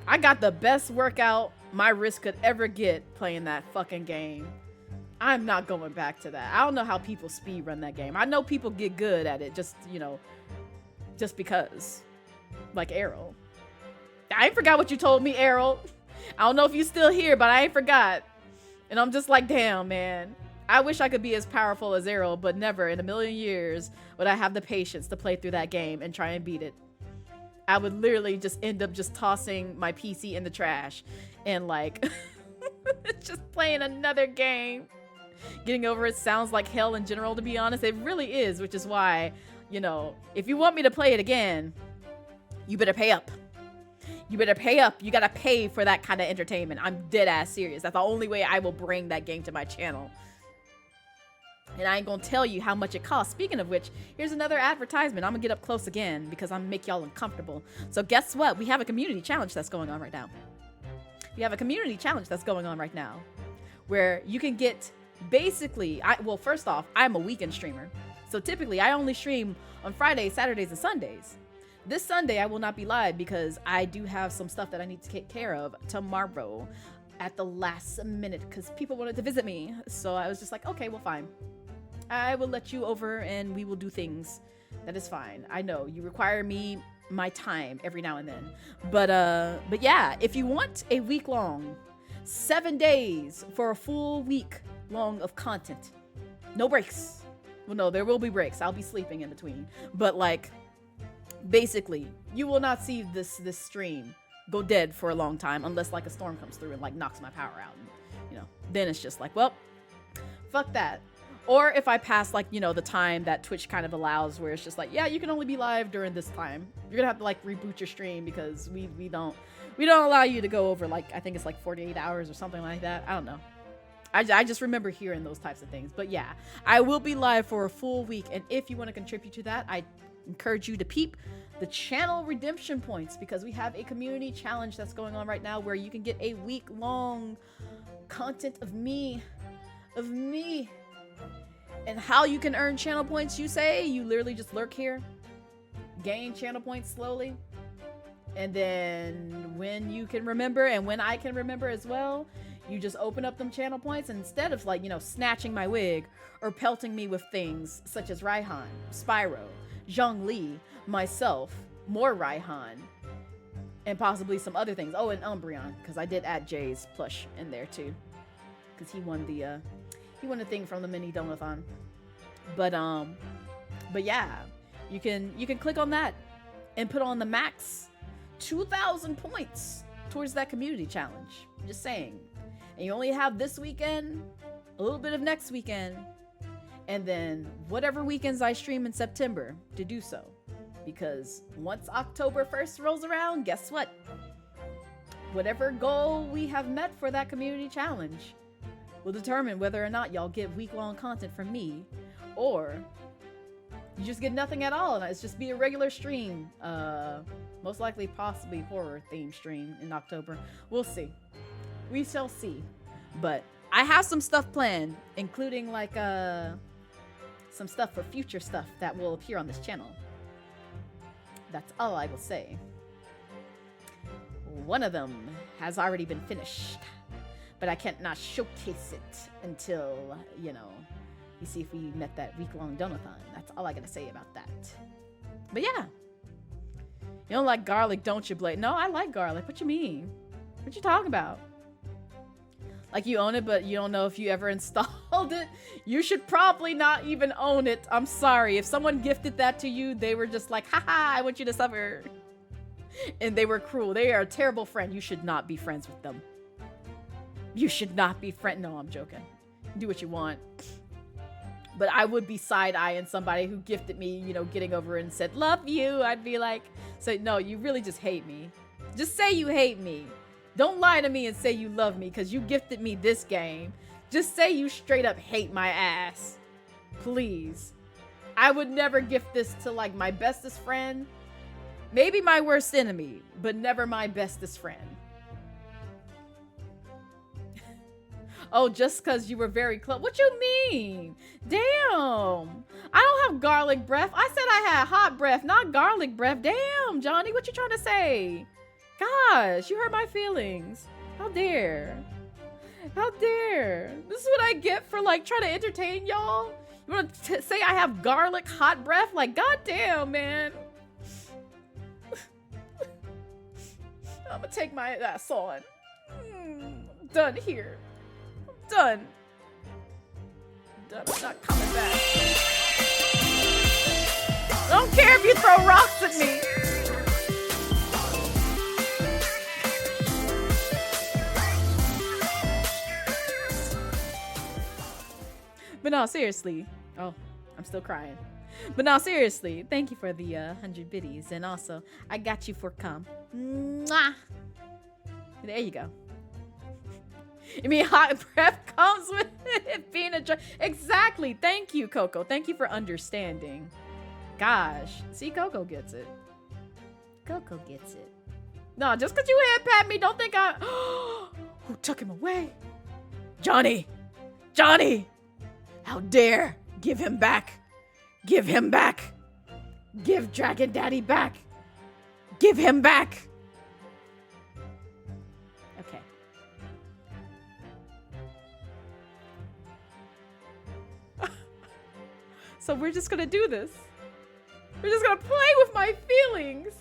I got the best workout my wrist could ever get playing that fucking game. I'm not going back to that. I don't know how people speedrun that game. I know people get good at it just, just because. Like Errol. I ain't forgot what you told me, Errol. I don't know if you still here, but I ain't forgot. And I'm just like, damn, man. I wish I could be as powerful as Errol, but never in a million years would I have the patience to play through that game and try and beat it. I would literally just end up just tossing my PC in the trash and like just playing another game. Getting Over It sounds like hell in general, to be honest. It really is, which is why, if you want me to play it again, you better pay up. You better pay up. You gotta pay for that kind of entertainment. I'm dead ass serious. That's the only way I will bring that game to my channel. And I ain't gonna tell you how much it costs. Speaking of which, here's another advertisement. I'm gonna get up close again because I'm gonna make y'all uncomfortable. So guess what? We have a community challenge that's going on right now. We have a community challenge that's going on right now where you can get basically, well, first off, I'm a weekend streamer. So typically I only stream on Fridays, Saturdays, and Sundays. This Sunday I will not be live because I do have some stuff that I need to take care of tomorrow at the last minute because people wanted to visit me. So I was just like, okay, well, fine. I will let you over and we will do things. That is fine. I know you require my time every now and then. But yeah, if you want a week-long 7 days for a full week long of content. No breaks. Well, no, there will be breaks. I'll be sleeping in between. But like, basically, you will not see this stream go dead for a long time unless like a storm comes through and like knocks my power out. And, you know, then it's just like, well, fuck that. Or if I pass like, you know, the time that Twitch kind of allows where it's just like, yeah, you can only be live during this time. You're gonna have to like reboot your stream because we don't allow you to go over like, I think it's like 48 hours or something like that. I don't know. I just remember hearing those types of things. But yeah, I will be live for a full week. And if you want to contribute to that, I encourage you to peep the channel redemption points, because we have a community challenge that's going on right now where you can get a week-long content of me. And how you can earn channel points, you say? You literally just lurk here, gain channel points slowly, and then when you can remember and when I can remember as well, you just open up them channel points, and instead of like, you know, snatching my wig or pelting me with things such as Raihan, Spyro, Zhongli, myself, more Raihan, and possibly some other things. Oh, and Umbreon, because I did add Jay's plush in there too, because he won the thing from the mini donathon. But yeah, you can click on that and put on the max 2,000 points towards that community challenge. Just saying. And you only have this weekend, a little bit of next weekend, and then whatever weekends I stream in September to do so. Because once October 1st rolls around, guess what? Whatever goal we have met for that community challenge will determine whether or not y'all get week-long content from me, or you just get nothing at all and it's just be a regular stream. Most likely possibly horror themed stream in October. We'll see. We shall see. But I have some stuff planned, including like some stuff for future stuff that will appear on this channel. That's all I will say. One of them has already been finished, but I can't not showcase it until, you know, you see if we met that week-long donathon. That's all I gotta say about that. But yeah. You don't like garlic, don't you, Blade? No, I like garlic. What you mean? What you talking about? Like you own it, but you don't know if you ever installed it? You should probably not even own it. I'm sorry. If someone gifted that to you, they were just like, haha, I want you to suffer. And they were cruel. They are a terrible friend. You should not be friends with them. You should not be friend. No, I'm joking. Do what you want. But I would be side-eyeing somebody who gifted me, you know, getting over and said, love you. I'd be like, so no, you really just hate me. Just say you hate me. Don't lie to me and say you love me because you gifted me this game. Just say you straight up hate my ass. Please. I would never gift this to like my bestest friend. Maybe my worst enemy, but never my bestest friend. Oh, just because you were very close. What you mean? Damn. I don't have garlic breath. I said I had hot breath, not garlic breath. Damn, Johnny, what you trying to say? Gosh, you hurt my feelings. How dare. How dare. This is what I get for like trying to entertain y'all? You want to say I have garlic hot breath? Like, goddamn, man. I'm gonna take my ass on. Done here. Done. Done. I'm not coming back. I don't care if you throw rocks at me. But no, seriously. Oh, I'm still crying. But no, seriously. Thank you for the 100 biddies. And also, I got you for cum. Mwah! There you go. You mean hot breath comes with it being a drug? Exactly. Thank you, Coco. Thank you for understanding. Gosh. See, Coco gets it. Coco gets it. No, just because you hand pat me, don't think I... Who took him away? Johnny! Johnny! How dare! Give him back! Give him back! Give Dragon Daddy back! Give him back! Okay. So we're just gonna do this. We're just gonna play with my feelings.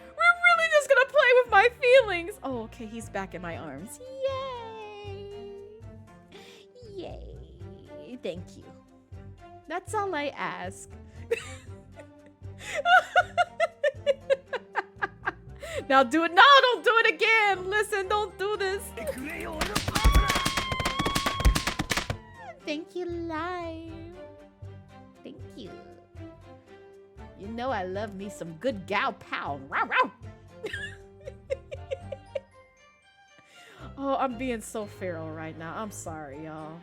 We're really just gonna play with my feelings. Oh, okay, he's back in my arms. Yay! Yay! Thank you. That's all I ask. Now do it. No, don't do it again. Listen, don't do this. Thank you, Live. Thank you. You know I love me some good gal pow. Row, row. Oh, I'm being so feral right now. I'm sorry, y'all.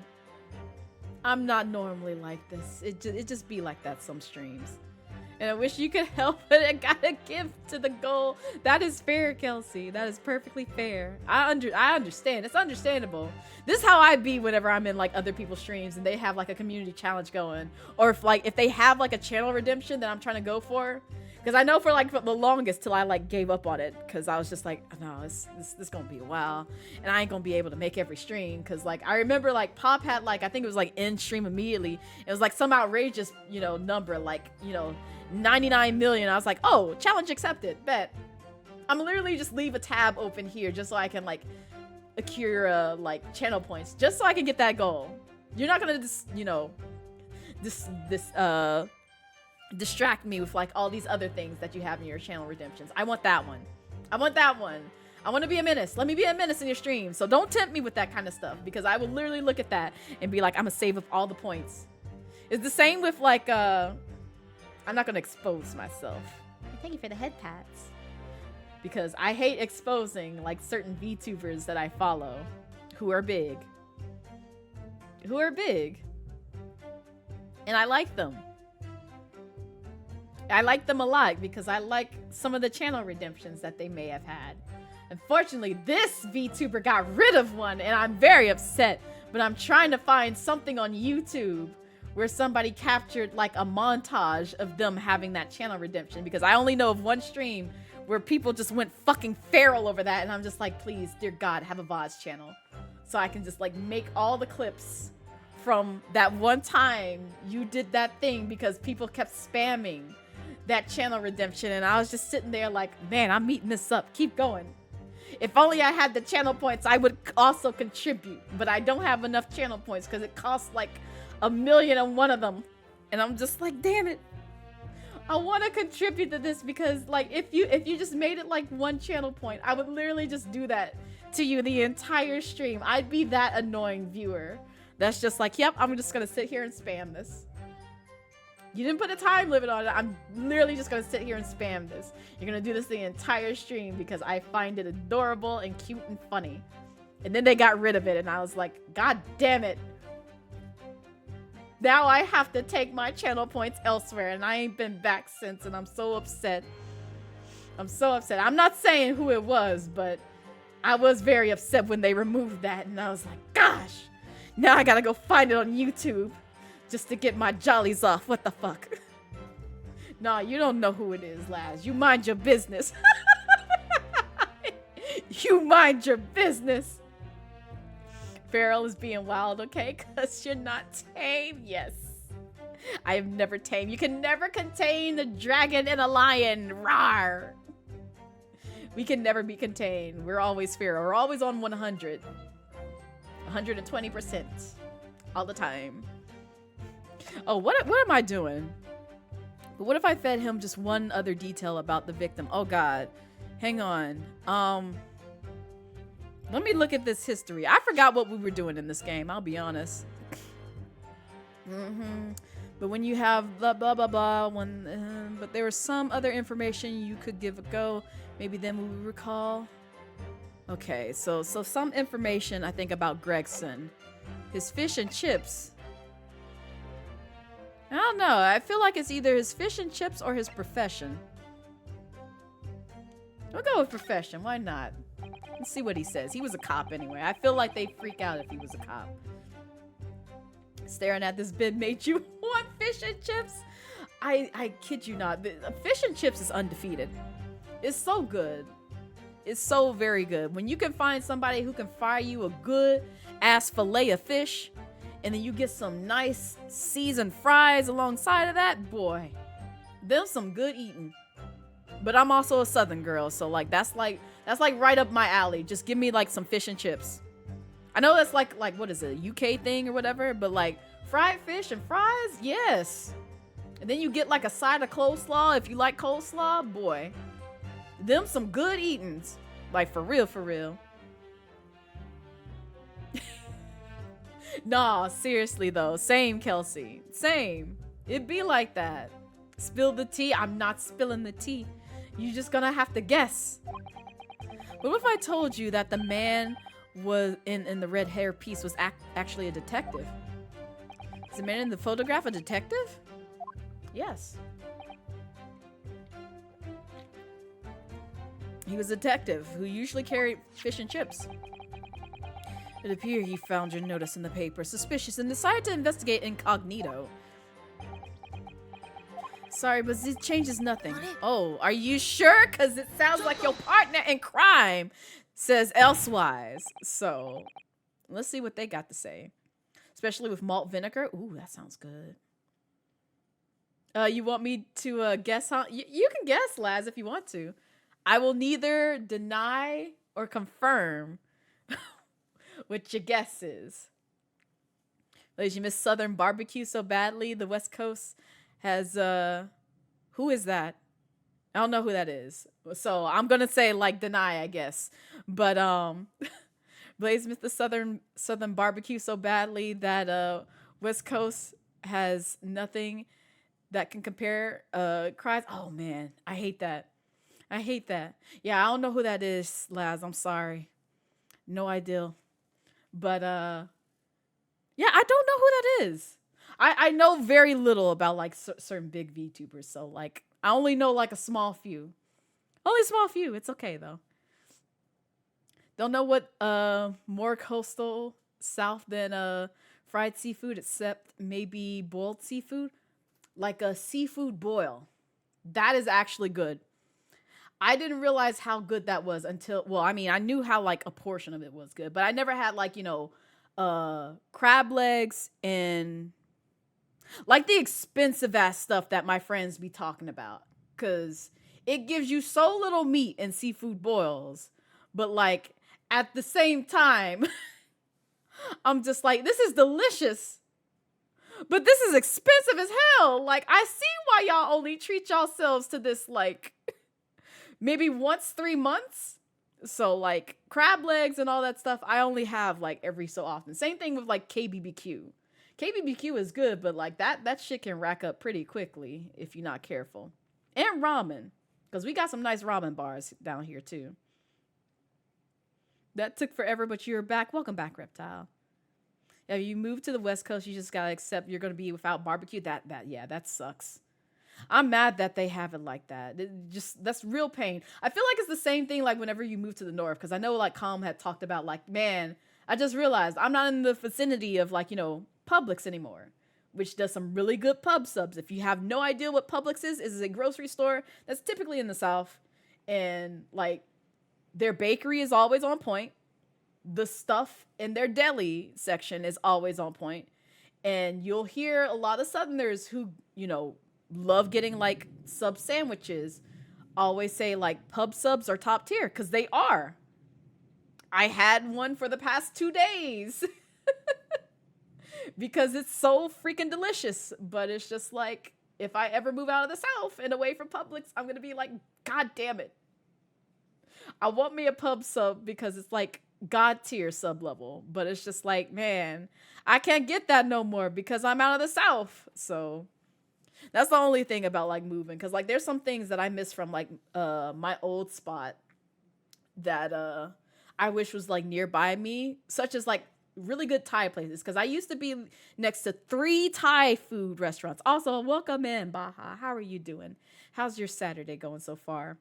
I'm not normally like this. It just be like that some streams. And I wish you could help, but I gotta give to the goal. That is fair, Kelsey. That is perfectly fair. I understand. It's understandable. This is how I be whenever I'm in like other people's streams and they have like a community challenge going, or if they have like a channel redemption that I'm trying to go for. Because I know for the longest till I like gave up on it, because I was just like, no, this gonna be a while, and I ain't gonna be able to make every stream. Because like I remember like Pop had like, I think it was like end stream immediately. It was like some outrageous number, like 99 million. I was like, oh, challenge accepted, bet. I'm literally just leave a tab open here just so I can like accrue like channel points, just so I can get that goal. You're not gonna distract me with like all these other things that you have in your channel redemptions. I want that one. I want that one. I want to be a menace. Let me be a menace in your stream. So don't tempt me with that kind of stuff, because I will literally look at that and be like, I'm gonna save up all the points. It's the same with like I'm not gonna expose myself. Thank you for the head pats. Because I hate exposing like certain VTubers that I follow who are big. And I like them. I like them a lot because I like some of the channel redemptions that they may have had. Unfortunately, this VTuber got rid of one and I'm very upset, but I'm trying to find something on YouTube where somebody captured like a montage of them having that channel redemption, because I only know of one stream where people just went fucking feral over that, and I'm just like, please, dear God, have a VODs channel so I can just like make all the clips from that one time you did that thing, because people kept spamming that channel redemption, and I was just sitting there like, man, I'm eating this up. Keep going. If only I had the channel points, I would also contribute, but I don't have enough channel points because it costs like 1,000,001 of them, and I'm just like, damn it. I want to contribute to this, because like if you just made it like one channel point, I would literally just do that to you the entire stream. I'd be that annoying viewer that's just like, yep, I'm just gonna sit here and spam this. You didn't put a time limit on it. I'm literally just gonna sit here and spam this. You're gonna do this the entire stream because I find it adorable and cute and funny. And then they got rid of it, and I was like, God damn it. Now I have to take my channel points elsewhere, and I ain't been back since, and I'm so upset. I'm so upset. I'm not saying who it was, but I was very upset when they removed that, and I was like, gosh, now I gotta go find it on YouTube just to get my jollies off. What the fuck? Nah, you don't know who it is, Laz. You mind your business. You mind your business. Feral is being wild, okay? Because you're not tame. Yes. I am never tame. You can never contain a dragon and a lion. Rawr. We can never be contained. We're always feral. We're always on 100. 120%. All the time. Oh, what am I doing? But what if I fed him just one other detail about the victim? Oh, God. Hang on. Let me look at this history. I forgot what we were doing in this game, I'll be honest. But when you have blah, blah, blah, blah, but there was some other information you could give a go. Maybe then we would recall. Okay, so some information, I think, about Gregson. His fish and chips. I don't know. I feel like it's either his fish and chips or his profession. We'll go with profession. Why not? Let's see what he says. He was a cop anyway. I feel like they'd freak out if he was a cop. Staring at this bin made you want fish and chips? I kid you not. Fish and chips is undefeated. It's so good. It's so very good. When you can find somebody who can fry you a good ass fillet of fish, and then you get some nice seasoned fries alongside of that, boy, them some good eating. But I'm also a Southern girl, so like that's like That's like right up my alley. Just give me like some fish and chips. I know that's like what is it, a UK thing or whatever, but like fried fish and fries, yes. And then you get like a side of coleslaw if you like coleslaw, boy. Them some good eatings. Like for real, for real. Nah, seriously though. Same, Kelsey. Same. It'd be like that. Spill the tea. I'm not spilling the tea. You're just gonna have to guess. But what if I told you that the man was in the red hair piece was actually a detective? Is the man in the photograph a detective? Yes. He was a detective who usually carried fish and chips. It appeared he found your notice in the paper suspicious and decided to investigate incognito. Sorry, but this changes nothing. Oh, are you sure? Because it sounds like your partner in crime says elsewise. So, let's see what they got to say. Especially with malt vinegar. Ooh, that sounds good. You want me to guess, huh? You can guess, Laz, if you want to. I will neither deny or confirm what your guess is. Ladies, you miss Southern barbecue so badly. The West Coast has, who is that? I don't know who that is. So I'm going to say like deny, I guess. But, Blaze missed the Southern barbecue so badly that, West Coast has nothing that can compare, cries. Oh man, I hate that. I hate that. Yeah, I don't know who that is, Laz. I'm sorry. No idea. But, yeah, I don't know who that is. I know very little about, like, certain big VTubers. So, like, I only know, like, a small few. Only a small few. It's okay, though. Don't know what, more coastal south than, fried seafood, except maybe boiled seafood. Like a seafood boil. That is actually good. I didn't realize how good that was until, well, I mean, I knew how like a portion of it was good, but I never had like, you know, crab legs and like the expensive ass stuff that my friends be talking about. Cause it gives you so little meat in seafood boils, but like at the same time, I'm just like, this is delicious, but this is expensive as hell. Like I see why y'all only treat yourselves to this like maybe once 3 months. So like crab legs and all that stuff, I only have like every so often. Same thing with like KBBQ. KBBQ is good, but like that shit can rack up pretty quickly if you're not careful. And ramen, because we got some nice ramen bars down here too. That took forever, but you're back. Welcome back, Reptile. Yeah, you moved to the West Coast, you just gotta accept you're gonna be without barbecue. That sucks. I'm mad that they have it like that. That's real pain. I feel like it's the same thing like whenever you move to the north, because I know like Calm had talked about like, man, I just realized I'm not in the vicinity of like, you know, Publix anymore, which does some really good pub subs. If you have no idea what Publix is a grocery store that's typically in the South, and like their bakery is always on point. The stuff in their deli section is always on point. And you'll hear a lot of Southerners who, you know, love getting like sub sandwiches always say like pub subs are top tier, because they are. I had one for the past 2 days because it's so freaking delicious. But it's just like, if I ever move out of the South and away from Publix, I'm gonna be like, God damn it, I want me a pub sub, because it's like God tier sub level. But it's just like, man, I can't get that no more because I'm out of the South. So that's the only thing about like moving, because like there's some things that I miss from like my old spot that I wish was like nearby me, such as like really good Thai places, because I used to be next to 3 Thai food restaurants. Also, welcome in, Baha. How are you doing? How's your Saturday going so far?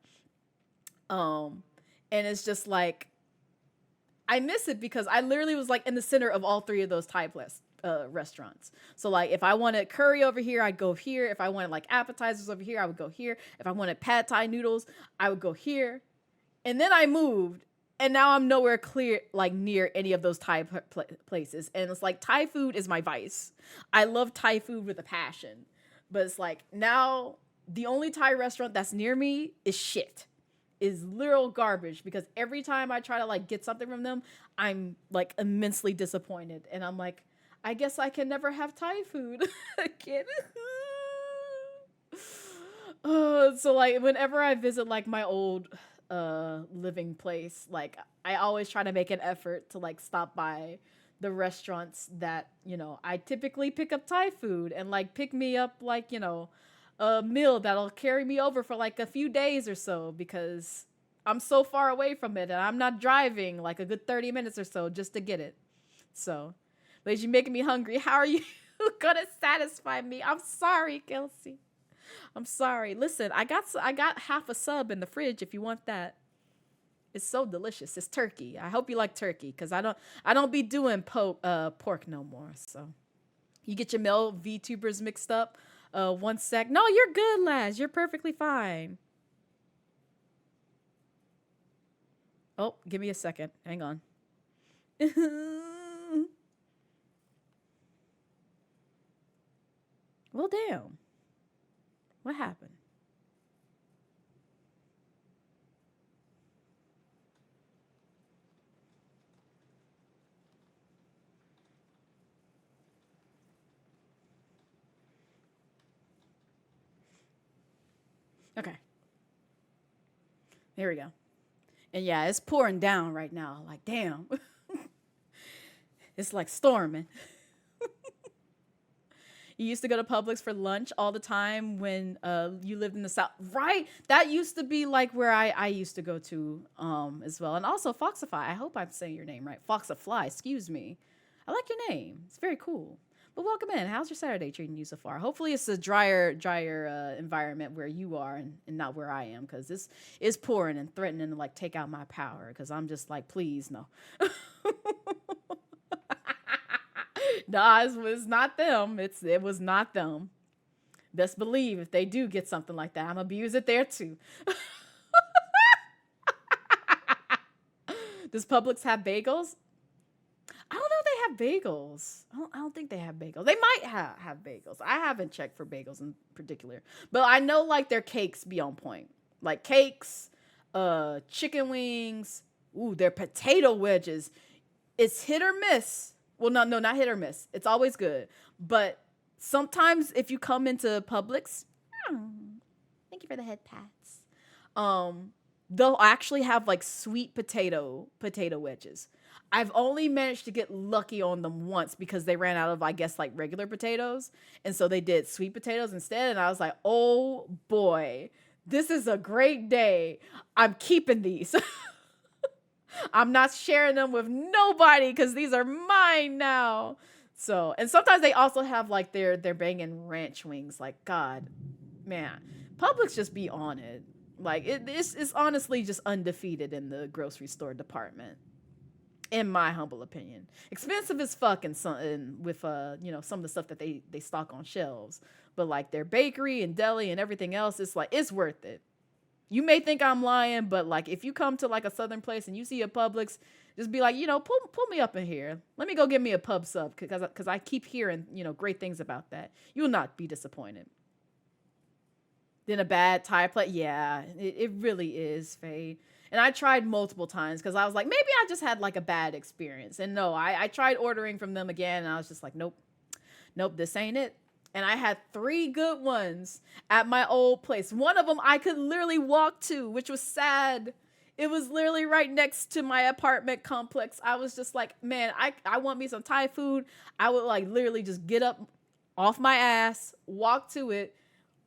And it's just like I miss it because I literally was like in the center of all 3 of those Thai restaurants. So like if I wanted curry over here, I'd go here. If I wanted like appetizers over here, I would go here. If I wanted pad Thai noodles, I would go here. And then I moved, and now I'm nowhere near any of those Thai places. And it's like Thai food is my vice. I love Thai food with a passion. But it's like now the only Thai restaurant that's near me is shit. is literal garbage because every time I try to like get something from them, I'm like immensely disappointed. And I'm like, I guess I can never have Thai food again. So like whenever I visit like my old living place, like I always try to make an effort to like stop by the restaurants that, you know, I typically pick up Thai food and like pick me up like, you know, a meal that'll carry me over for like a few days or so because I'm so far away from it and I'm not driving like a good 30 minutes or so just to get it. So, but you're making me hungry. How are you gonna satisfy me? I'm sorry, Kelsey. I'm sorry. Listen, I got half a sub in the fridge if you want that. It's so delicious. It's turkey. I hope you like turkey because I don't be doing pork no more. So you get your male VTubers mixed up. 1 sec. No, you're good, Laz. You're perfectly fine. Oh, give me a second. Hang on. Well, damn. What happened? Okay. There we go. And yeah, it's pouring down right now. Like, damn. It's like storming. You used to go to Publix for lunch all the time when you lived in the South, right? That used to be like where I used to go to as well. And also Foxify. I hope I'm saying your name right. Foxifly, excuse me. I like your name. It's very cool. But welcome in. How's your Saturday treating you so far? Hopefully it's a drier environment where you are and not where I am because this is pouring and threatening to like take out my power because I'm just like, please, no. Nah, it was not them. It was not them. Best believe if they do get something like that, I'm gonna use it there too. Does Publix have bagels? I don't know if they have bagels. I don't think they have bagels. They might have bagels. I haven't checked for bagels in particular. But I know like their cakes be on point. Like cakes, chicken wings, ooh, their potato wedges. It's hit or miss. Well, no, not hit or miss. It's always good. But sometimes if you come into Publix, thank you for the head pats. They'll actually have like sweet potato wedges. I've only managed to get lucky on them once because they ran out of, I guess, like regular potatoes. And so they did sweet potatoes instead. And I was like, oh boy, this is a great day. I'm keeping these. I'm not sharing them with nobody because these are mine now. So, and sometimes they also have like their banging ranch wings. Like, God, man, Publix just be on it. Like, it's honestly just undefeated in the grocery store department. In my humble opinion, expensive as fuck and with you know, some of the stuff that they stock on shelves, but like their bakery and deli and everything else, it's like it's worth it. You may think I'm lying, but like if you come to like a southern place and you see a Publix, just be like, you know, pull me up in here. Let me go get me a pub sub because I keep hearing, you know, great things about that. You will not be disappointed. Then a bad Thai plate, yeah, it really is, Fade. And I tried multiple times because I was like, maybe I just had like a bad experience. And no, I tried ordering from them again and I was just like, nope, this ain't it. And I had 3 good ones at my old place. One of them I could literally walk to, which was sad. It was literally right next to my apartment complex. I was just like, man, I want me some Thai food. I would like literally just get up off my ass, walk to it,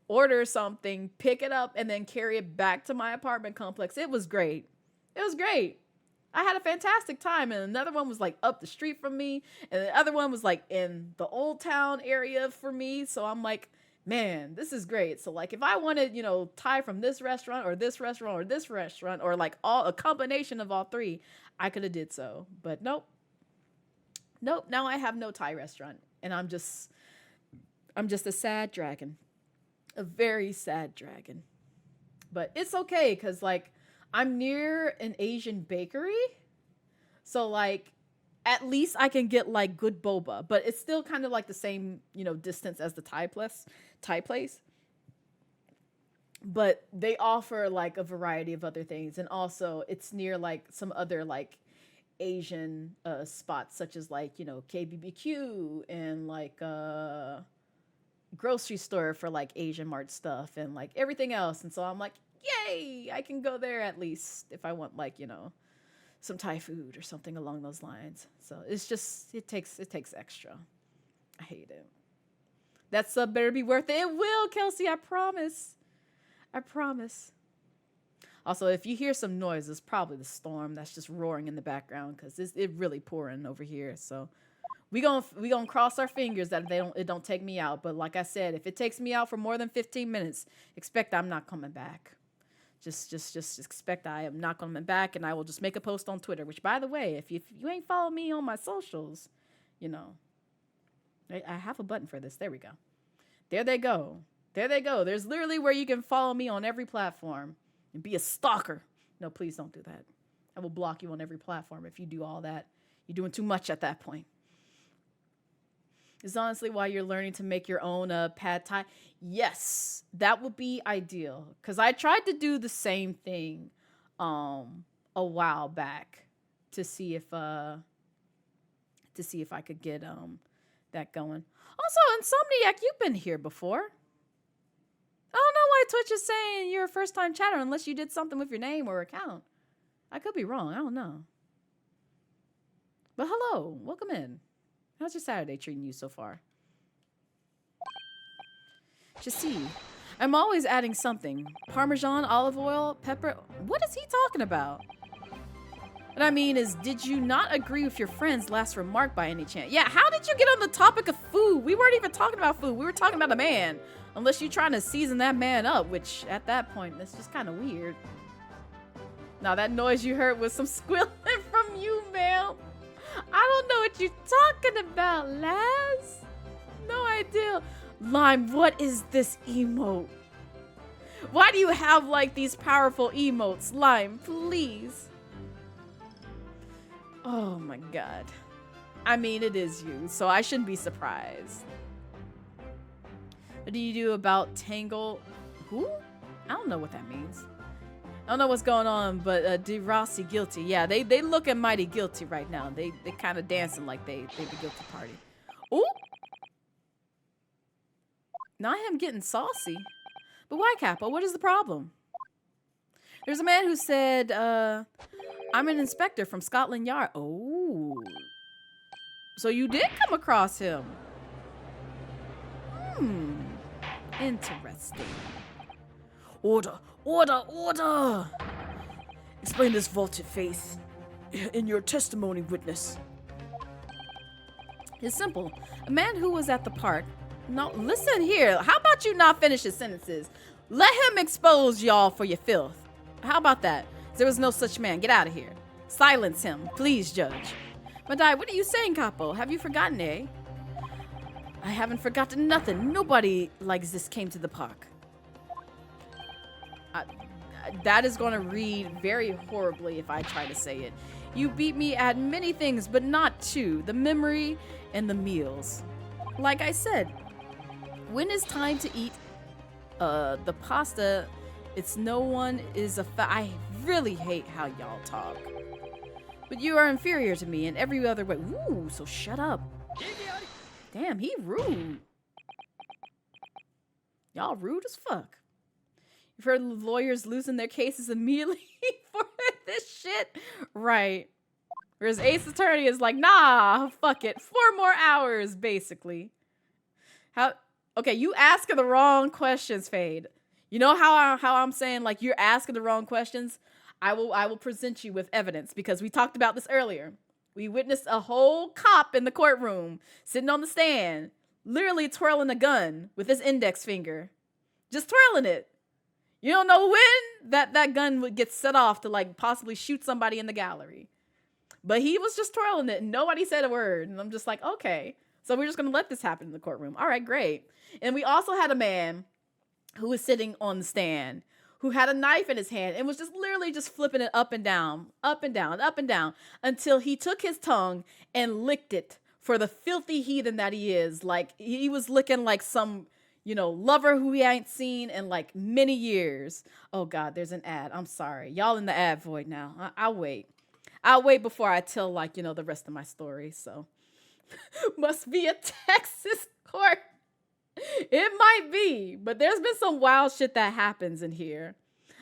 order something, pick it up, and then carry it back to my apartment complex. It was great. It was great. I had a fantastic time. And another one was like up the street from me. And the other one was like in the old town area for me. So I'm like, man, this is great. So like if I wanted, you know, Thai from this restaurant or this restaurant or this restaurant or like a combination of all 3, I could have did so. But nope. Now I have no Thai restaurant. And I'm just a sad dragon. A very sad dragon. But it's okay because like I'm near an Asian bakery. So like at least I can get like good boba, but it's still kind of like the same, you know, distance as the Thai place. but they offer like a variety of other things, and also it's near like some other like Asian spots, such as like, you know, KBBQ and like grocery store for like Asian mart stuff and like everything else. And so I'm like, yay, I can go there at least if I want like, you know, some Thai food or something along those lines. So it's just, it takes extra. I hate it. That sub better be worth it. It will, Kelsey, I promise. I promise. Also, if you hear some noise, it's probably the storm that's just roaring in the background, because it's really pouring over here. So we gonna cross our fingers that it don't take me out. But like I said, if it takes me out for more than 15 minutes, expect I'm not coming back. Just expect I am not coming back, and I will just make a post on Twitter. Which, by the way, if you ain't follow me on my socials, you know, I have a button for this. There we go. There they go. There they go. There's literally where you can follow me on every platform and be a stalker. No, please don't do that. I will block you on every platform if you do all that. You're doing too much at that point. It's honestly why you're learning to make your own pad thai. Yes, that would be ideal. Because I tried to do the same thing a while back to see if I could get that going. Also, Insomniac, you've been here before. I don't know why Twitch is saying you're a first-time chatter unless you did something with your name or account. I could be wrong. I don't know. But hello. Welcome in. How's your Saturday treating you so far? Jassi, I'm always adding something. Parmesan, olive oil, pepper. What is he talking about? What I mean is, did you not agree with your friend's last remark by any chance? Yeah, how did you get on the topic of food? We weren't even talking about food. We were talking about a man. Unless you're trying to season that man up, which at that point, that's just kind of weird. Now, that noise you heard was some squealing from you, ma'am. I don't know what you're talking about, Laz. No idea. Lime, what is this emote? Why do you have, like, these powerful emotes? Lime, please. Oh, my God. I mean, it is you, so I shouldn't be surprised. What do you do about Tangle? Who? I don't know what that means. I don't know what's going on, but De Rossi guilty. Yeah, they looking mighty guilty right now. They kind of dancing like they the guilty party. Ooh! Now I am getting saucy. But why, Capo? What is the problem? There's a man who said, I'm an inspector from Scotland Yard. Oh. So you did come across him. Interesting. Order! Order! Order! Explain this vaulted faith in your testimony, witness. It's simple. A man who was at the park. No, listen here. How about you not finish his sentences? Let him expose y'all for your filth. How about that? There was no such man. Get out of here. Silence him. Please, Judge. Madai, what are you saying, Capo? Have you forgotten, eh? I haven't forgotten nothing. Nobody like this came to the park. That is going to read very horribly if I try to say it. You beat me at many things, but not two. The memory and the meals. Like I said, when it's time to eat the pasta, it's no one is I really hate how y'all talk. But you are inferior to me in every other way. Ooh, so shut up. Damn, he rude. Y'all rude as fuck. You've heard lawyers losing their cases immediately for this shit? Right. Whereas Ace Attorney is like, nah, fuck it. 4 more hours, basically. Okay, you asking the wrong questions, Fade. You know how I'm saying, like, you're asking the wrong questions? I will present you with evidence, because we talked about this earlier. We witnessed a whole cop in the courtroom sitting on the stand, literally twirling a gun with his index finger. Just twirling it. You don't know when that gun would get set off to, like, possibly shoot somebody in the gallery. But he was just twirling it and nobody said a word. And I'm just like, okay. So we're just going to let this happen in the courtroom. All right, great. And we also had a man who was sitting on the stand who had a knife in his hand and was just literally just flipping it up and down, up and down, up and down, until he took his tongue and licked it for the filthy heathen that he is. Like, he was licking like some, lover who we ain't seen in like many years. Oh God, there's an ad. I'm sorry. Y'all in the ad void now. I'll wait. I'll wait before I tell like, the rest of my story. So must be a Texas court. It might be, but there's been some wild shit that happens in here.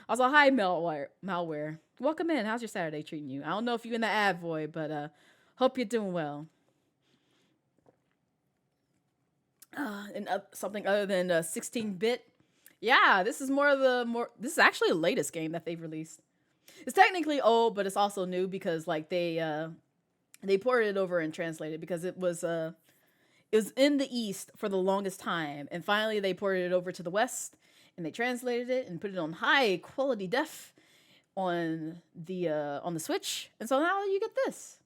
Also, hi malware. Welcome in. How's your Saturday treating you? I don't know if you're in the ad void, but hope you're doing well. And something other than 16-bit. Yeah, this is this is actually the latest game that they've released. It's technically old, but it's also new because like they ported it over and translated because it was in the East for the longest time, and finally they ported it over to the West, and they translated it and put it on high quality def on the Switch, and so now you get this.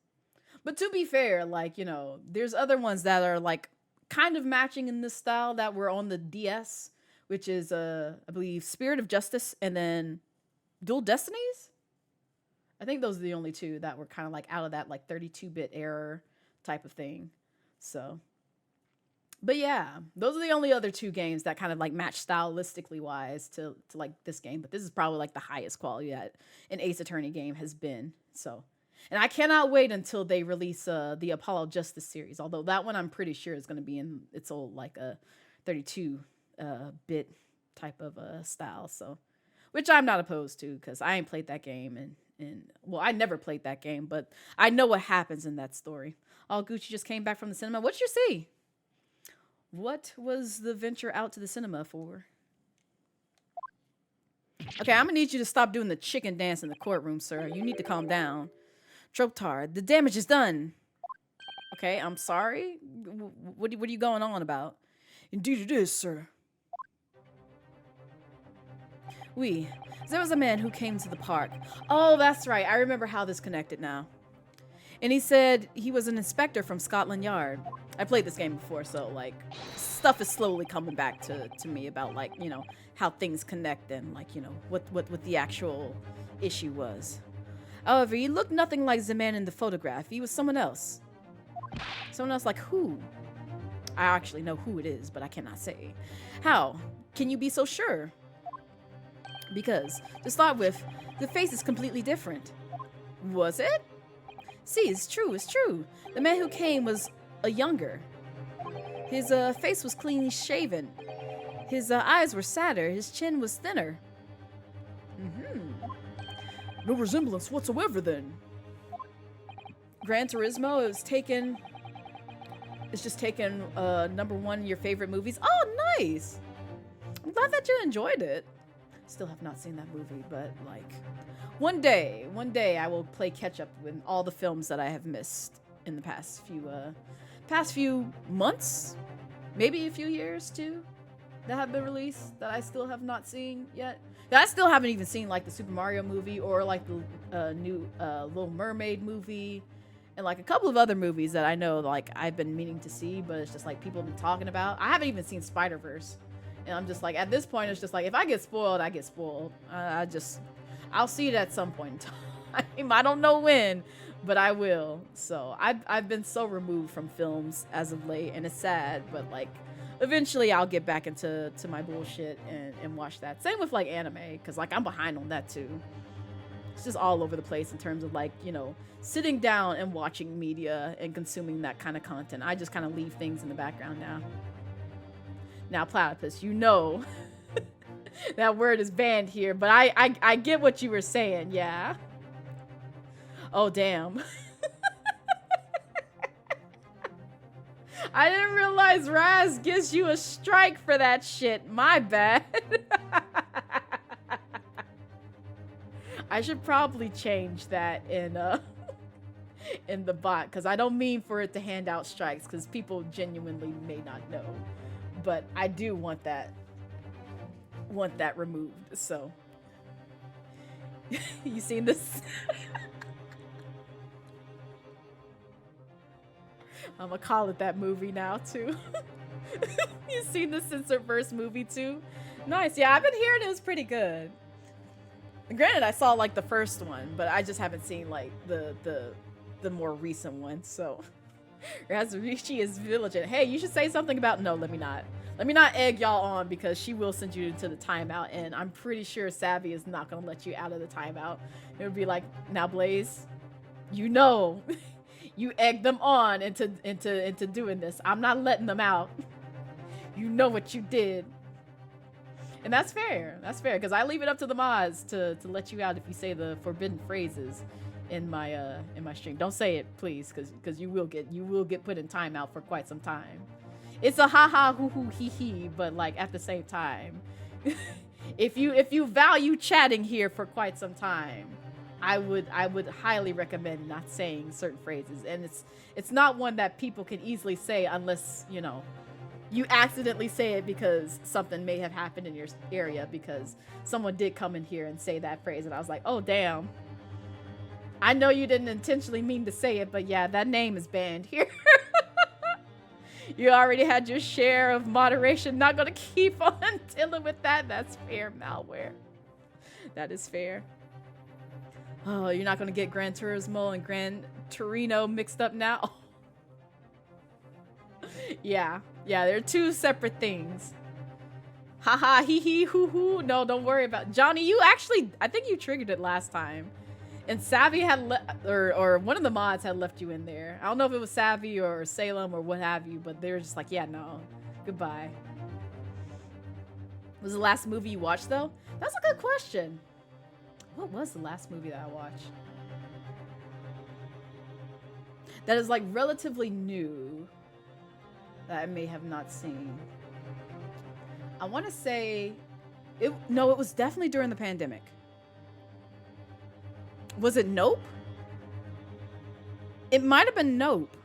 But to be fair, like there's other ones that are like kind of matching in this style that were on the DS, which is I believe Spirit of Justice and then Dual Destinies. I think those are the only two that were kind of like out of that like 32-bit era type of thing. So, but yeah, those are the only other two games that kind of like match stylistically wise to like this game. But this is probably like the highest quality that an Ace Attorney game has been. So, and I cannot wait until they release the Apollo Justice series. Although that one I'm pretty sure is going to be in its old like a 32-bit type of style. So, which I'm not opposed to because I ain't played that game and well, I never played that game, but I know what happens in that story. Oh, Gucci just came back from the cinema. What'd you see? What was the venture out to the cinema for? Okay, I'm gonna need you to stop doing the chicken dance in the courtroom, sir. You need to calm down. Troptar, the damage is done. Okay, I'm sorry. What are you going on about? Indeed it is, sir. There was a man who came to the park. Oh, that's right. I remember how this connected now. And he said he was an inspector from Scotland Yard. I played this game before, so like stuff is slowly coming back to me about like, how things connect and like, what the actual issue was. However, he looked nothing like the man in the photograph. He was someone else. Someone else like who? I actually know who it is, but I cannot say. How? Can you be so sure? Because, to start with, the face is completely different. Was it? See, it's true. The man who came was a younger. His face was cleanly shaven. His eyes were sadder. His chin was thinner. No resemblance whatsoever, then. Gran Turismo is just taken number one in your favorite movies. Oh, nice! I'm glad that you enjoyed it. Still have not seen that movie, but like one day I will play catch up with all the films that I have missed in the past few months, maybe a few years too, that have been released that I still have not seen yet. I still haven't even seen like the Super Mario movie or like the new Little Mermaid movie and like a couple of other movies that I know like I've been meaning to see, but it's just like people have been talking about. I haven't even seen Spider-Verse. And I'm just like, at this point, it's just like, if I get spoiled, I get spoiled. I'll see it at some point in time. I don't know when, but I will. So I've been so removed from films as of late, and it's sad, but like, eventually I'll get back into my bullshit and watch that. Same with like anime, because like I'm behind on that too. It's just all over the place in terms of like, sitting down and watching media and consuming that kind of content. I just kind of leave things in the background now. Now, platypus, that word is banned here, but I get what you were saying, yeah. Oh, damn. I didn't realize Raz gives you a strike for that shit. My bad. I should probably change that in the bot, because I don't mean for it to hand out strikes, because people genuinely may not know. But I do want that removed. So you seen this? I'm gonna call it that movie now too. You seen the Censorverse movie too? Nice. Yeah, I've been hearing it was pretty good. And granted, I saw like the first one, but I just haven't seen like the more recent one. So Razorichi is vigilant. Hey, you should say something about. No, let me not Let me not egg y'all on because she will send you into the timeout, and I'm pretty sure Savvy is not gonna let you out of the timeout. It would be like, now Blaze, you know, you egged them on into doing this. I'm not letting them out. You know what you did. And that's fair. That's fair, because I leave it up to the mods to let you out if you say the forbidden phrases in my stream. Don't say it, please, because you will get put in timeout for quite some time. It's a haha hoo hoo hee hee, but like at the same time, if you value chatting here for quite some time, I would highly recommend not saying certain phrases. And it's not one that people can easily say unless, you know, you accidentally say it because something may have happened in your area, because someone did come in here and say that phrase and I was like, oh damn, I know you didn't intentionally mean to say it, but yeah, that name is banned here. You already had your share of moderation. Not gonna keep on dealing with that. That's fair, malware. That is fair. Oh, you're not gonna get Gran Turismo and Gran Torino mixed up now? Yeah, they're two separate things. Haha, hee hee, hoo hoo. No, don't worry about Johnny. You actually, I think you triggered it last time. And Savvy had or one of the mods had left you in there. I don't know if it was Savvy or Salem or what have you, but they were just like, yeah, no, goodbye. Was the last movie you watched though? That's a good question. What was the last movie that I watched? That is like relatively new that I may have not seen. I want to say no, it was definitely during the pandemic. Was it Nope? It might have been Nope.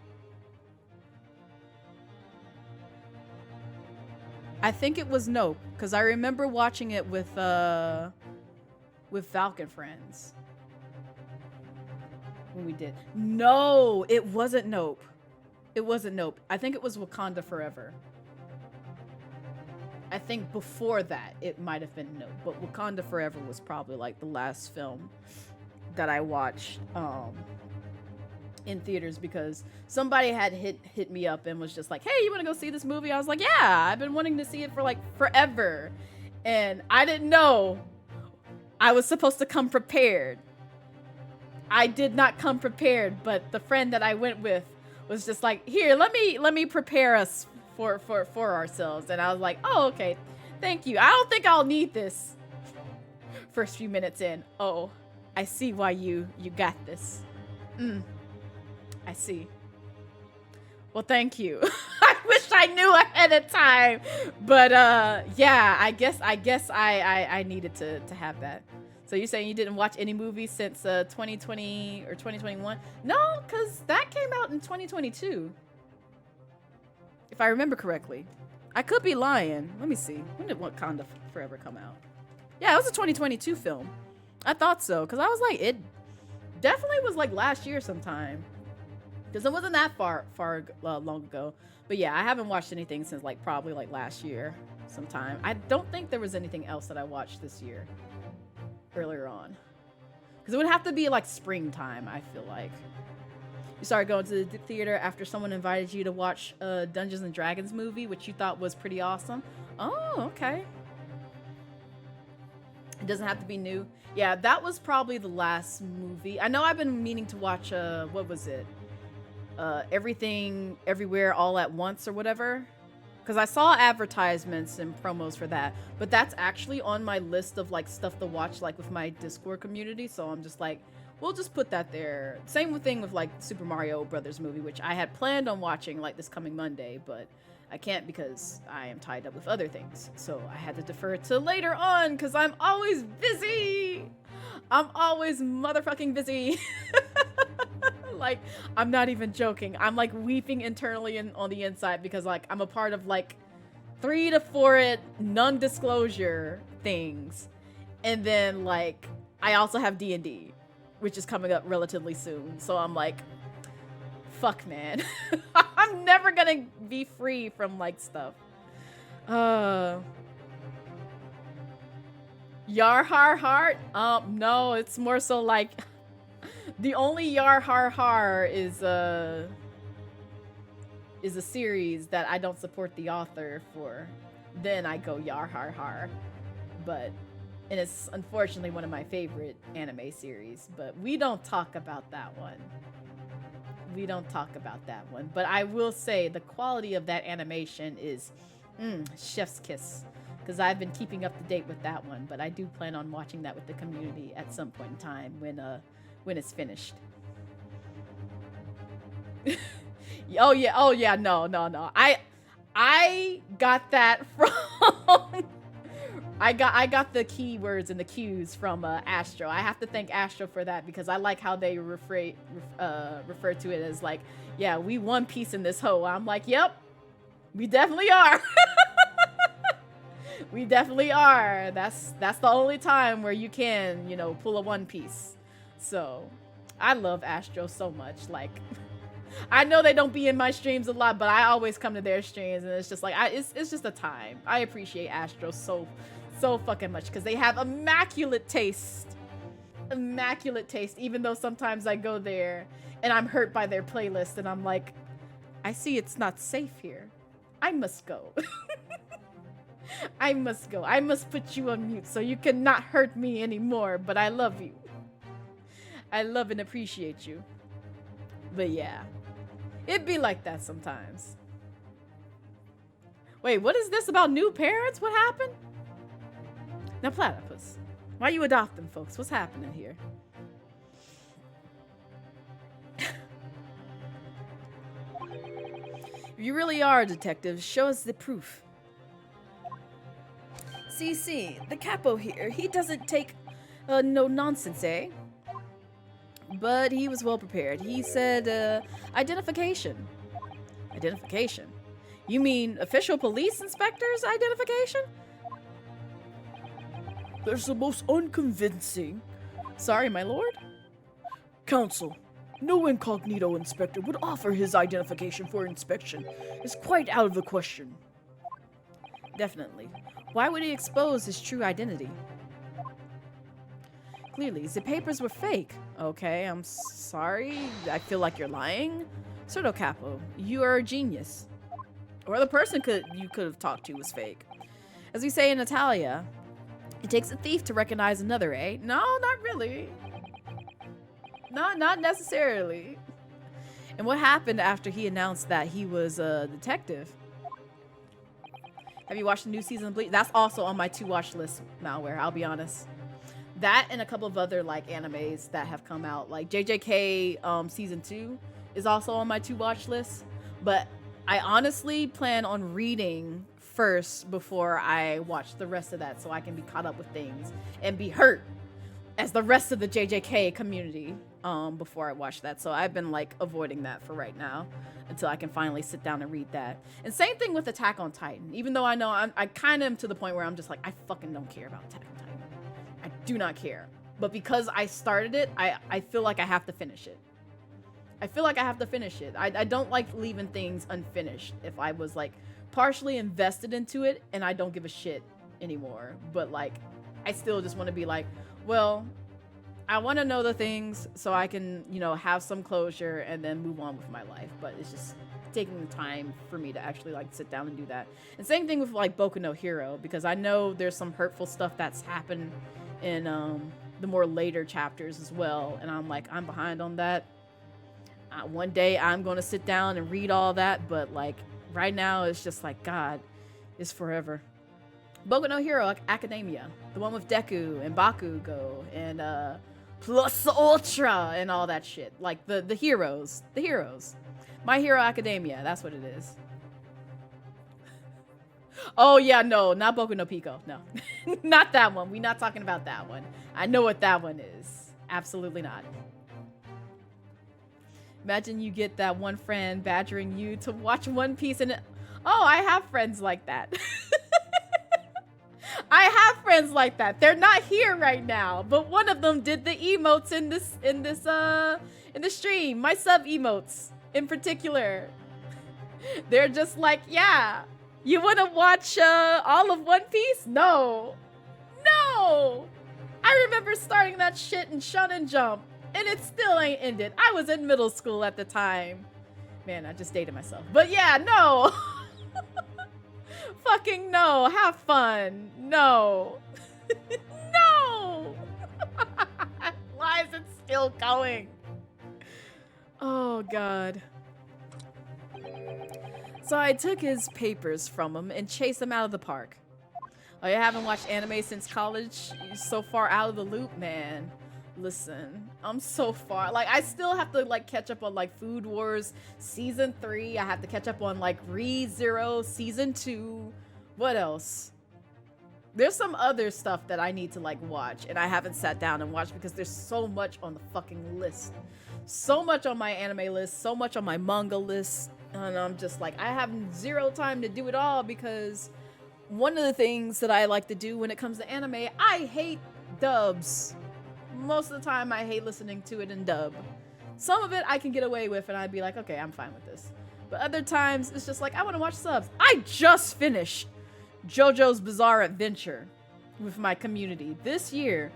I think it was Nope, because I remember watching it with Falcon Friends. When we did. No, it wasn't Nope. It wasn't Nope. I think it was Wakanda Forever. I think before that, it might have been Nope, but Wakanda Forever was probably like the last film that I watched in theaters, because somebody had hit me up and was just like, hey, you want to go see this movie? I was like, yeah, I've been wanting to see it for like forever. And I didn't know I was supposed to come prepared. I did not come prepared, but the friend that I went with was just like, here, let me prepare us for ourselves. And I was like, oh, okay, thank you. I don't think I'll need this. First few minutes in, oh, I see why you got this. I see. Well, thank you. I wish I knew ahead of time, but yeah, I guess I needed to have that. So you're saying you didn't watch any movies since 2020 or 2021? No, because that came out in 2022, if I remember correctly. I could be lying. Let me see. When did Wakanda Forever come out? Yeah, it was a 2022 film. I thought so, because I was like, it definitely was like last year sometime, because it wasn't that far long ago. But yeah, I haven't watched anything since like probably like last year sometime. I don't think there was anything else that I watched this year earlier on, because it would have to be like springtime. I feel like you started going to the theater after someone invited you to watch a Dungeons and Dragons movie, which you thought was pretty awesome. Oh, okay. It doesn't have to be new. Yeah, that was probably the last movie. I know I've been meaning to watch, what was it? Everything, Everywhere, All at Once or whatever. Because I saw advertisements and promos for that. But that's actually on my list of like stuff to watch like with my Discord community. So I'm just like, we'll just put that there. Same thing with like Super Mario Brothers movie, which I had planned on watching like this coming Monday, but I can't because I am tied up with other things. So I had to defer to later on because I'm always busy. I'm always motherfucking busy. Like, I'm not even joking. I'm like weeping internally and on the inside because like I'm a part of like 3 to 4 non-disclosure things. And then like I also have D&D, which is coming up relatively soon. So I'm like, fuck, man. I'm never gonna be free from like stuff. Yar har heart? No, it's more so like the only yar har har is is a series that I don't support the author for, then I go yar har har. But, and it's unfortunately one of my favorite anime series, but we don't talk about that one. We don't talk about that one. But I will say the quality of that animation is chef's kiss. Because I've been keeping up to date with that one, but I do plan on watching that with the community at some point in time when it's finished. Oh yeah, no. I got that from I got the keywords and the cues from Astro. I have to thank Astro for that because I like how they refer to it as like, yeah, we One Piece in this hoe. I'm like, yep, we definitely are. We definitely are. That's the only time where you can, you know, pull a One Piece. So I love Astro so much. Like, I know they don't be in my streams a lot, but I always come to their streams, and it's just like it's just a time. I appreciate Astro so fucking much because they have immaculate taste. Immaculate taste. Even though sometimes I go there and I'm hurt by their playlist, and I'm like, I see it's not safe here. I must go. I must go. I must put you on mute so you cannot hurt me anymore, but I love you. I love and appreciate you. But yeah, it'd be like that sometimes. Wait, what is this about new parents? What happened? Now, Platypus, why you adopting folks? What's happening here? If you really are a detective, show us the proof. CC, the capo here, he doesn't take no nonsense, eh? But he was well prepared. He said, identification. Identification? You mean official police inspector's identification? There's the most unconvincing. Sorry, my lord? Counsel, no incognito inspector would offer his identification for inspection. It's quite out of the question. Definitely. Why would he expose his true identity? Clearly, the papers were fake. Okay, I'm sorry. I feel like you're lying. Pseudo Capo, you are a genius. Or the person you could have talked to was fake. As we say in Italia, it takes a thief to recognize another, eh? No, not really. Not necessarily. And what happened after he announced that he was a detective? Have you watched the new season of Bleach? That's also on my to-watch list, Malware, I'll be honest. That and a couple of other like animes that have come out. Like JJK season 2 is also on my to-watch list. But I honestly plan on reading first before I watch the rest of that so I can be caught up with things and be hurt as the rest of the JJK community before I watch that. So I've been like avoiding that for right now until I can finally sit down and read that. And same thing with Attack on Titan. Even though I know I kind of am to the point where I'm just like, I fucking don't care about Attack on Titan. I do not care. But because I started it, I feel like I have to finish it. I feel like I have to finish it. I don't like leaving things unfinished if I was like partially invested into it and I don't give a shit anymore. But like, I still just want to be like, well, I want to know the things so I can, you know, have some closure and then move on with my life. But it's just taking the time for me to actually like sit down and do that. And same thing with like Boku no Hero, because I know there's some hurtful stuff that's happened in the more later chapters as well. And I'm like, I'm behind on that. One day I'm going to sit down and read all that. But like right now it's just like, God, it's forever. Boku no Hero Academia, the one with Deku and Bakugo and Plus Ultra and all that shit. Like the heroes. My Hero Academia, that's what it is. Oh yeah, no, not Boku no Pico. No, not that one. We're not talking about that one. I know what that one is. Absolutely not. Imagine you get that one friend badgering you to watch One Piece and oh, I have friends like that. I have friends like that. They're not here right now, but one of them did the emotes in the stream. My sub emotes in particular. They're just like, yeah, you want to watch all of One Piece? No. I remember starting that shit in Shonen Jump, and it still ain't ended. I was in middle school at the time. Man, I just dated myself. But yeah, no. Fucking no. Have fun. No. No. Why is it still going? Oh, God. So I took his papers from him and chased him out of the park. Oh, you haven't watched anime since college? You're so far out of the loop, man. Listen, I'm so far. Like, I still have to, like, catch up on, like, Food Wars Season 3. I have to catch up on, like, Re:Zero Season 2. What else? There's some other stuff that I need to, like, watch, and I haven't sat down and watched because there's so much on the fucking list. So much on my anime list, so much on my manga list, and I'm just like, I have zero time to do it all because one of the things that I like to do when it comes to anime, I hate dubs. Most of the time, I hate listening to it in dub. Some of it I can get away with, and I'd be like, okay, I'm fine with this. But other times, it's just like, I want to watch subs. I just finished JoJo's Bizarre Adventure with my community this year.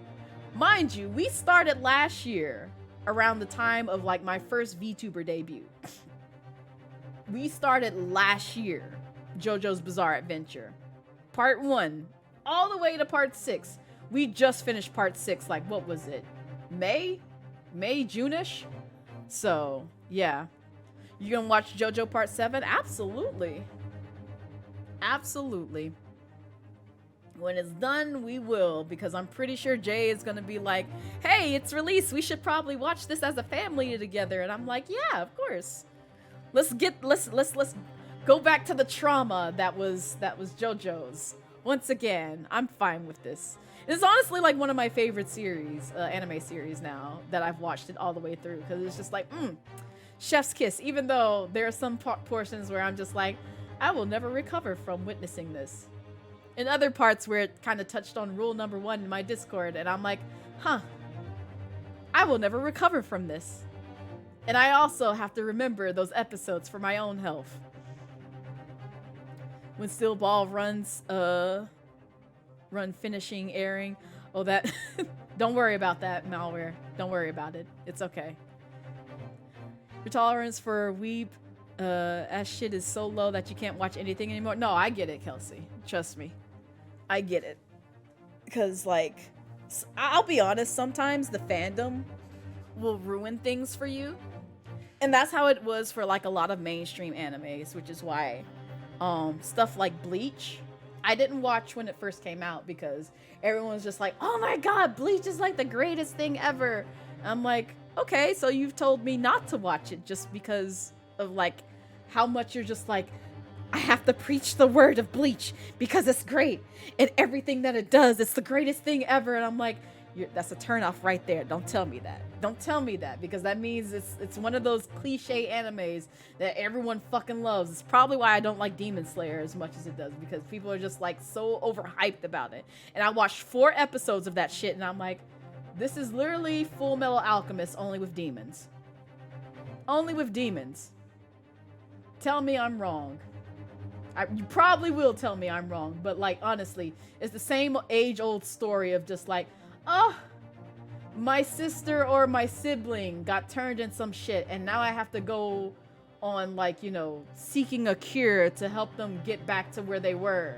Mind you, we started last year around the time of, like, my first VTuber debut. We started last year, JoJo's Bizarre Adventure. Part 1, all the way to Part 6. We just finished Part 6, like, what was it? May, June-ish? So, yeah. You gonna watch JoJo Part 7? Absolutely. Absolutely. When it's done, we will, because I'm pretty sure Jay is gonna be like, hey, it's released. We should probably watch this as a family together. And I'm like, yeah, of course. Let's go back to the trauma that was JoJo's. Once again, I'm fine with this. It's honestly like one of my favorite series, anime series now, that I've watched it all the way through, because it's just like, chef's kiss, even though there are some portions where I'm just like, I will never recover from witnessing this. In other parts where it kind of touched on rule number 1 in my Discord, and I'm like, huh, I will never recover from this. And I also have to remember those episodes for my own health. When Steel Ball runs finishing airing. Oh, that don't worry about that, Malware. Don't worry about it. It's okay. Your tolerance for weeb ass shit is so low that you can't watch anything anymore. No, I get it, Kelsey. Trust me. I get it. Because, like, I'll be honest, sometimes the fandom will ruin things for you. And that's how it was for, like, a lot of mainstream animes, which is why stuff like Bleach, I didn't watch when it first came out because everyone was just like, oh my god, Bleach is like the greatest thing ever. I'm like, okay, so you've told me not to watch it just because of, like, how much you're just like, I have to preach the word of Bleach because it's great and everything that it does, it's the greatest thing ever. And I'm like, that's a turnoff right there. Don't tell me that. Don't tell me that, because that means it's one of those cliche animes that everyone fucking loves. It's probably why I don't like Demon Slayer as much as it does, because people are just like so overhyped about it. And I watched 4 episodes of that shit and I'm like, this is literally Full Metal Alchemist only with demons. Only with demons. Tell me I'm wrong. You probably will tell me I'm wrong, but, like, honestly, it's the same age-old story of just like, oh, my sister or my sibling got turned in some shit and now I have to go on, like, you know, seeking a cure to help them get back to where they were.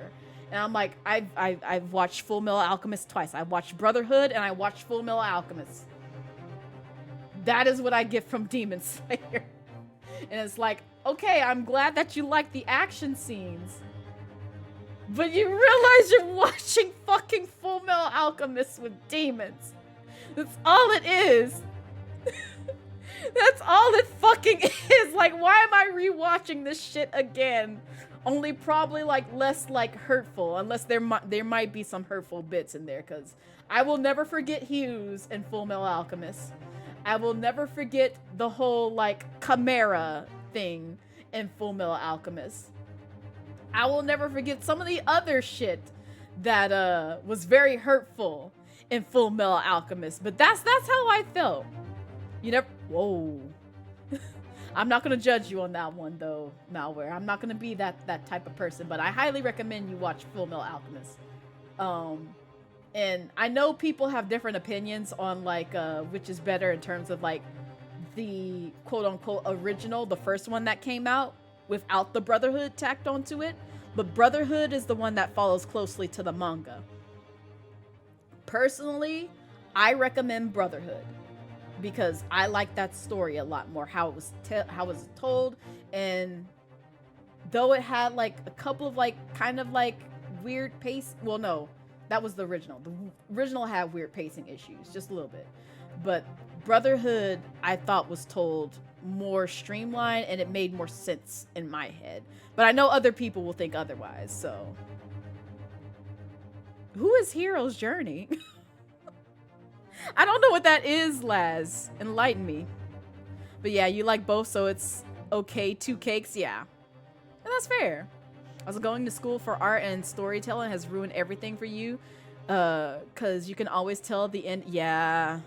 And I'm like, I've watched Full Metal Alchemist twice. I watched Brotherhood and I watched Full Metal Alchemist. That is what I get from Demon Slayer. And it's like, okay, I'm glad that you like the action scenes, but you realize you're watching fucking Full Metal Alchemist with demons. That's all it is. That's all it fucking is. Like, why am I rewatching this shit again? Only probably, like, less, like, hurtful, unless there might be some hurtful bits in there, because I will never forget Hughes in Full Metal Alchemist. I will never forget the whole, like, Chimera thing in Full Metal Alchemist. I will never forget some of the other shit that was very hurtful in Full Metal Alchemist. But that's how I felt. You never. Whoa. I'm not gonna judge you on that one though, Malware. I'm not gonna be that type of person. But I highly recommend you watch Full Metal Alchemist. And I know people have different opinions on, like, which is better in terms of, like, the quote-unquote original, the first one that came out without the Brotherhood tacked onto it, but Brotherhood is the one that follows closely to the manga. Personally, I recommend Brotherhood because I like that story a lot more, how it was told, and though it had like a couple of like kind of like weird pace, well no, that was the original. The original had weird pacing issues, just a little bit. But Brotherhood, I thought, was told more streamlined and it made more sense in my head. But I know other people will think otherwise, so. Who is Hero's Journey? I don't know what that is, Laz. Enlighten me. But yeah, you like both, so it's okay. 2 cakes, yeah. And that's fair. I was going to school for art and storytelling has ruined everything for you. Cause you can always tell the end. Yeah.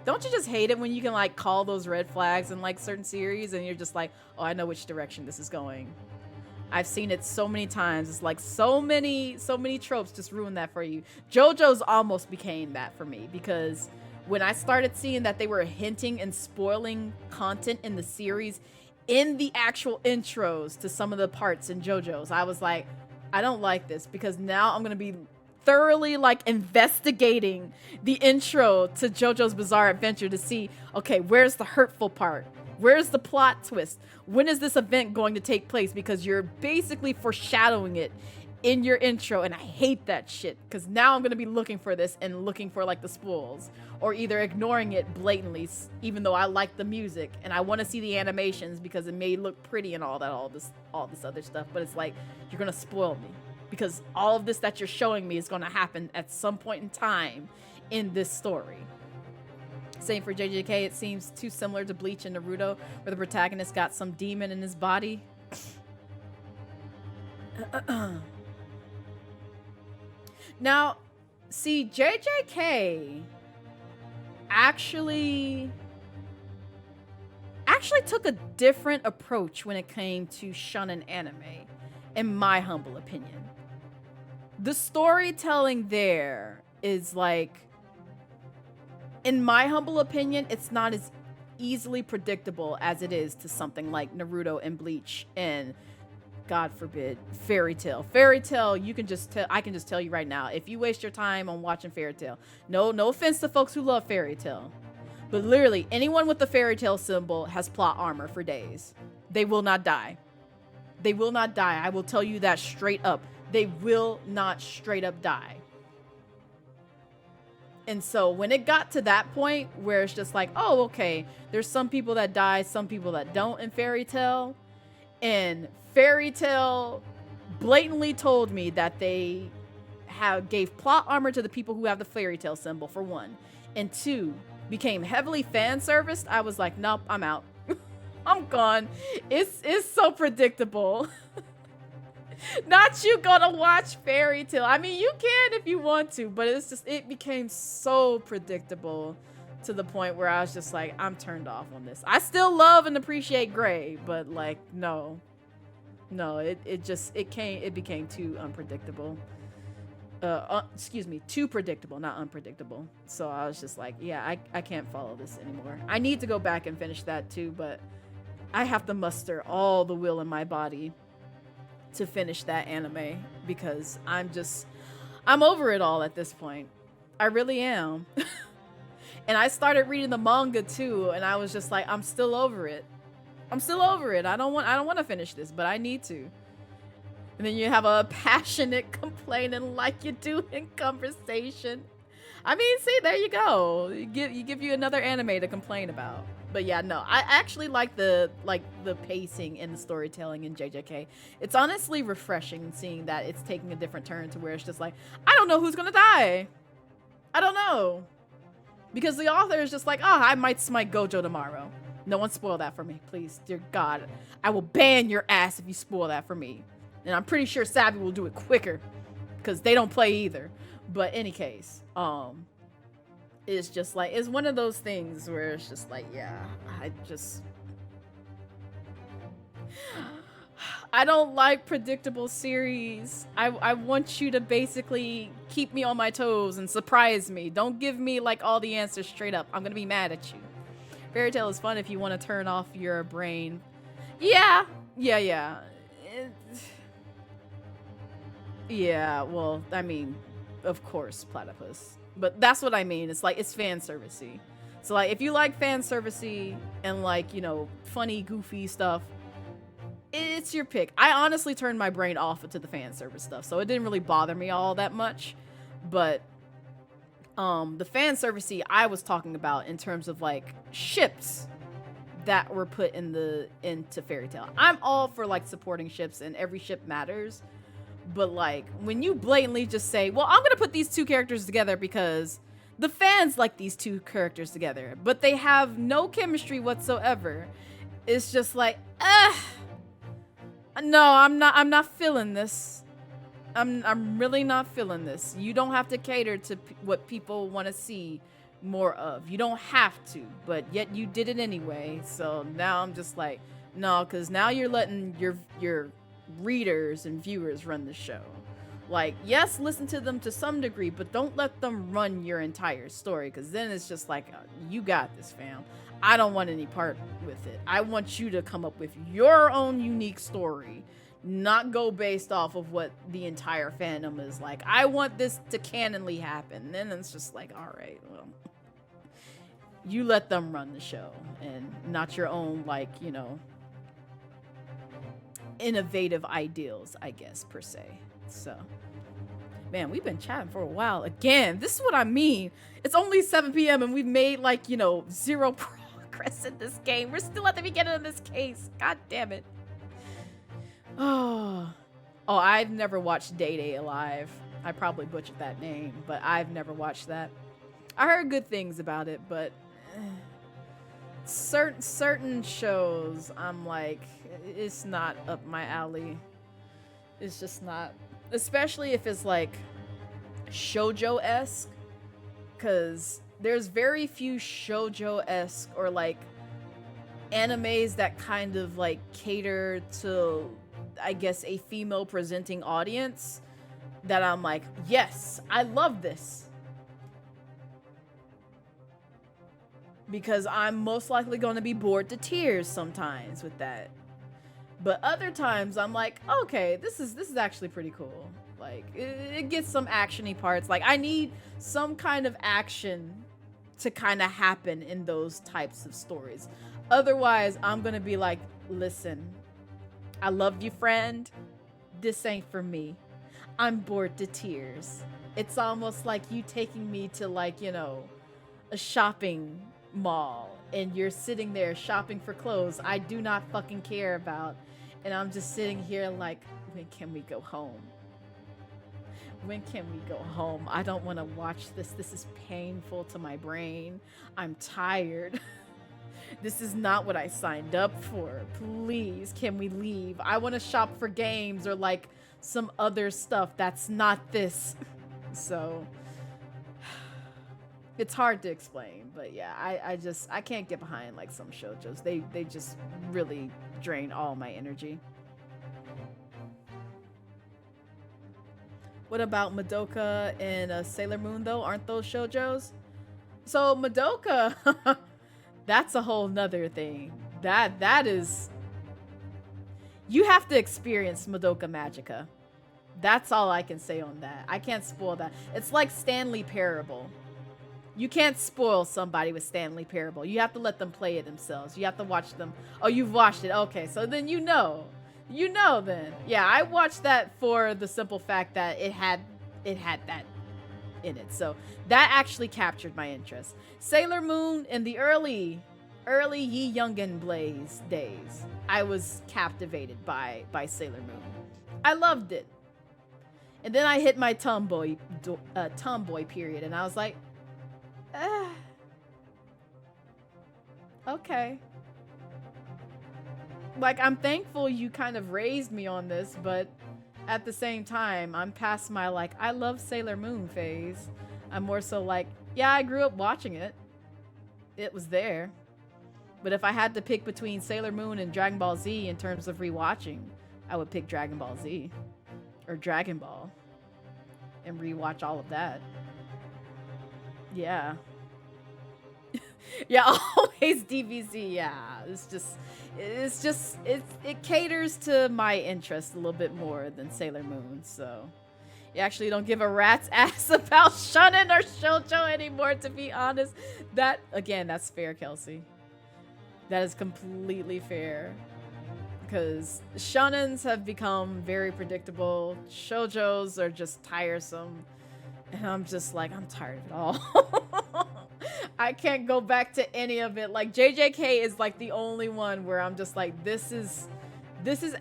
Don't you just hate it when you can like call those red flags in like certain series and you're just like, oh, I know which direction this is going. I've seen it so many times. It's like so many tropes just ruin that for you. JoJo's almost became that for me because when I started seeing that they were hinting and spoiling content in the series in the actual intros to some of the parts in JoJo's, I was like, I don't like this because now I'm going to be thoroughly like investigating the intro to JoJo's Bizarre Adventure to see, okay, where's the hurtful part? Where's the plot twist? When is this event going to take place? Because you're basically foreshadowing it in your intro, and I hate that shit because now I'm going to be looking for this and looking for like the spoils or either ignoring it blatantly, even though I like the music and I want to see the animations because it may look pretty and all this other stuff, but it's like you're going to spoil me because all of this that you're showing me is going to happen at some point in time in this story. Same for JJK, it seems too similar to Bleach and Naruto, where the protagonist got some demon in his body. Now, see, JJK actually took a different approach when it came to shonen anime, in my humble opinion. The storytelling there is like, in my humble opinion, it's not as easily predictable as it is to something like Naruto and Bleach and, God forbid, Fairy Tail. Fairy Tail, you can just tell. I can just tell you right now, if you waste your time on watching Fairy Tail, no offense to folks who love Fairy Tail, but literally anyone with the Fairy Tail symbol has plot armor for days. They will not die. They will not die. I will tell you that straight up. They will not straight up die. And so when it got to that point where it's just like, oh, okay, there's some people that die, some people that don't in Fairy Tail. And Fairy Tail blatantly told me that they gave plot armor to the people who have the Fairy Tail symbol, for one. And 2, became heavily fan serviced. I was like, nope, I'm out. I'm gone. It's so predictable. Not you gonna watch Fairy Tail. I mean, you can if you want to, but it's just, it became so predictable to the point where I was just like, I'm turned off on this. I still love and appreciate Gray, but like, no, it became too unpredictable. Excuse me, too predictable, not unpredictable. So I was just like, yeah, I can't follow this anymore. I need to go back and finish that too, but I have to muster all the will in my body to finish that anime because I'm over it all at this point. I really am. And I started reading the manga too, and I was just like, I'm still over it. I don't want to finish this, but I need to. And then you have a passionate complaining like you do in conversation. I mean, see, there you go. You give you another anime to complain about. But yeah, no, I actually like the pacing and the storytelling in JJK. It's honestly refreshing seeing that it's taking a different turn to where it's just like, I don't know who's gonna die. I don't know. Because the author is just like, oh, I might smite Gojo tomorrow. No one spoil that for me, please. Dear God, I will ban your ass if you spoil that for me. And I'm pretty sure Savvy will do it quicker because they don't play either. But any case, it's just like, it's one of those things where it's just like, yeah, I don't like predictable series. I want you to basically keep me on my toes and surprise me. Don't give me like all the answers straight up. I'm gonna be mad at you. Fairy Tail is fun if you want to turn off your brain. Yeah. Yeah, well, I mean, of course, platypus. But that's what I mean. It's like, it's fan servicey. So like, if you like fan servicey and like, you know, funny, goofy stuff, it's your pick. I honestly turned my brain off to the fan service stuff, so it didn't really bother me all that much. But the fan servicey I was talking about in terms of like ships that were put into Fairy Tail. I'm all for like supporting ships, and every ship matters. But like, when you blatantly just say, well, I'm gonna put these two characters together because the fans like these two characters together, but they have no chemistry whatsoever, it's just like, no, I'm not feeling this. I'm really not feeling this. You don't have to cater to what people want to see more of. You don't have to, but yet you did it anyway. So now I'm just like, no, because now you're letting your readers and viewers run the show. Like, yes, listen to them to some degree, but don't let them run your entire story, because then it's just like, you got this, fam. I don't want any part with it. I want you to come up with your own unique story, not go based off of what the entire fandom is like. I want this to canonly happen. Then it's just like, all right, well, you let them run the show and not your own, like, you know, innovative ideals, I guess, per se. So, man, we've been chatting for a while. Again, this is what I mean. It's only 7 p.m. and we've made, like, you know, zero progress in this game. We're still at the beginning of this case. God damn it. Oh, I've never watched Day Day Alive. I probably butchered that name, but I've never watched that. I heard good things about it, but certain shows, I'm like, it's not up my alley. It's just not. Especially if it's like shoujo-esque, because there's very few shoujo-esque or like animes that kind of like cater to, I guess, a female presenting audience that I'm like, yes, I love this. Because I'm most likely going to be bored to tears sometimes with that. But other times I'm like, okay, this is actually pretty cool. Like, it gets some action-y parts. Like, I need some kind of action to kind of happen in those types of stories. Otherwise, I'm gonna be like, listen, I love you, friend. This ain't for me. I'm bored to tears. It's almost like you taking me to, like, you know, a shopping mall and you're sitting there shopping for clothes I do not fucking care about, and I'm just sitting here like, when can we go home? When can we go home? I don't want to watch this. This is painful to my brain. I'm tired. This is not what I signed up for. Please, can we leave? I want to shop for games or like some other stuff that's not this. So it's hard to explain, but yeah, I can't get behind like some shoujos. They just really drain all my energy. What about Madoka and Sailor Moon though? Aren't those shoujos? So Madoka, that's a whole nother thing. That is, you have to experience Madoka Magica. That's all I can say on that. I can't spoil that. It's like Stanley Parable. You can't spoil somebody with Stanley Parable. You have to let them play it themselves. You have to watch them. Oh, you've watched it. Okay, so then you know. You know then. Yeah, I watched that for the simple fact that it had that in it. So that actually captured my interest. Sailor Moon in the early Ye Youngin Blaze days, I was captivated by Sailor Moon. I loved it. And then I hit my tomboy period, and I was like, okay. Like, I'm thankful you kind of raised me on this, but at the same time, I'm past my, like, I love Sailor Moon phase. I'm more so like, yeah, I grew up watching it. It was there. But if I had to pick between Sailor Moon and Dragon Ball Z in terms of rewatching, I would pick Dragon Ball Z or Dragon Ball and rewatch all of that. Yeah. Yeah, always DBZ. Yeah, it caters to my interest a little bit more than Sailor Moon. So you actually don't give a rat's ass about shonen or shoujo anymore, to be honest. That, again, that's fair, Kelsey. That is completely fair. Because shonens have become very predictable. Shoujos are just tiresome. And I'm just like, I'm tired of it all. I can't go back to any of it. Like, JJK is like the only one where I'm just like, this is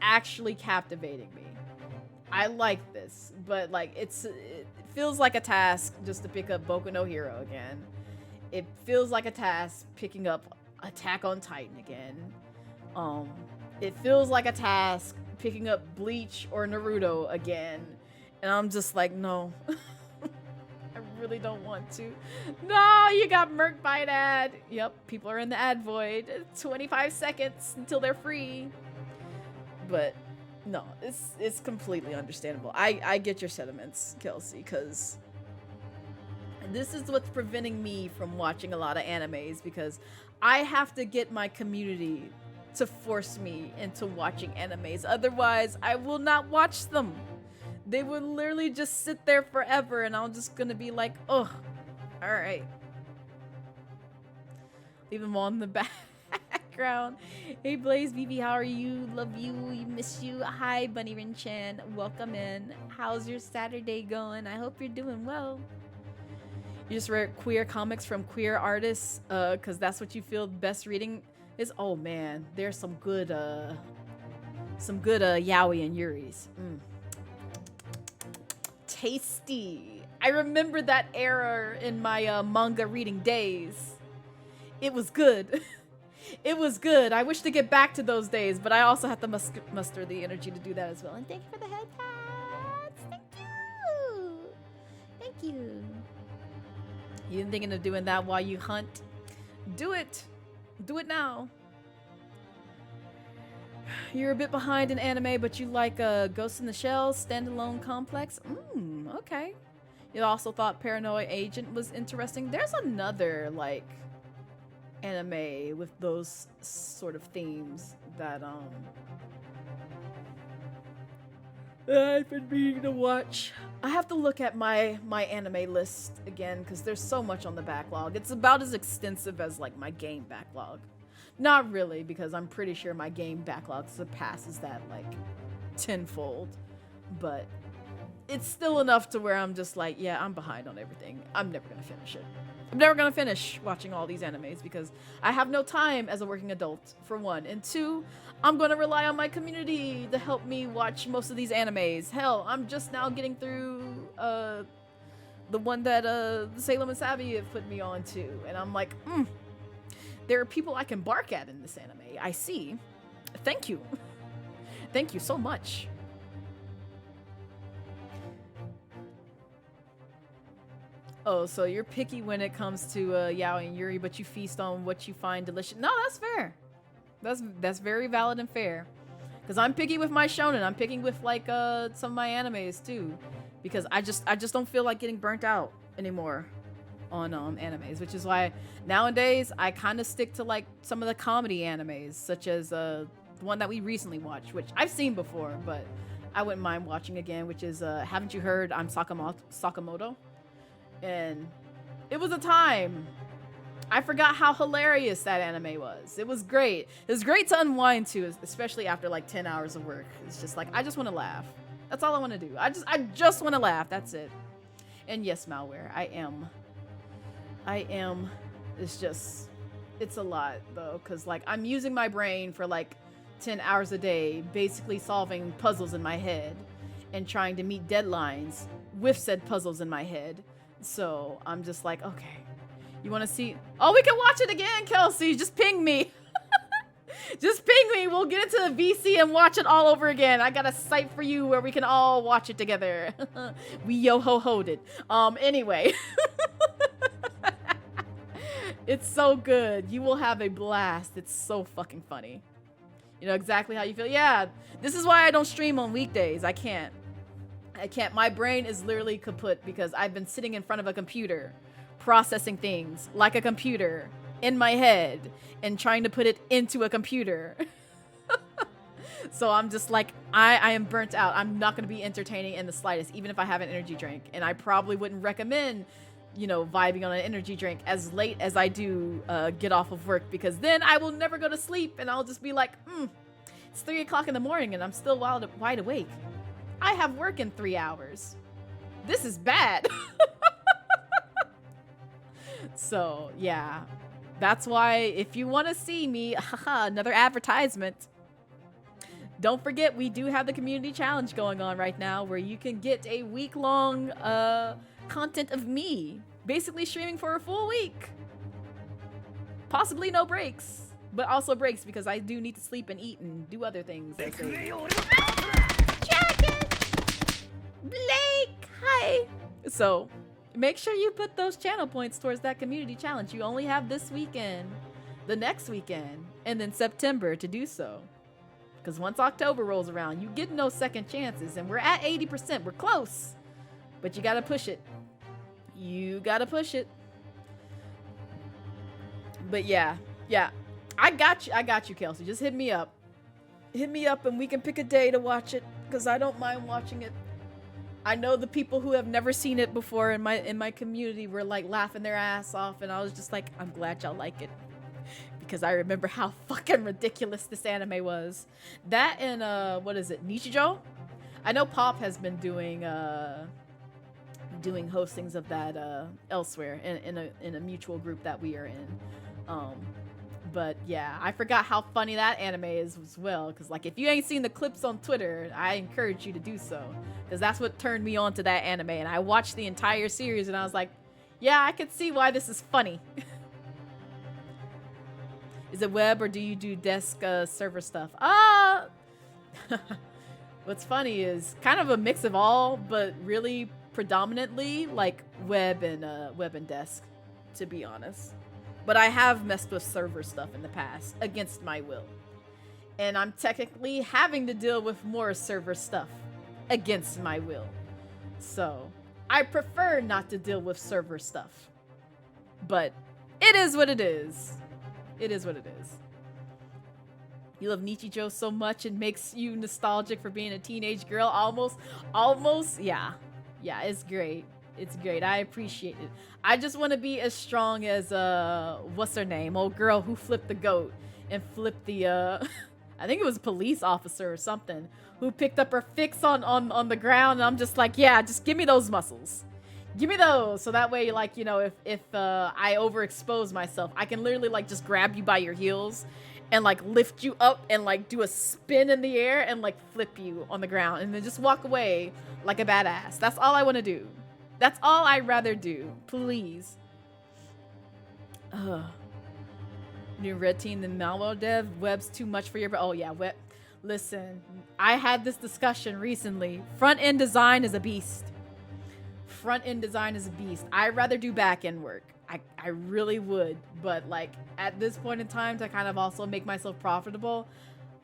actually captivating me. I like this, but like it feels like a task just to pick up Boku no Hero again. It feels like a task picking up Attack on Titan again. It feels like a task picking up Bleach or Naruto again. And I'm just like, no. I really don't want to. No, you got murked by an ad. Yep, people are in the ad void. 25 seconds until they're free. But no, it's completely understandable. I get your sentiments, Kelsey, because this is what's preventing me from watching a lot of animes, because I have to get my community to force me into watching animes. Otherwise, I will not watch them. They would literally just sit there forever, and I'm just gonna be like, ugh, all right. Leave them all in the background. Hey, Blaze, BB, how are you? Love you. We miss you. Hi, Bunny Rin-chan. Welcome in. How's your Saturday going? I hope you're doing well. You just read queer comics from queer artists, because that's what you feel best reading is. Oh man, there's some good yaoi and yuris. Tasty. I remember that era in my manga reading days. It was good. It was good. I wish to get back to those days, but I also have to muster the energy to do that as well. And thank you for the head pats. Thank you. Thank you. You been thinking of doing that while you hunt? Do it. Do it now. You're a bit behind in anime, but you like Ghost in the Shell, standalone complex? Okay. You also thought Paranoid Agent was interesting. There's another, like, anime with those sort of themes that, I've been meaning to watch. I have to look at my anime list again, because there's so much on the backlog. It's about as extensive as, like, my game backlog. Not really, because I'm pretty sure my game backlog surpasses that, like, tenfold. But it's still enough to where I'm just like, yeah, I'm behind on everything. I'm never gonna finish it. I'm never gonna finish watching all these animes because I have no time as a working adult, for one. And two, I'm gonna rely on my community to help me watch most of these animes. Hell, I'm just now getting through the one that Salem and Savvy have put me on to. And I'm like, there are people I can bark at in this anime. I see. Thank you. Thank you so much. Oh, so you're picky when it comes to yaoi and yuri, but you feast on what you find delicious. No, that's fair. That's very valid and fair. Because I'm picky with my shonen. I'm picking with like some of my animes too, because I just don't feel like getting burnt out anymore on animes, which is why nowadays I kind of stick to like some of the comedy animes, such as the one that we recently watched, which I've seen before, but I wouldn't mind watching again, which is Haven't You Heard I'm Sakamoto? And it was a time. I forgot how hilarious that anime was. It was great. It was great to unwind to, especially after like 10 hours of work. It's just like, I just want to laugh. That's all I want to do. I just want to laugh. That's it. And yes, Malware, I am. It's a lot though, because like I'm using my brain for like 10 hours a day, basically solving puzzles in my head and trying to meet deadlines with said puzzles in my head. So I'm just like, okay, you want to see? Oh, we can watch it again, Kelsey. Just ping me. Just ping me. We'll get into the VC and watch it all over again. I got a site for you where we can all watch it together. We yo-ho-hoed it. Anyway. It's so good. You will have a blast. It's so fucking funny. You know exactly how you feel. Yeah, this is why I don't stream on weekdays. I can't. My brain is literally kaput because I've been sitting in front of a computer processing things like a computer in my head and trying to put it into a computer. So I'm just like, I am burnt out. I'm not going to be entertaining in the slightest, even if I have an energy drink. And I probably wouldn't recommend, you know, vibing on an energy drink as late as I do get off of work, because then I will never go to sleep and I'll just be like, it's 3 o'clock in the morning and I'm still wide awake. I have work in 3 hours. This is bad. So, yeah. That's why if you want to see me, haha, another advertisement. Don't forget, we do have the community challenge going on right now where you can get a week-long content of me basically streaming for a full week. Possibly no breaks, but also breaks because I do need to sleep and eat and do other things. Blake, hi. So make sure you put those channel points towards that community challenge. You only have this weekend, the next weekend, and then September to do so. Because once October rolls around, you get no second chances, and we're at 80%. We're close, but you gotta push it. You gotta push it. But yeah, I got you, Kelsey. Just hit me up. Hit me up, and we can pick a day to watch it. Because I don't mind watching it. I know the people who have never seen it before in my community were like laughing their ass off, and I was just like, I'm glad y'all like it. Because I remember how fucking ridiculous this anime was. That and what is it, Nichijou? I know Pop has been doing hostings of that elsewhere in a mutual group that we are in. But yeah, I forgot how funny that anime is as well. Because like, if you ain't seen the clips on Twitter, I encourage you to do so. Because that's what turned me on to that anime. And I watched the entire series and I was like, yeah, I could see why this is funny. Is it web or do you do desk server stuff? What's funny is kind of a mix of all, but really predominantly like web and desk, to be honest. But I have messed with server stuff in the past against my will. And I'm technically having to deal with more server stuff against my will. So I prefer not to deal with server stuff. But it is what it is. It is what it is. You love Nichijou so much it makes you nostalgic for being a teenage girl. Almost. Yeah, it's great. It's great. I appreciate it. I just want to be as strong as what's her name? Old girl who flipped the goat and flipped the I think it was a police officer or something who picked up her fix on the ground, and I'm just like, yeah, just give me those muscles. Give me those, so that way, like, you know, if I overexpose myself, I can literally, like, just grab you by your heels and, like, lift you up and, like, do a spin in the air and, like, flip you on the ground and then just walk away like a badass. That's all I want to do. That's all I'd rather do. Please. New red team, the malware dev, web's too much for your... Oh, yeah, web. Listen, I had this discussion recently. Front-end design is a beast. Front-end design is a beast. I'd rather do back-end work. I really would. But, like, at this point in time, to kind of also make myself profitable,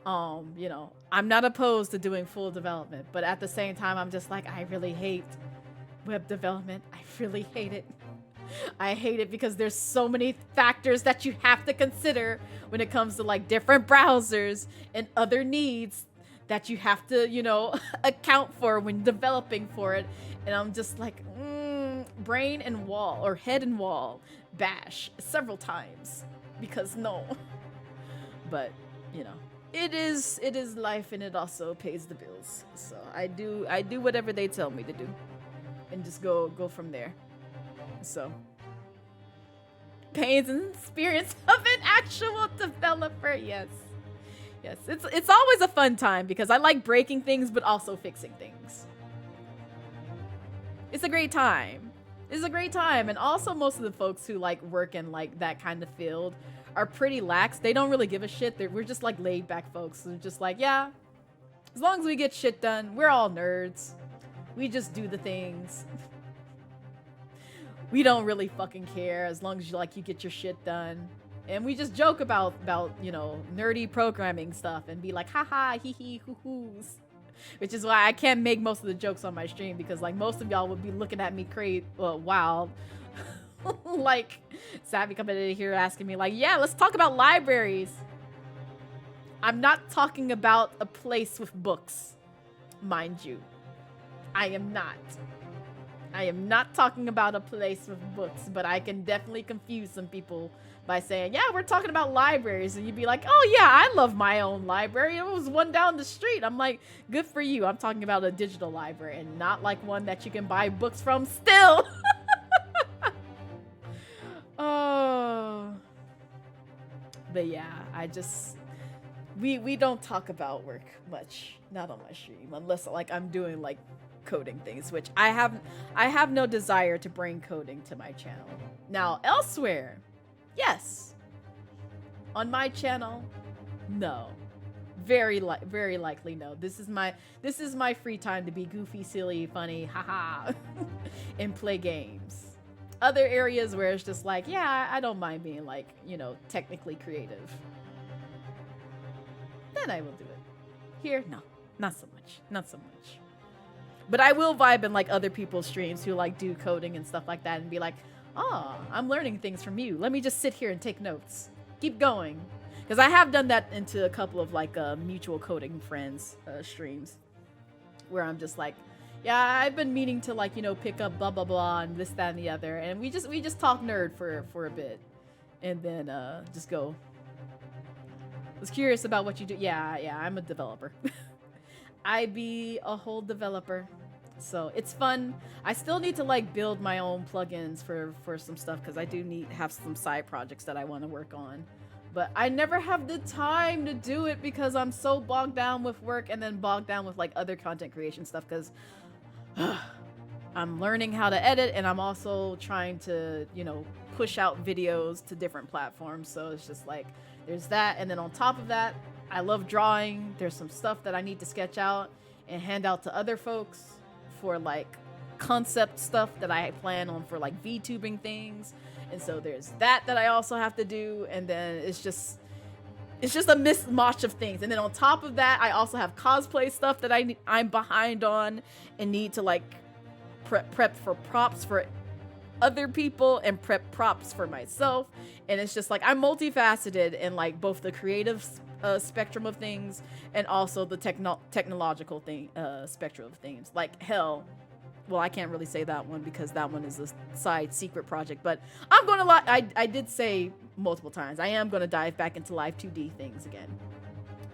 you know, I'm not opposed to doing full development. But at the same time, I'm just like, I really hate web development. I really hate it. I hate it because there's so many factors that you have to consider when it comes to, like, different browsers and other needs that you have to, you know, account for when developing for it. And I'm just like, brain and wall, or head and wall, bash several times because no. But, you know, it is life, and it also pays the bills. So I do whatever they tell me to do, and just go from there. So, pains and experience of an actual developer, yes. It's always a fun time because I like breaking things, but also fixing things. It's a great time. And also most of the folks who like work in like that kind of field are pretty lax. They don't really give a shit. We're just like laid back folks. They're just like, yeah, as long as we get shit done, we're all nerds. We just do the things. We don't really fucking care as long as you get your shit done. And we just joke about you know, nerdy programming stuff and be like, haha, hee hee, hoo hoos. Which is why I can't make most of the jokes on my stream, because like most of y'all would be looking at me crazy, wild. Like Savvy coming in here asking me like, yeah, let's talk about libraries. I'm not talking about a place with books, mind you. I am not talking about a place with books, but I can definitely confuse some people by saying, yeah, we're talking about libraries. And you'd be like, oh yeah, I love my own library. It was one down the street. I'm like, good for you. I'm talking about a digital library and not like one that you can buy books from still. Oh. But yeah, I just, we don't talk about work much. Not on my stream, unless like I'm doing like coding things, which I have no desire to bring coding to my channel. Now elsewhere, yes. On my channel, no. Very likely no. This is my free time to be goofy, silly, funny, haha, and play games. Other areas where it's just like, yeah, I don't mind being like, you know, technically creative, then I will do it. Here, no, not so much. But I will vibe in like other people's streams who like do coding and stuff like that and be like, oh, I'm learning things from you. Let me just sit here and take notes. Keep going. Because I have done that into a couple of like mutual coding friends streams where I'm just like, yeah, I've been meaning to like, you know, pick up blah, blah, blah, and this, that, and the other. And we just talk nerd for a bit and then just go. I was curious about what you do. Yeah, I'm a developer. I be a whole developer. So it's fun. I still need to like build my own plugins for some stuff because I do have some side projects that I want to work on. But I never have the time to do it because I'm so bogged down with work and then bogged down with like other content creation stuff because I'm learning how to edit and I'm also trying to, you know, push out videos to different platforms. So it's just like there's that. And then on top of that, I love drawing. There's some stuff that I need to sketch out and hand out to other folks for like concept stuff that I plan on for like VTubing things. And so there's that I also have to do. And then it's just a mismatch of things. And then on top of that, I also have cosplay stuff that I'm behind on and need to like prep for props for other people and prep props for myself. And it's just like I'm multifaceted in like both the creative spectrum of things and also the technological thing spectrum of things. Like hell, well, I can't really say that one because that one is a side secret project, but I'm going to I did say multiple times I am going to dive back into live 2D things again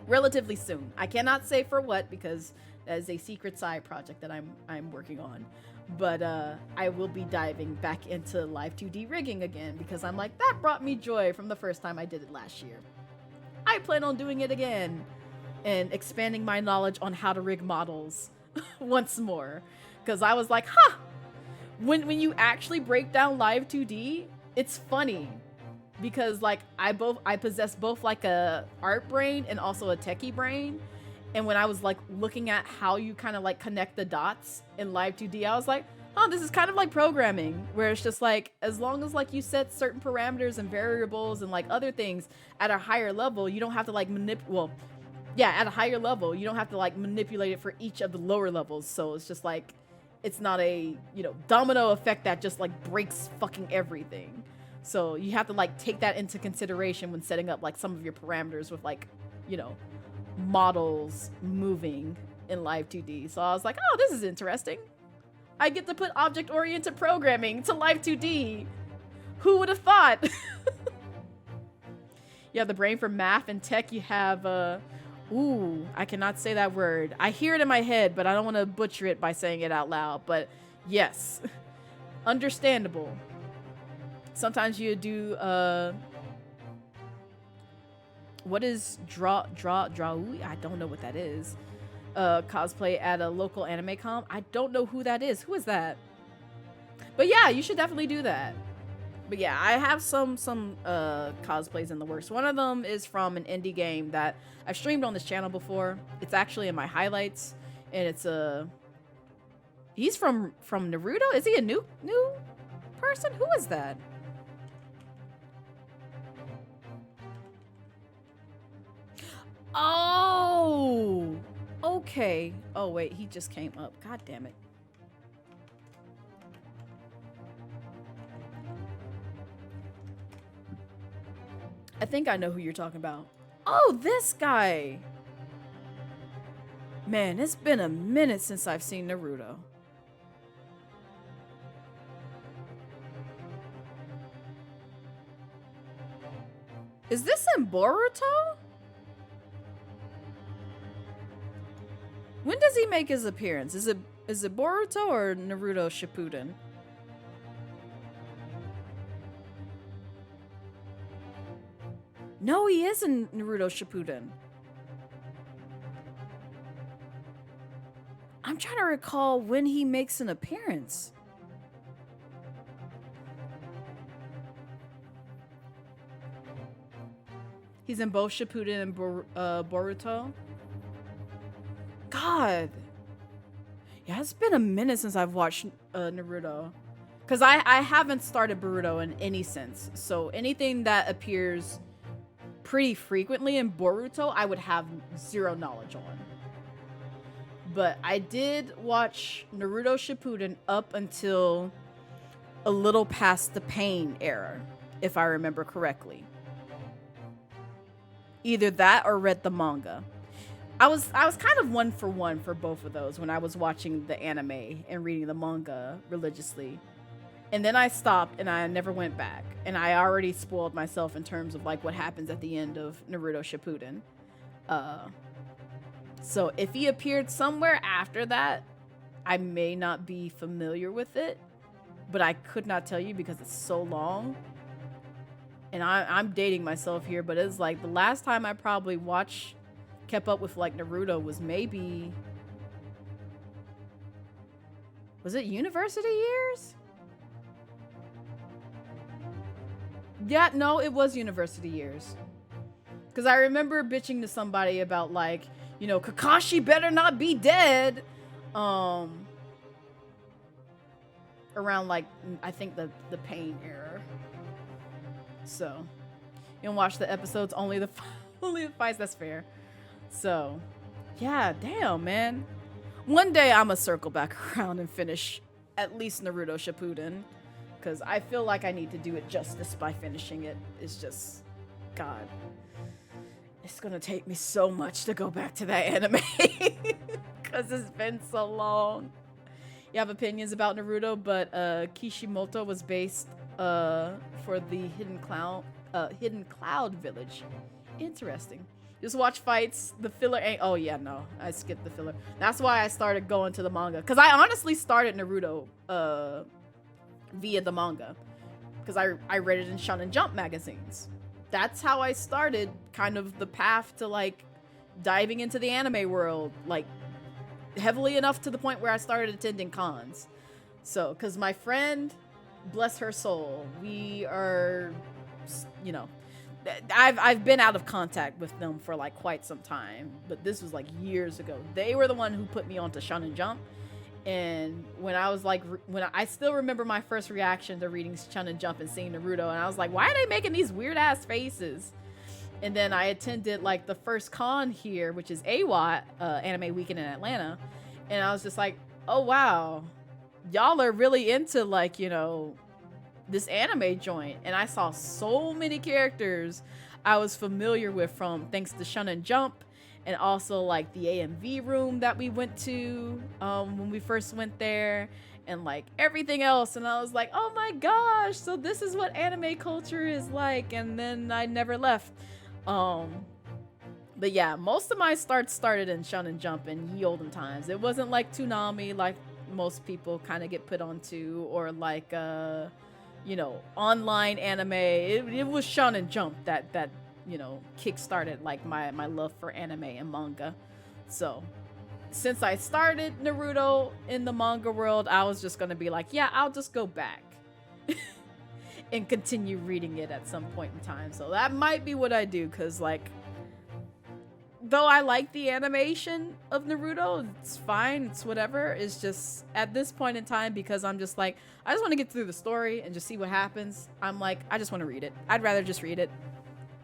relatively soon. I cannot say for what because that is a secret side project that I'm working on, but I will be diving back into live 2D rigging again because I'm like, that brought me joy from the first time I did it last year. I plan on doing it again and expanding my knowledge on how to rig models once more. Because I was like, when you actually break down live 2D, it's funny. Because like I possess both like a art brain and also a techie brain. And when I was like looking at how you kind of like connect the dots in live 2D, I was like, this is kind of like programming, where it's just like, as long as like you set certain parameters and variables and like other things at a higher level, you don't have to like at a higher level, you don't have to like manipulate it for each of the lower levels. So it's just like, it's not a, you know, domino effect that just like breaks fucking everything. So you have to like take that into consideration when setting up like some of your parameters with like, you know, models moving in live 2D. So I was like, this is interesting. I get to put object-oriented programming to live 2D. Who would have thought? You have the brain for math and tech. You have, I cannot say that word. I hear it in my head, but I don't want to butcher it by saying it out loud. But yes, understandable. Sometimes you do, what is draw? I don't know what that is. Cosplay at a local anime com. I don't know who that is. Who is that? But yeah, you should definitely do that. But yeah, I have some cosplays in the works. One of them is from an indie game that I've streamed on this channel before. It's actually in my highlights, and it's he's from Naruto. Is he a new person? Who is that? Oh, okay. Oh, wait, he just came up. God damn it. I think I know who you're talking about. Oh, this guy. Man, it's been a minute since I've seen Naruto. Is this in Boruto? When does he make his appearance? Is it Boruto or Naruto Shippuden? No, he is in Naruto Shippuden. I'm trying to recall when he makes an appearance. He's in both Shippuden and Boruto. God. Yeah, it's been a minute since I've watched Naruto. Because I haven't started Boruto in any sense. So anything that appears pretty frequently in Boruto, I would have zero knowledge on. But I did watch Naruto Shippuden up until a little past the Pain era, if I remember correctly. Either that or read the manga. I was kind of one for both of those when I was watching the anime and reading the manga religiously. And then I stopped and I never went back. And I already spoiled myself in terms of like what happens at the end of Naruto Shippuden. So if he appeared somewhere after that, I may not be familiar with it, but I could not tell you because it's so long. And I'm dating myself here, but it's like the last time I probably kept up with like Naruto was maybe, was it university years? Yeah, no, it was university years. Because I remember bitching to somebody about like, you know, Kakashi better not be dead. Around like, I think the Pain era. So, you don't watch the episodes, only the fights, that's fair. So, yeah, damn, man. One day I'm gonna circle back around and finish at least Naruto Shippuden. Because I feel like I need to do it justice by finishing it. It's just, God. It's gonna take me so much to go back to that anime. Because it's been so long. You have opinions about Naruto, but Kishimoto was based for the Hidden Cloud Village. Interesting. Just watch fights. The filler ain't. Oh yeah, no, I skipped the filler. That's why I started going to the manga. Cause I honestly started Naruto via the manga, because I read it in Shonen Jump magazines. That's how I started kind of the path to like diving into the anime world, like heavily enough to the point where I started attending cons. So, cause my friend, bless her soul, we are, you know, I've been out of contact with them for like quite some time, but this was like years ago. They were the one who put me onto Shonen Jump. And when I was like, I still remember my first reaction to reading Shonen Jump and seeing Naruto, and I was like, why are they making these weird ass faces? And then I attended like the first con here, which is AWAT, Anime Weekend in Atlanta. And I was just like, oh wow, y'all are really into like, you know, this anime joint. And I saw so many characters I was familiar with from thanks to Shonen Jump, and also like the AMV room that we went to when we first went there, and like everything else. And I was like, oh my gosh, so this is what anime culture is like. And then I never left. But yeah, most of my started in Shonen Jump in ye olden times. It wasn't like Toonami like most people kind of get put onto, or like you know, online anime. It was Shonen Jump that you know, kickstarted like my love for anime and manga. So since I started Naruto in the manga world, I was just gonna be like, yeah, I'll just go back and continue reading it at some point in time. So that might be what I do, because like, though I like the animation of Naruto, it's fine, it's whatever. It's just at this point in time, because I'm just like, I just want to get through the story and just see what happens. I'm like, I just want to read it. I'd rather just read it.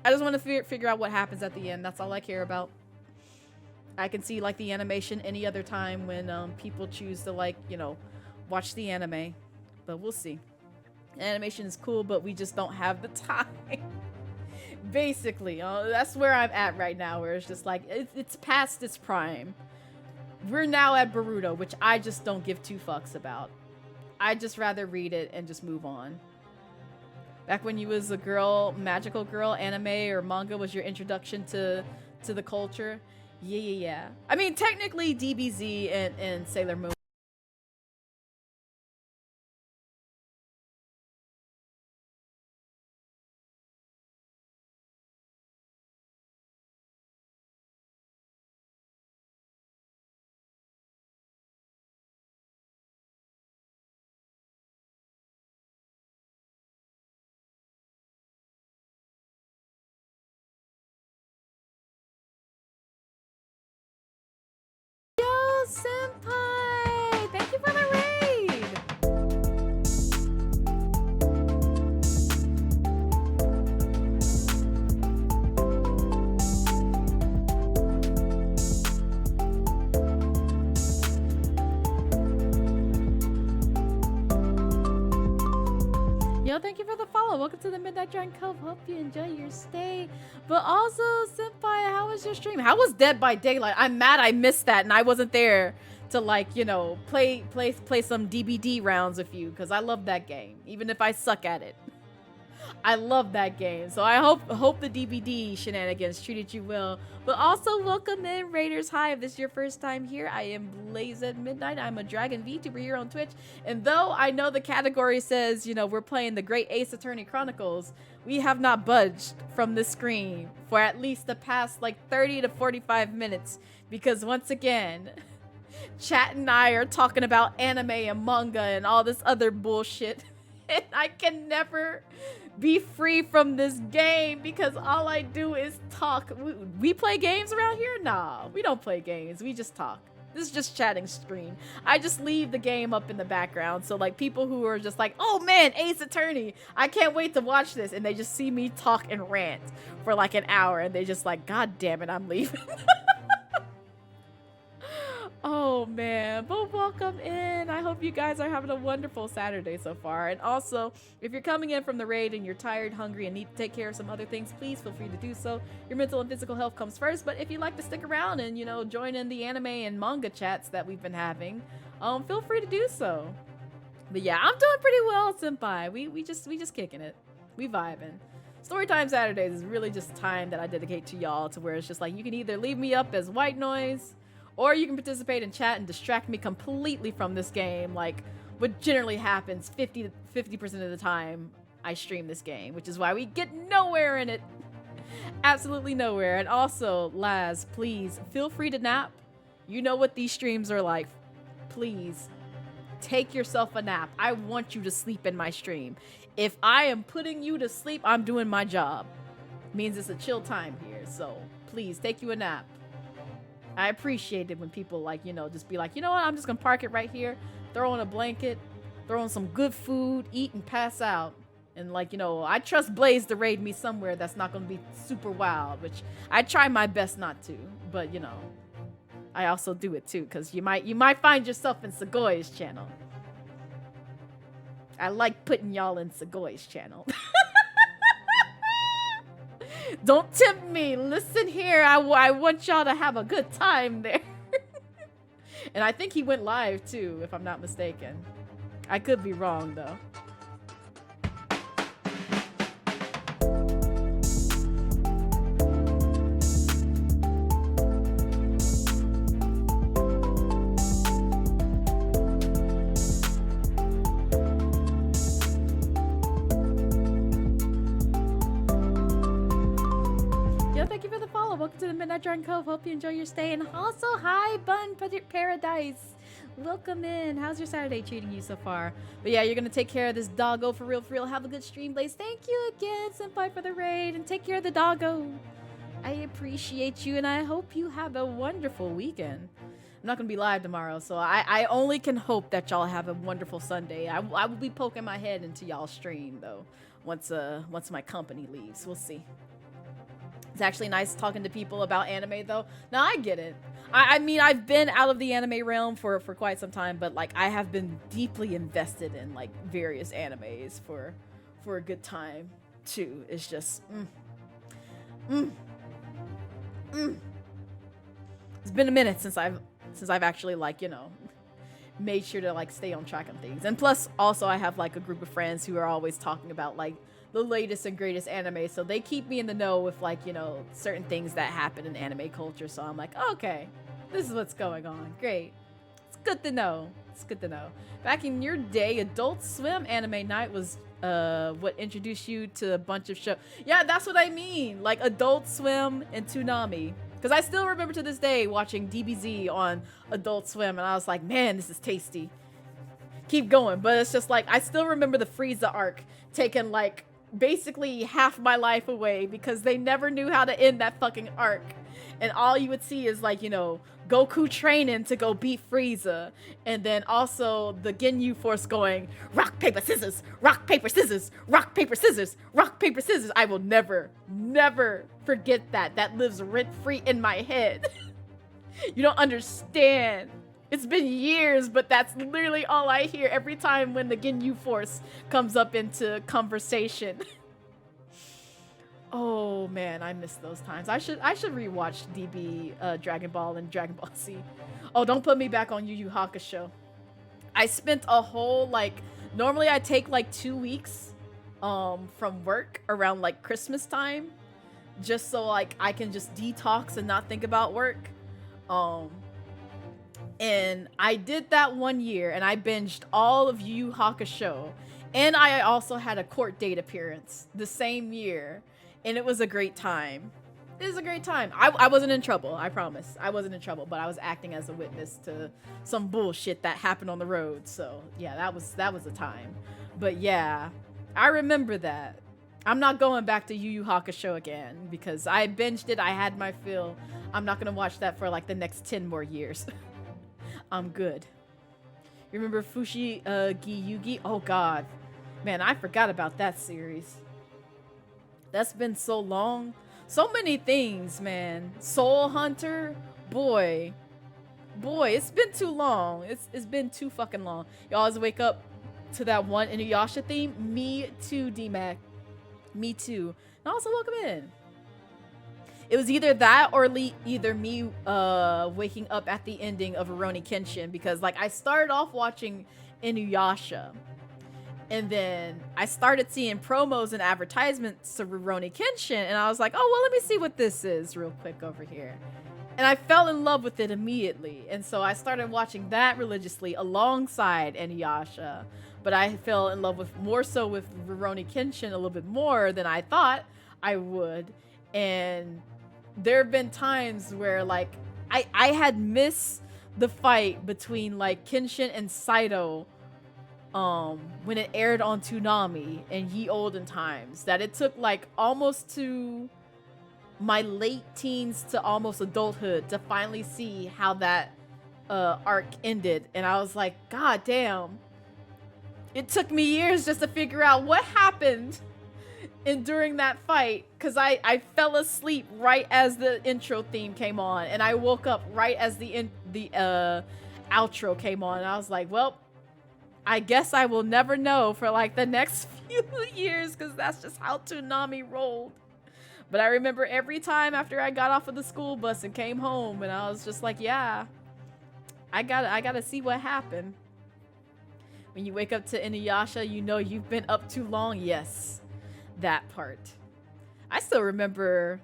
I just want to figure out what happens at the end. That's all I care about. I can see like the animation any other time when people choose to like, you know, watch the anime. But we'll see. Animation is cool, but we just don't have the time. Basically, that's where I'm at right now, where it's just like, it's past its prime. We're now at Boruto, which I just don't give two fucks about. I'd just rather read it and just move on. Back when you was a girl, magical girl, anime or manga was your introduction to the culture. Yeah. I mean, technically DBZ and Sailor Moon. Yo, senpai! Thank you for the raid! Yo, thank you for the follow. Welcome to the Midnight Giant Cove. Hope you enjoy your stay. But also, senpai, how was your stream? How was Dead by Daylight? I'm mad I missed that and I wasn't there to like, you know, play some DBD rounds with you because I love that game, even if I suck at it. I love that game. So I hope the DBD shenanigans treated you well. But also welcome in Raiders. Hi, if this is your first time here, I am Blazette Midnight. I'm a Dragon VTuber here on Twitch. And though I know the category says, you know, we're playing the Great Ace Attorney Chronicles, we have not budged from the screen for at least the past like 30 to 45 minutes. Because once again, Chat and I are talking about anime and manga and all this other bullshit. And I can never be free from this game because all I do is talk. We play games around here? Nah, we don't play games. We just talk. This is just chatting screen. I just leave the game up in the background. So like people who are just like, oh man, Ace Attorney, I can't wait to watch this. And they just see me talk and rant for like an hour. And they just like, God damn it, I'm leaving. Oh man, but welcome in. I hope you guys are having a wonderful Saturday so far. And also, if you're coming in from the raid and you're tired, hungry, and need to take care of some other things, please feel free to do so. Your mental and physical health comes first, but if you'd like to stick around and, you know, join in the anime and manga chats that we've been having, feel free to do so. But yeah, I'm doing pretty well, senpai. We just kicking it. We vibing. Storytime Saturdays is really just time that I dedicate to y'all, to where it's just like you can either leave me up as white noise, or you can participate in chat and distract me completely from this game, like what generally happens 50% of the time I stream this game, which is why we get nowhere in it. Absolutely nowhere. And also, Laz, please feel free to nap. You know what these streams are like. Please take yourself a nap. I want you to sleep in my stream. If I am putting you to sleep, I'm doing my job. It means it's a chill time here, so please take you a nap. I appreciate it when people like, you know, just be like, you know what, I'm just gonna park it right here, throw in a blanket, throw in some good food, eat and pass out. And like, you know, I trust Blaze to raid me somewhere that's not gonna be super wild, which I try my best not to, but you know, I also do it too, because you might find yourself in Segoy's channel. I like putting y'all in Segoy's channel. Don't tempt me. Listen here. I want y'all to have a good time there. And I think he went live too, if I'm not mistaken. I could be wrong though. Welcome to the Midnight Dragon Cove. Hope you enjoy your stay. And also, hi, Bun Paradise. Welcome in. How's your Saturday treating you so far? But yeah, you're going to take care of this doggo for real, for real. Have a good stream, Blaze. Thank you again, senpai, for the raid. And take care of the doggo. I appreciate you, and I hope you have a wonderful weekend. I'm not going to be live tomorrow, so I only can hope that y'all have a wonderful Sunday. I will be poking my head into y'all's stream, though, once my company leaves. We'll see. It's actually nice talking to people about anime, though. Now, I get it. I mean, I've been out of the anime realm for quite some time, but, like, I have been deeply invested in, like, various animes for a good time, too. It's just, It's been a minute since I've actually, like, you know, made sure to, like, stay on track on things. And plus, also, I have, like, a group of friends who are always talking about, like, the latest and greatest anime, so they keep me in the know with, like, you know, certain things that happen in anime culture. So I'm like, okay, this is what's going on. Great. It's good to know. It's good to know. Back in your day, Adult Swim anime night was what introduced you to a bunch of shows. Yeah, that's what I mean. Like Adult Swim and Toonami. Because I still remember to this day watching DBZ on Adult Swim, and I was like, man, this is tasty. Keep going. But it's just like, I still remember the Frieza arc taking, like, basically half my life away because they never knew how to end that fucking arc. And all you would see is, like, you know, Goku training to go beat Frieza, and then also the Ginyu Force going rock, paper, scissors, rock, paper, scissors, rock, paper, scissors, rock, paper, scissors. I will never forget that. That lives rent-free in my head. You don't understand. It's been years, but that's literally all I hear every time when the Ginyu Force comes up into conversation. Oh man, I miss those times. I should rewatch DB Dragon Ball and Dragon Ball Z. Oh, don't put me back on Yu Yu Hakusho. I spent a whole, like, normally I take like 2 weeks from work around like Christmas time, just so like I can just detox and not think about work. And I did that 1 year, and I binged all of Yu Yu Hakusho, and I also had a court date appearance the same year. And it was a great time. It was a great time. I wasn't in trouble, I promise. I wasn't in trouble, but I was acting as a witness to some bullshit that happened on the road. So yeah, that was a time. But yeah, I remember that. I'm not going back to Yu Yu Hakusho again because I binged it. I had my fill. I'm not gonna watch that for like the next 10 more years. I'm good. You remember Fushi Gi-Yugi? Oh god. Man, I forgot about that series. That's been so long. So many things, man. Soul Hunter, boy, it's been too long. It's been too fucking long. You always wake up to that one Inuyasha theme. Me too, D-Mac. Me too. And also welcome in. It was either that or either me waking up at the ending of Rurouni Kenshin, because like I started off watching Inuyasha. And then I started seeing promos and advertisements to Rurouni Kenshin, and I was like, oh, well, let me see what this is real quick over here. And I fell in love with it immediately. And so I started watching that religiously alongside Inuyasha. But I fell in love with more so with Rurouni Kenshin a little bit more than I thought I would. And there have been times where, like, I had missed the fight between, like, Kenshin and Saito when it aired on Toonami in ye olden times, that it took like almost to my late teens to almost adulthood to finally see how that arc ended. And I was like, god damn, it took me years just to figure out what happened during that fight, because I fell asleep right as the intro theme came on, and I woke up right as the outro came on, and I was like, well, I guess I will never know for like the next few years, because that's just how Toonami rolled. But I remember every time after I got off of the school bus and came home, and I was just like, yeah, I gotta see what happened. When you wake up to Inuyasha, you know you've been up too long. Yes, that part. I still remember.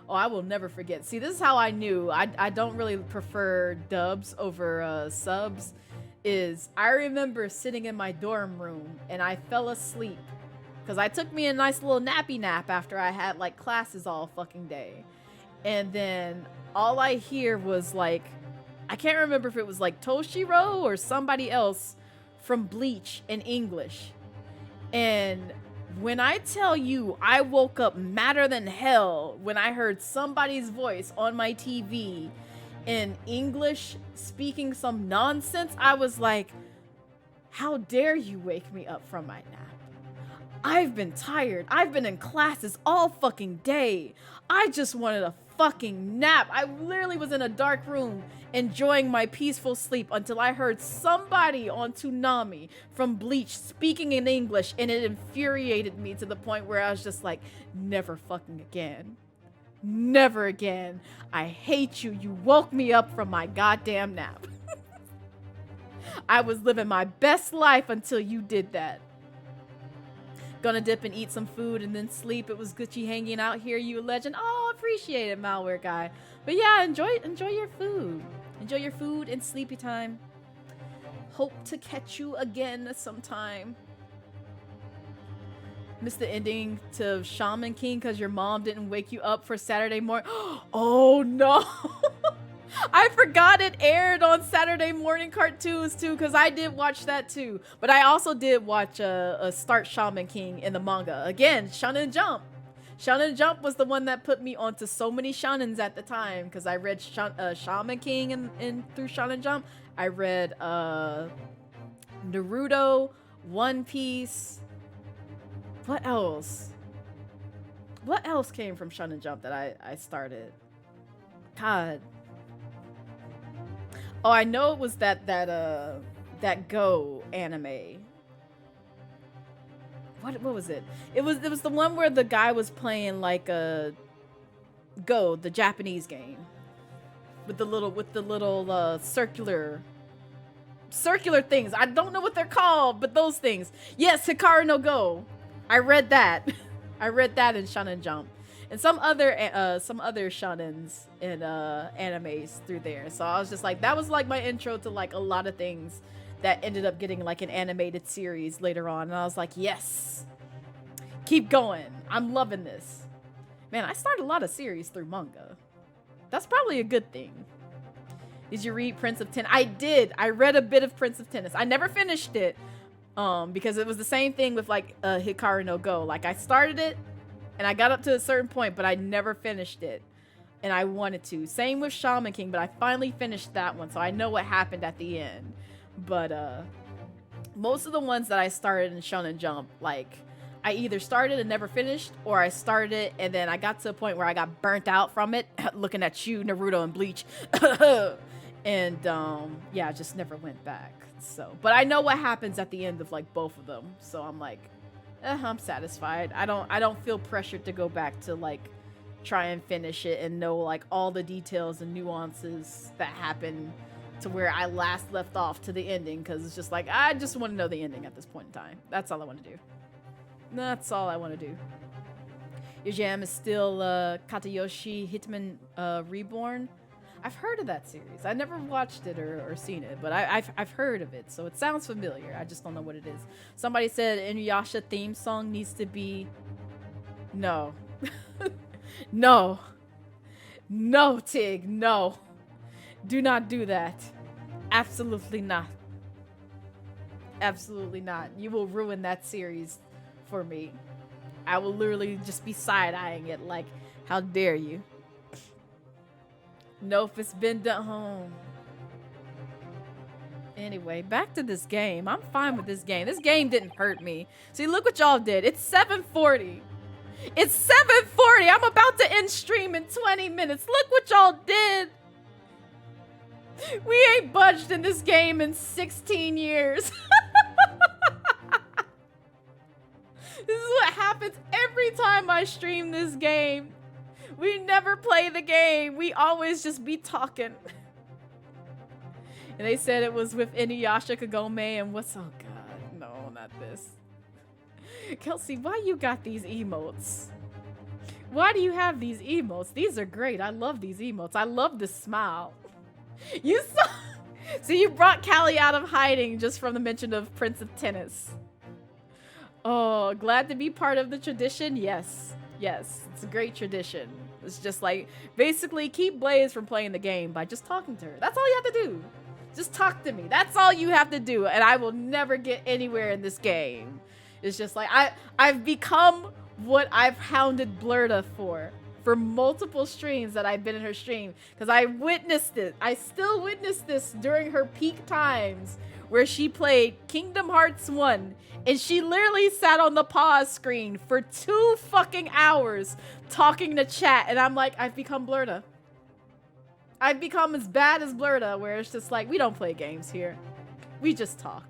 Oh, I will never forget. See, this is how I knew. I don't really prefer dubs over subs. I remember sitting in my dorm room and I fell asleep because I took me a nice little nappy nap after I had like classes all fucking day. And then all I hear was like, I can't remember if it was like Toshiro or somebody else from Bleach in English. And when I tell you I woke up madder than hell when I heard somebody's voice on my TV in English speaking some nonsense, I was like, how dare you wake me up from my nap? I've been tired. I've been in classes all fucking day. I just wanted a fucking nap. I literally was in a dark room enjoying my peaceful sleep until I heard somebody on Toonami from Bleach speaking in English, and it infuriated me to the point where I was just like, never fucking again. Never again. I hate you. You woke me up from my goddamn nap. I was living my best life until you did that. Gonna dip and eat some food and then sleep. It was Gucci hanging out here, you legend. Oh, appreciate it, malware guy. But yeah, enjoy your food. Enjoy your food and sleepy time. Hope to catch you again sometime. Missed the ending to Shaman King because your mom didn't wake you up for Saturday morning. Oh no. I forgot it aired on Saturday morning cartoons too, because I did watch that too. But I also did watch a Start Shaman King in the manga. Again, Shonen Jump. Shonen Jump was the one that put me onto so many shonens at the time, because I read Shaman King in through Shonen Jump. I read Naruto, One Piece. What else? What else came from Shonen Jump that I started? God. Oh, I know it was that Go anime. What was it? It was the one where the guy was playing like a Go, the Japanese game, with the little circular things. I don't know what they're called, but those things. Yes, Hikaru no Go. I read that. I read that in Shonen Jump. And some other shonens and animes through there. So I was just like, that was like my intro to like a lot of things that ended up getting like an animated series later on. And I was like, yes, keep going. I'm loving this. Man, I started a lot of series through manga. That's probably a good thing. Did you read Prince of Tennis? I did. I read a bit of Prince of Tennis. I never finished it because it was the same thing with like Hikaru no Go. Like I started it, and I got up to a certain point, but I never finished it. And I wanted to. Same with Shaman King, but I finally finished that one, so I know what happened at the end. But most of the ones that I started in Shonen Jump, like, I either started and never finished, or I started it and then I got to a point where I got burnt out from it, looking at you, Naruto, and Bleach. And, yeah, I just never went back. So, but I know what happens at the end of, like, both of them. So I'm like, I'm satisfied. I don't feel pressured to go back to like try and finish it and know like all the details and nuances that happen to where I last left off to the ending, because it's just like I just want to know the ending at this point in time. That's all I want to do. That's all I want to do. Your jam is still Katayoshi Hitman Reborn. I've heard of that series. I never watched it or seen it, but I've heard of it, so it sounds familiar. I just don't know what it is. Somebody said Inuyasha theme song needs to be... No. No. No, Tig, no. Do not do that. Absolutely not. Absolutely not. You will ruin that series for me. I will literally just be side-eyeing it like, how dare you? Nope, it's been done home. Anyway, back to this game. I'm fine with this game. This game didn't hurt me. See, look what y'all did. It's 7:40. It's 7:40. I'm about to end stream in 20 minutes. Look what y'all did. We ain't budged in this game in 16 years. This is what happens every time I stream this game. We never play the game. We always just be talking. And they said it was with Inuyasha, Kagome, and what's... Oh, God. No, not this. Kelsey, why you got these emotes? Why do you have these emotes? These are great. I love these emotes. I love this smile. You saw... So you brought Callie out of hiding just from the mention of Prince of Tennis. Oh, glad to be part of the tradition? Yes. Yes, it's a great tradition. It's just like, basically keep Blaze from playing the game by just talking to her. That's all you have to do. Just talk to me. That's all you have to do, and I will never get anywhere in this game. It's just like, I've become what I've hounded Blurta for for multiple streams that I've been in her stream because I witnessed it. I still witnessed this during her peak times where she played Kingdom Hearts 1 and she literally sat on the pause screen for 2 fucking hours talking to chat, and I'm like, I've become Blurda. I've become as bad as Blurda, where it's just like, we don't play games here. We just talk.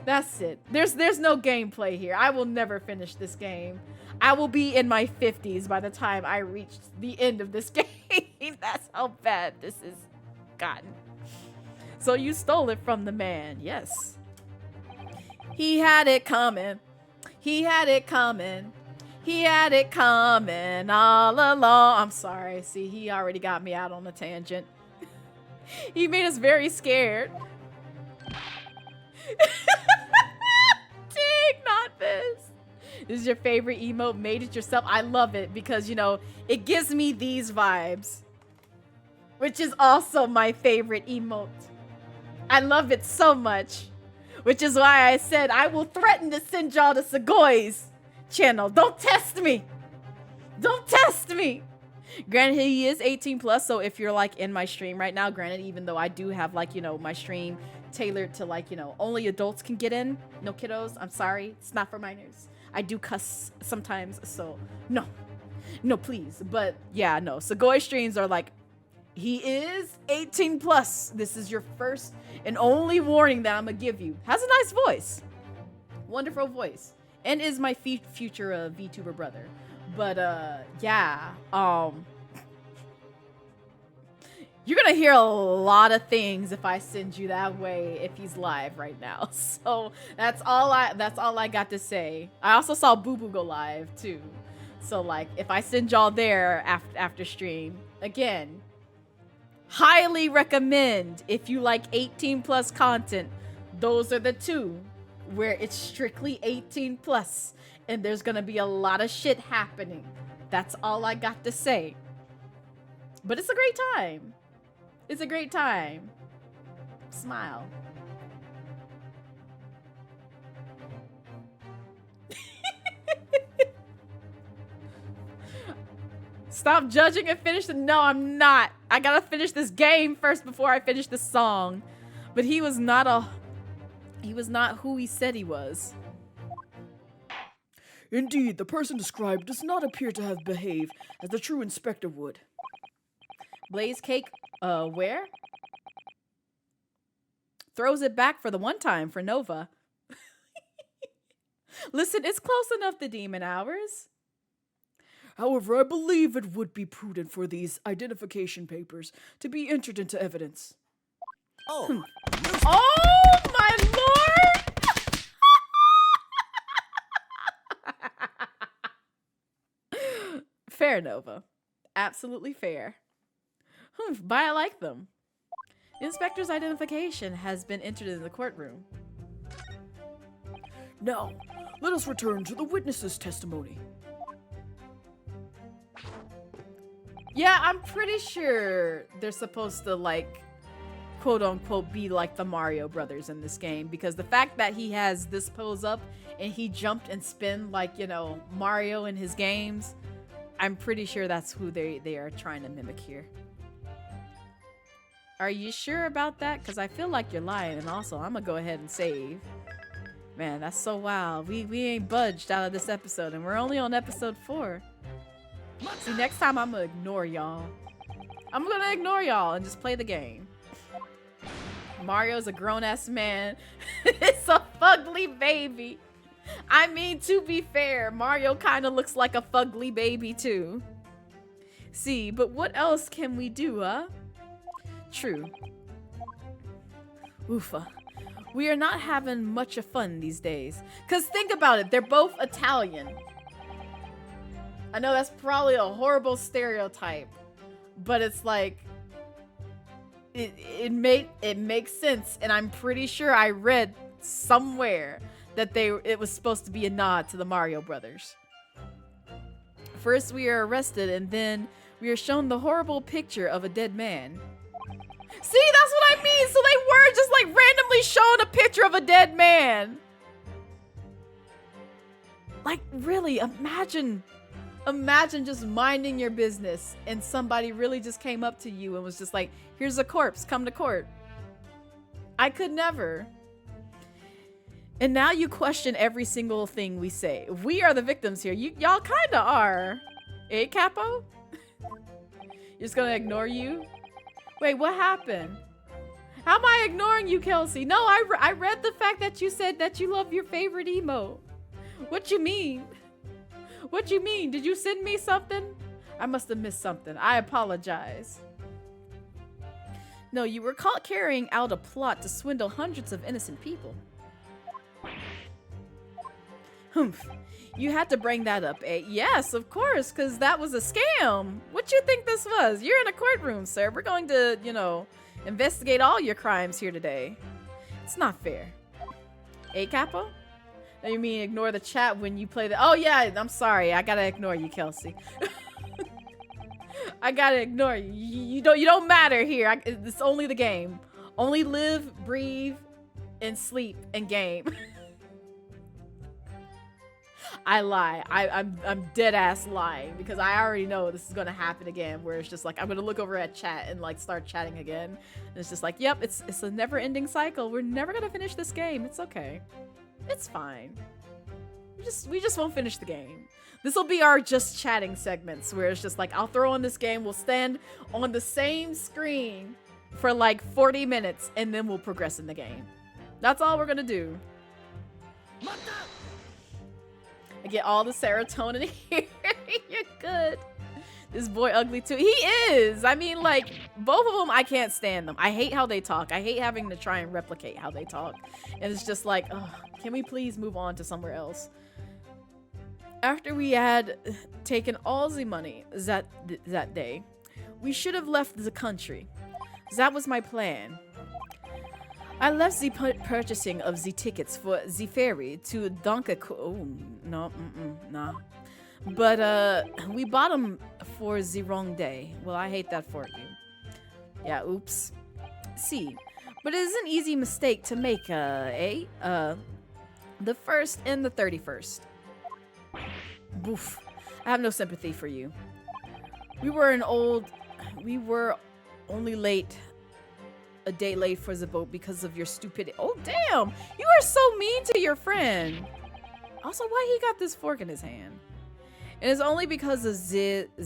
That's it. There's no gameplay here. I will never finish this game. I will be in my 50s by the time I reach the end of this game. That's how bad this has gotten. So you stole it from the man. Yes. He had it coming. He had it coming. He had it coming all along. I'm sorry. See, he already got me out on a tangent. He made us very scared. Dig, not this. This is your favorite emote. Made it yourself. I love it because, you know, it gives me these vibes, which is also my favorite emote. I love it so much, which is why I said I will threaten to send y'all to Segoy's channel. Don't test me. Don't test me. Granted, he is 18 plus, so if you're like in my stream right now, granted, even though I do have like, you know, my stream tailored to like, you know, only adults can get in, no kiddos. I'm sorry, it's not for minors. I do cuss sometimes, so no, please. But yeah, no, Segoy streams are like, he is 18 plus. This is your first and only warning that I'm gonna give you. Has a nice voice, wonderful voice, and is my future VTuber brother. But yeah, you're gonna hear a lot of things if I send you that way if he's live right now. So that's all I got to say. I also saw Boo Boo go live too. So like if I send y'all there after stream, again, highly recommend if you like 18 plus content. Those are the 2 where it's strictly 18 plus and there's gonna be a lot of shit happening. That's all I got to say. But it's a great time. It's a great time. Smile. Stop judging and finish the— No, I'm not. I gotta finish this game first before I finish the song. But he was not who he said he was. Indeed, the person described does not appear to have behaved as the true inspector would. Blaze Cake, where? Throws it back for the one time for Nova. Listen, it's close enough to demon hours. However, I believe it would be prudent for these identification papers to be entered into evidence. Oh. Oh my lord! Fair, Nova. Absolutely fair. But I like them. The inspector's identification has been entered in the courtroom. Now, let us return to the witness's testimony. Yeah, I'm pretty sure they're supposed to, like, quote unquote, be like the Mario brothers in this game, because the fact that he has this pose up and he jumped and spin like, you know, Mario in his games, I'm pretty sure that's who they are trying to mimic here. Are you sure about that? Because I feel like you're lying, and also I'm gonna go ahead and save. Man, that's so wild. We ain't budged out of this episode, and we're only on episode 4. See, next time I'm gonna ignore y'all. I'm gonna ignore y'all and just play the game. Mario's a grown-ass man. It's a fugly baby. I mean, to be fair, Mario kind of looks like a fugly baby too. See, but what else can we do, huh? True. Oofa. We are not having much of fun these days. Cause think about it, they're both Italian. I know that's probably a horrible stereotype, but it's like, it makes sense, and I'm pretty sure I read somewhere that it was supposed to be a nod to the Mario brothers. First we are arrested, and then we are shown the horrible picture of a dead man. See, that's what I mean. So they were just like randomly showing a picture of a dead man. Like, really, imagine Imagine just minding your business and somebody really just came up to you and was just like, here's a corpse, come to court. I could never. And now you question every single thing we say. We are the victims here. Y'all kind of are. Eh, Capo? You're just gonna ignore you? Wait, what happened? How am I ignoring you, Kelsey? No, I read the fact that you said that you love your favorite emote. What you mean? What you mean? Did you send me something? I must have missed something. I apologize. No, you were caught carrying out a plot to swindle hundreds of innocent people. Humph. You had to bring that up, eh? Yes, of course, because that was a scam. What you think this was? You're in a courtroom, sir. We're going to, you know, investigate all your crimes here today. It's not fair. Eh, Capo? No, you mean ignore the chat when you play the... Oh, yeah, I'm sorry. I gotta ignore you, Kelsey. I gotta ignore you. You don't matter here. It's only the game. Only live, breathe, and sleep and game. I lie. I'm dead ass lying because I already know this is gonna happen again. Where it's just like I'm gonna look over at chat and like start chatting again. And it's just like, yep, it's a never-ending cycle. We're never gonna finish this game. It's okay. It's fine. We just won't finish the game. This will be our just chatting segments where it's just like I'll throw on this game. We'll stand on the same screen for like 40 minutes and then we'll progress in the game. That's all we're gonna do. I get all the serotonin here. You're good. This boy ugly too. He is. I mean, like, both of them, I can't stand them. I hate how they talk. I hate having to try and replicate how they talk. And it's just like, oh, can we please move on to somewhere else? After we had taken all the money that day, we should have left the country. That was my plan. I left the purchasing of the tickets for the ferry to Donka. Oh, no, nah. But we bought them for the wrong day. Well, I hate that for you. Yeah, oops. See, but it is an easy mistake to make, the 1st and the 31st. Boof. I have no sympathy for you. We were only late. A day late for the boat because of your stupidity. Oh, damn! You are so mean to your friend. Also, why he got this fork in his hand? And it's only because of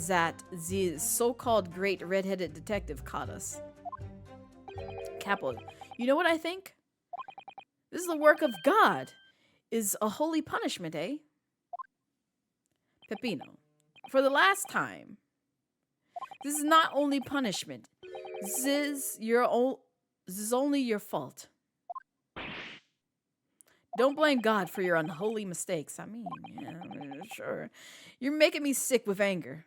that the so-called great red-headed detective caught us. Capo, you know what I think? This is the work of God. Is a holy punishment, eh? Peppino, for the last time. This is not only punishment. This is only your fault. Don't blame God for your unholy mistakes. I mean, yeah, sure. You're making me sick with anger.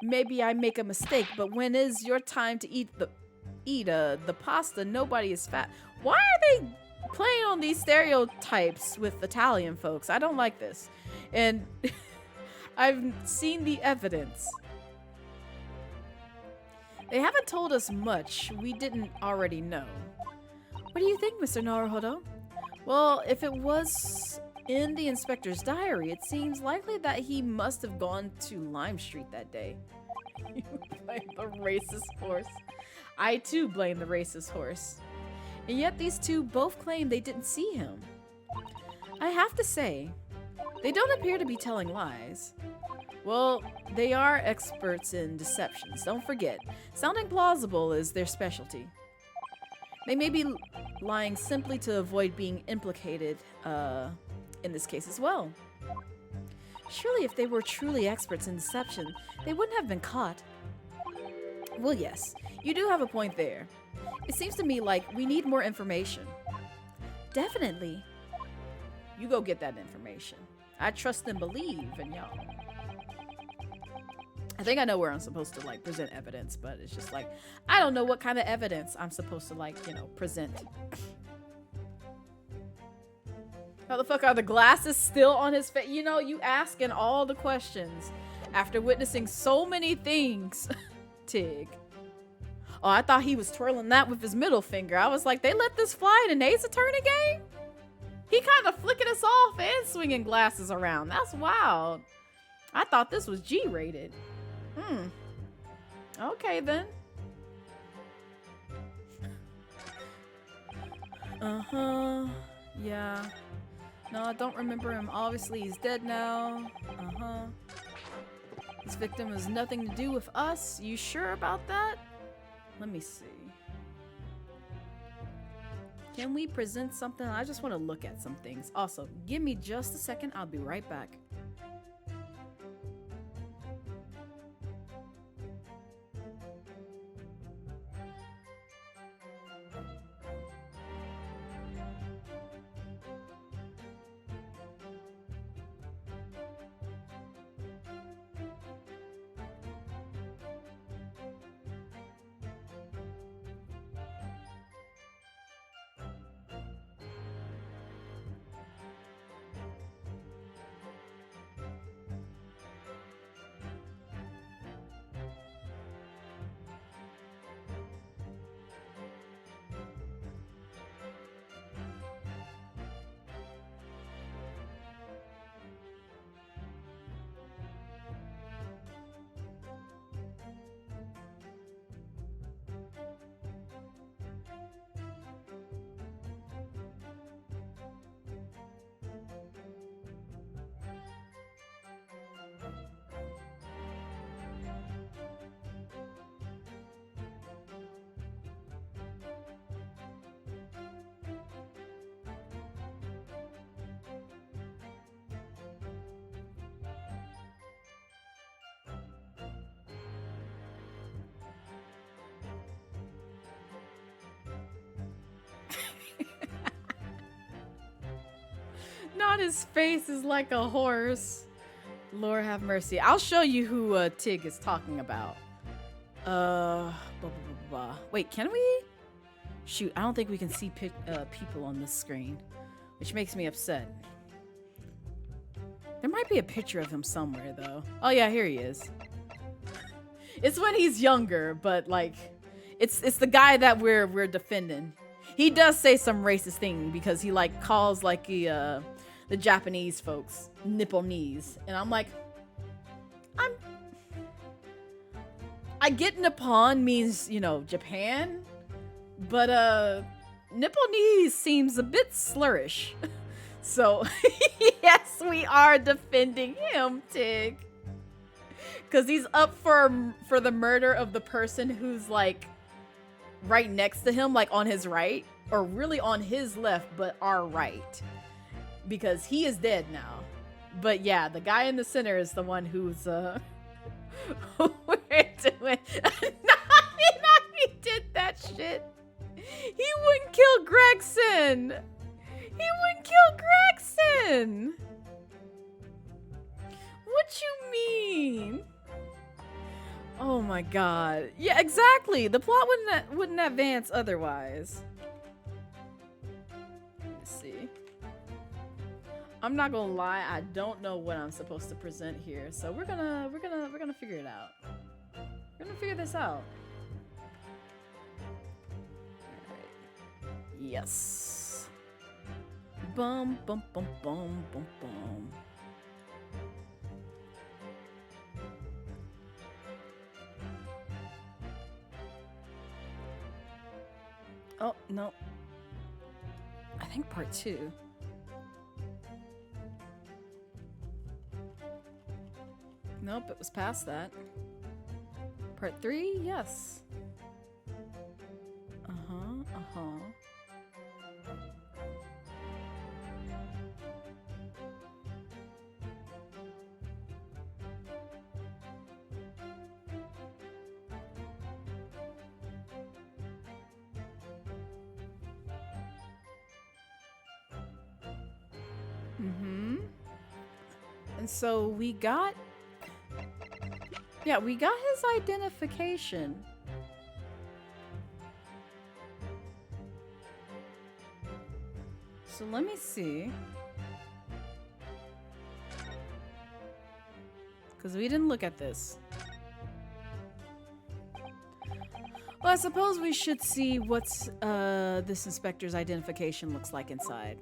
Maybe I make a mistake, but when is your time to eat the pasta? Nobody is fat. Why are they playing on these stereotypes with Italian folks? I don't like this. And I've seen the evidence. They haven't told us much we didn't already know. What do you think, Mr. Naruhodo? Well, if it was in the inspector's diary, it seems likely that he must have gone to Lime Street that day. You blame the racist horse. I too blame the racist horse. And yet these two both claim they didn't see him. I have to say, they don't appear to be telling lies. Well, they are experts in deceptions, don't forget. Sounding plausible is their specialty. They may be lying simply to avoid being implicated in this case as well. Surely if they were truly experts in deception, they wouldn't have been caught. Well, yes, you do have a point there. It seems to me like we need more information. Definitely. You go get that information. I trust and believe in y'all. I think I know where I'm supposed to like present evidence, but it's just like I don't know what kind of evidence I'm supposed to like, you know, present. How the fuck are the glasses still on his face? You know, you asking all the questions after witnessing so many things. Tig. Oh, I thought he was twirling that with his middle finger. I was like, they let this fly in an Ace Attorney game? He kind of flicking us off and swinging glasses around. That's wild. I thought this was G-rated. Okay, then. Uh-huh. Yeah. No, I don't remember him. Obviously, he's dead now. Uh-huh. This victim has nothing to do with us. You sure about that? Let me see. Can we present something? I just want to look at some things. Also, give me just a second. I'll be right back. Not his face is like a horse. Lord have mercy. I'll show you who Tig is talking about. Wait, can we? Shoot, I don't think we can see people on this screen, which makes me upset. There might be a picture of him somewhere, though. Oh yeah, here he is. It's when he's younger, but like, it's the guy that we're defending. He does say some racist thing because he like calls like the Japanese folks Nipponese, and I'm like, I get Nippon means, you know, Japan, but Nipponese seems a bit slurish. So yes, we are defending him, Tig, because he's up for the murder of the person who's like right next to him, like on his right, or really on his left, but our right, because he is dead now. But yeah, the guy in the center is the one who's we're doing. He did that shit. He wouldn't kill Gregson. He wouldn't kill Gregson. What you mean? Oh my god. Yeah, exactly. The plot wouldn't advance otherwise. Let's see. I'm not gonna lie, I don't know what I'm supposed to present here, so we're gonna figure it out. We're gonna figure this out. Alright. Yes. Bum bum bum bum bum bum. Oh, no. I think part 2. Nope, it was past that. Part 3? Yes. And so we got... Yeah, we got his identification. So let me see. Because we didn't look at this. Well, I suppose we should see what's this inspector's identification looks like inside.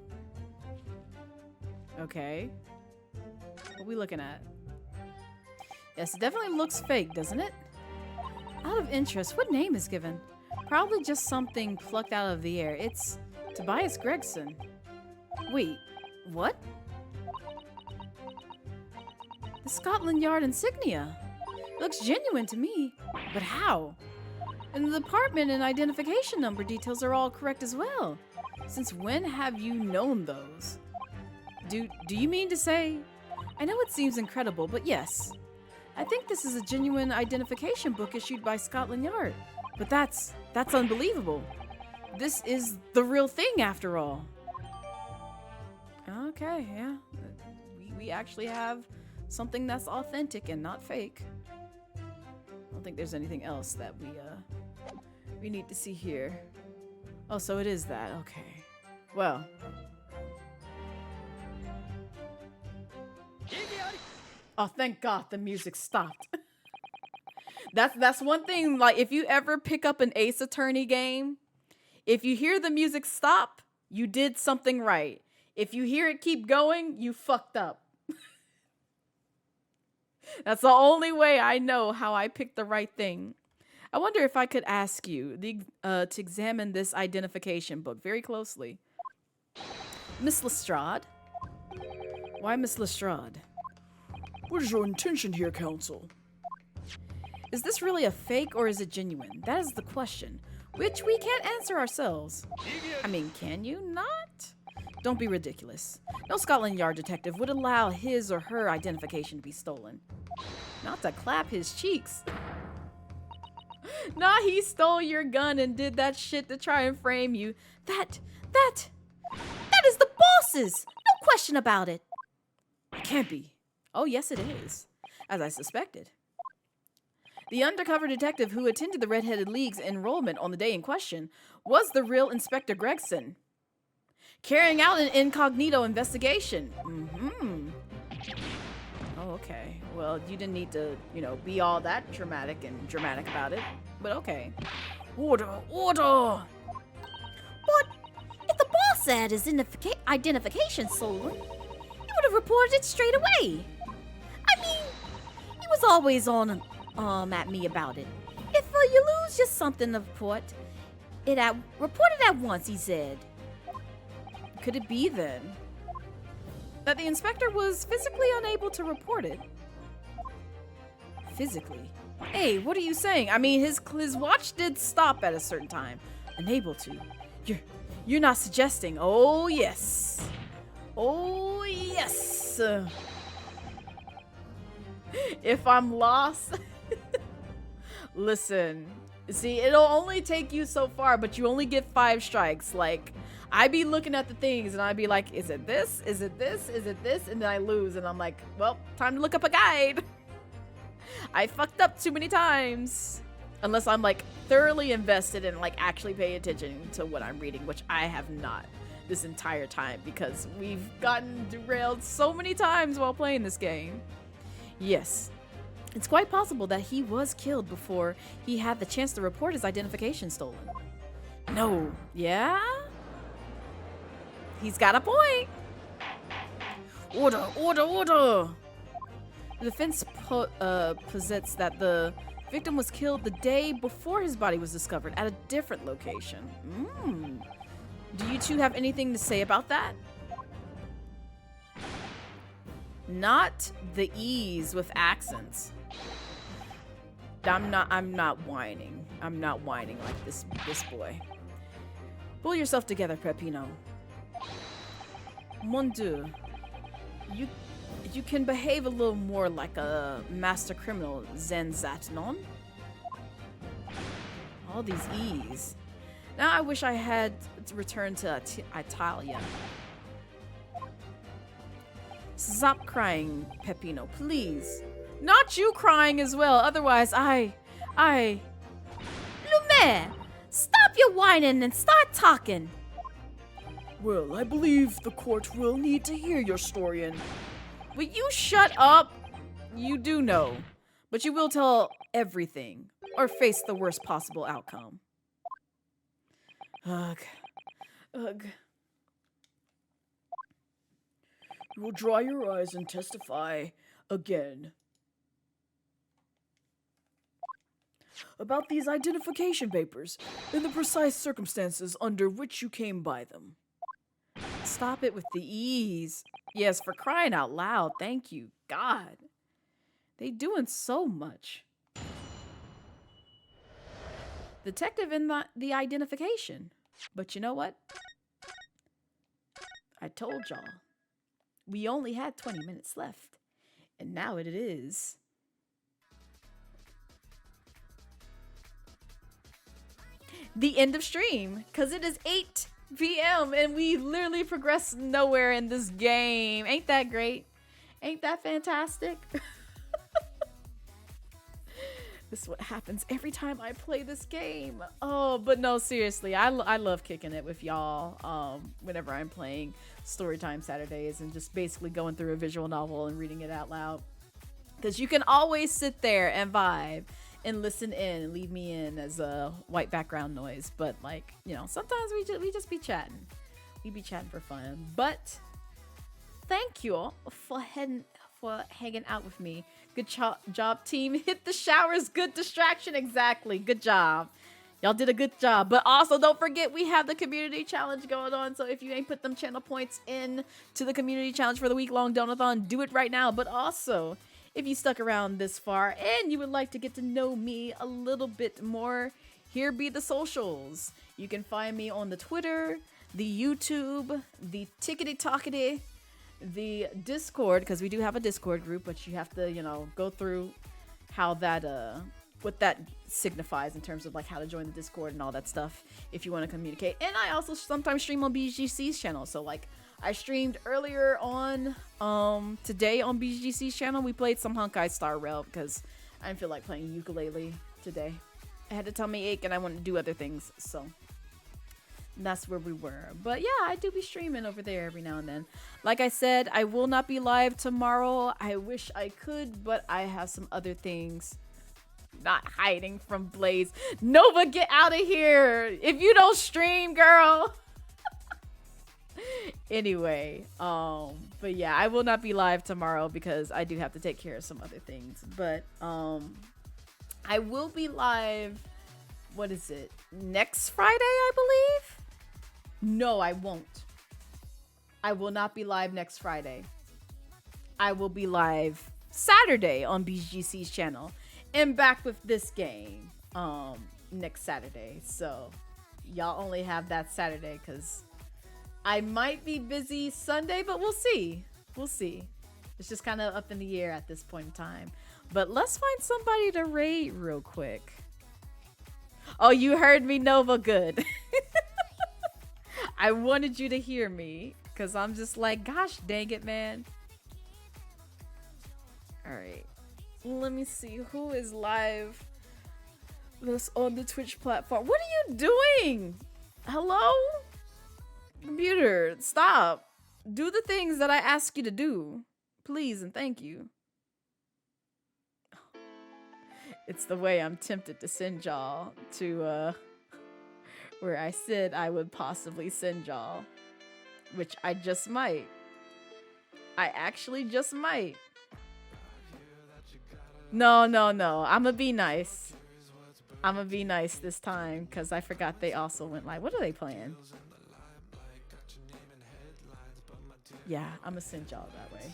Okay. What are we looking at? Yes, it definitely looks fake, doesn't it? Out of interest, what name is given? Probably just something plucked out of the air. It's Tobias Gregson. Wait, what? The Scotland Yard insignia. It looks genuine to me. But how? And the department and identification number details are all correct as well. Since when have you known those? Do you mean to say? I know it seems incredible, but yes. I think this is a genuine identification book issued by Scotland Yard. But that's unbelievable. This is the real thing after all. Okay, yeah. We actually have something that's authentic and not fake. I don't think there's anything else that we need to see here. Oh, so it is that. Okay. Well. Oh, thank God the music stopped. That's one thing, like, if you ever pick up an Ace Attorney game, if you hear the music stop, you did something right. If you hear it keep going, you fucked up. That's the only way I know how I picked the right thing. I wonder if I could ask you to examine this identification book very closely. Miss Lestrade? Why Miss Lestrade? What is your intention here, Counsel? Is this really a fake or is it genuine? That is the question, which we can't answer ourselves. I mean, can you not? Don't be ridiculous. No Scotland Yard detective would allow his or her identification to be stolen. Not to clap his cheeks. Nah, he stole your gun and did that shit to try and frame you. That is the boss's! No question about it. It can't be. Oh, yes, it is. As I suspected. The undercover detective who attended the Red-Headed League's enrollment on the day in question was the real Inspector Gregson, carrying out an incognito investigation. Oh, okay. Well, you didn't need to, be all that dramatic about it. But okay. Order! Order! But if the boss had his identification stolen, he would have reported it straight away. I mean, he was always on at me about it. If you lose just something to report it at once, he said. Could it be then that the inspector was physically unable to report it? Physically? Hey, what are you saying? I mean, his watch did stop at a certain time. Unable to. You're not suggesting. Oh yes. Oh yes. If I'm lost, listen. See, it'll only take you so far, but you only get 5 strikes. Like, I be looking at the things and I'd be like, is it this? Is it this? Is it this? And then I lose and I'm like, well, time to look up a guide. I fucked up too many times. Unless I'm like thoroughly invested and like actually pay attention to what I'm reading, which I have not this entire time because we've gotten derailed so many times while playing this game. Yes. It's quite possible that he was killed before he had the chance to report his identification stolen. No. Yeah? He's got a point. Order, order, order. The defense posits that the victim was killed the day before his body was discovered at a different location. Do you two have anything to say about that? Not the E's with accents. I'm not whining. I'm not whining like this boy. Pull yourself together, Peppino. Mon Dieu. You can behave a little more like a master criminal, Zenzat, non? All these E's. Now I wish I had returned to Italia. Stop crying, Peppino, please. Not you crying as well, otherwise I... Lumiere, stop your whining and start talking. Well, I believe the court will need to hear your story and... Will you shut up? You do know, but you will tell everything, or face the worst possible outcome. Ugh. Ugh. You will dry your eyes and testify again about these identification papers and the precise circumstances under which you came by them. Stop it with the ease. Yes, for crying out loud. Thank you, God. They doing so much. Detective in the identification. But you know what? I told y'all. We only had 20 minutes left. And now it is. The end of stream. Because it is 8 p.m. and we literally progressed nowhere in this game. Ain't that great? Ain't that fantastic? This is what happens every time I play this game. Oh, but no, seriously, I love kicking it with y'all whenever I'm playing Storytime Saturdays and just basically going through a visual novel and reading it out loud. Because you can always sit there and vibe and listen in and leave me in as a white background noise. But like, you know, sometimes we just be chatting. We be chatting for fun. But thank you all for hanging out with me. Good job, team. Hit the showers. Good distraction. Exactly. Good job. Y'all did a good job. But also, don't forget, we have the community challenge going on. So if you ain't put them channel points in to the community challenge for the week-long donathon, do it right now. But also, if you stuck around this far and you would like to get to know me a little bit more, here be the socials. You can find me on the Twitter, the YouTube, the Tickety-Talkety, the Discord, because we do have a Discord group, but you have to, you know, go through how that what that signifies in terms of like how to join the Discord and all that stuff if you want to communicate. And I also sometimes stream on BGC's channel. So like I streamed earlier on today on BGC's channel. We played some Honkai Star Rail because I didn't feel like playing ukulele today. I had a tummy ache and I wanted to do other things, so that's where we were. But yeah, I do be streaming over there every now and then. Like I said, I will not be live tomorrow. I wish I could, but I have some other things. Not hiding from Blaze. Nova, get out of here. If you don't stream, girl. Anyway, but yeah, I will not be live tomorrow because I do have to take care of some other things. But I will be live, what is it? Next Friday, I believe? No, I won't. I will not be live next Friday. I will be live Saturday on BGC's channel and back with this game next Saturday. So y'all only have that Saturday because I might be busy Sunday, but we'll see. We'll see. It's just kind of up in the air at this point in time. But let's find somebody to raid real quick. Oh, you heard me, Nova. Good. I wanted you to hear me because I'm just like, gosh dang it, man. All right. Let me see who is live that's on the Twitch platform. What are you doing? Hello? Computer, stop. Do the things that I ask you to do. Please and thank you. It's the way I'm tempted to send y'all to where I said I would possibly send y'all, which I just might. I actually just might. No. I'ma be nice. I'ma be nice this time because I forgot they also went live. What are they playing? Yeah, I'ma send y'all that way.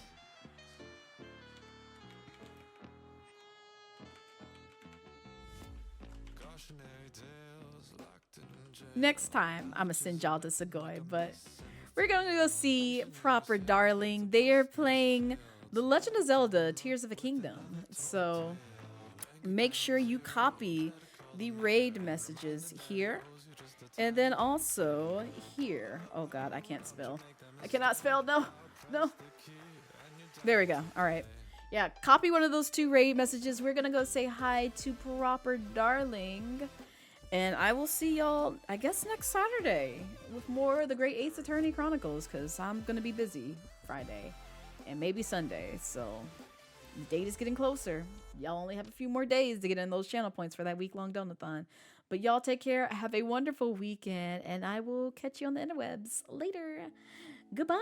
Next time, I'ma send y'all to Segoy, but we're going to go see Proper Darling. They are playing The Legend of Zelda Tears of a Kingdom. So make sure you copy the raid messages here. And then also here. Oh God, I can't spell. I cannot spell. No. There we go. All right. Yeah, copy one of those two raid messages. We're going to go say hi to Proper Darling. And I will see y'all, I guess, next Saturday with more of the Great Ace Attorney Chronicles because I'm going to be busy Friday and maybe Sunday. So the date is getting closer. Y'all only have a few more days to get in those channel points for that week-long donathon. But y'all take care. Have a wonderful weekend. And I will catch you on the interwebs later. Goodbye.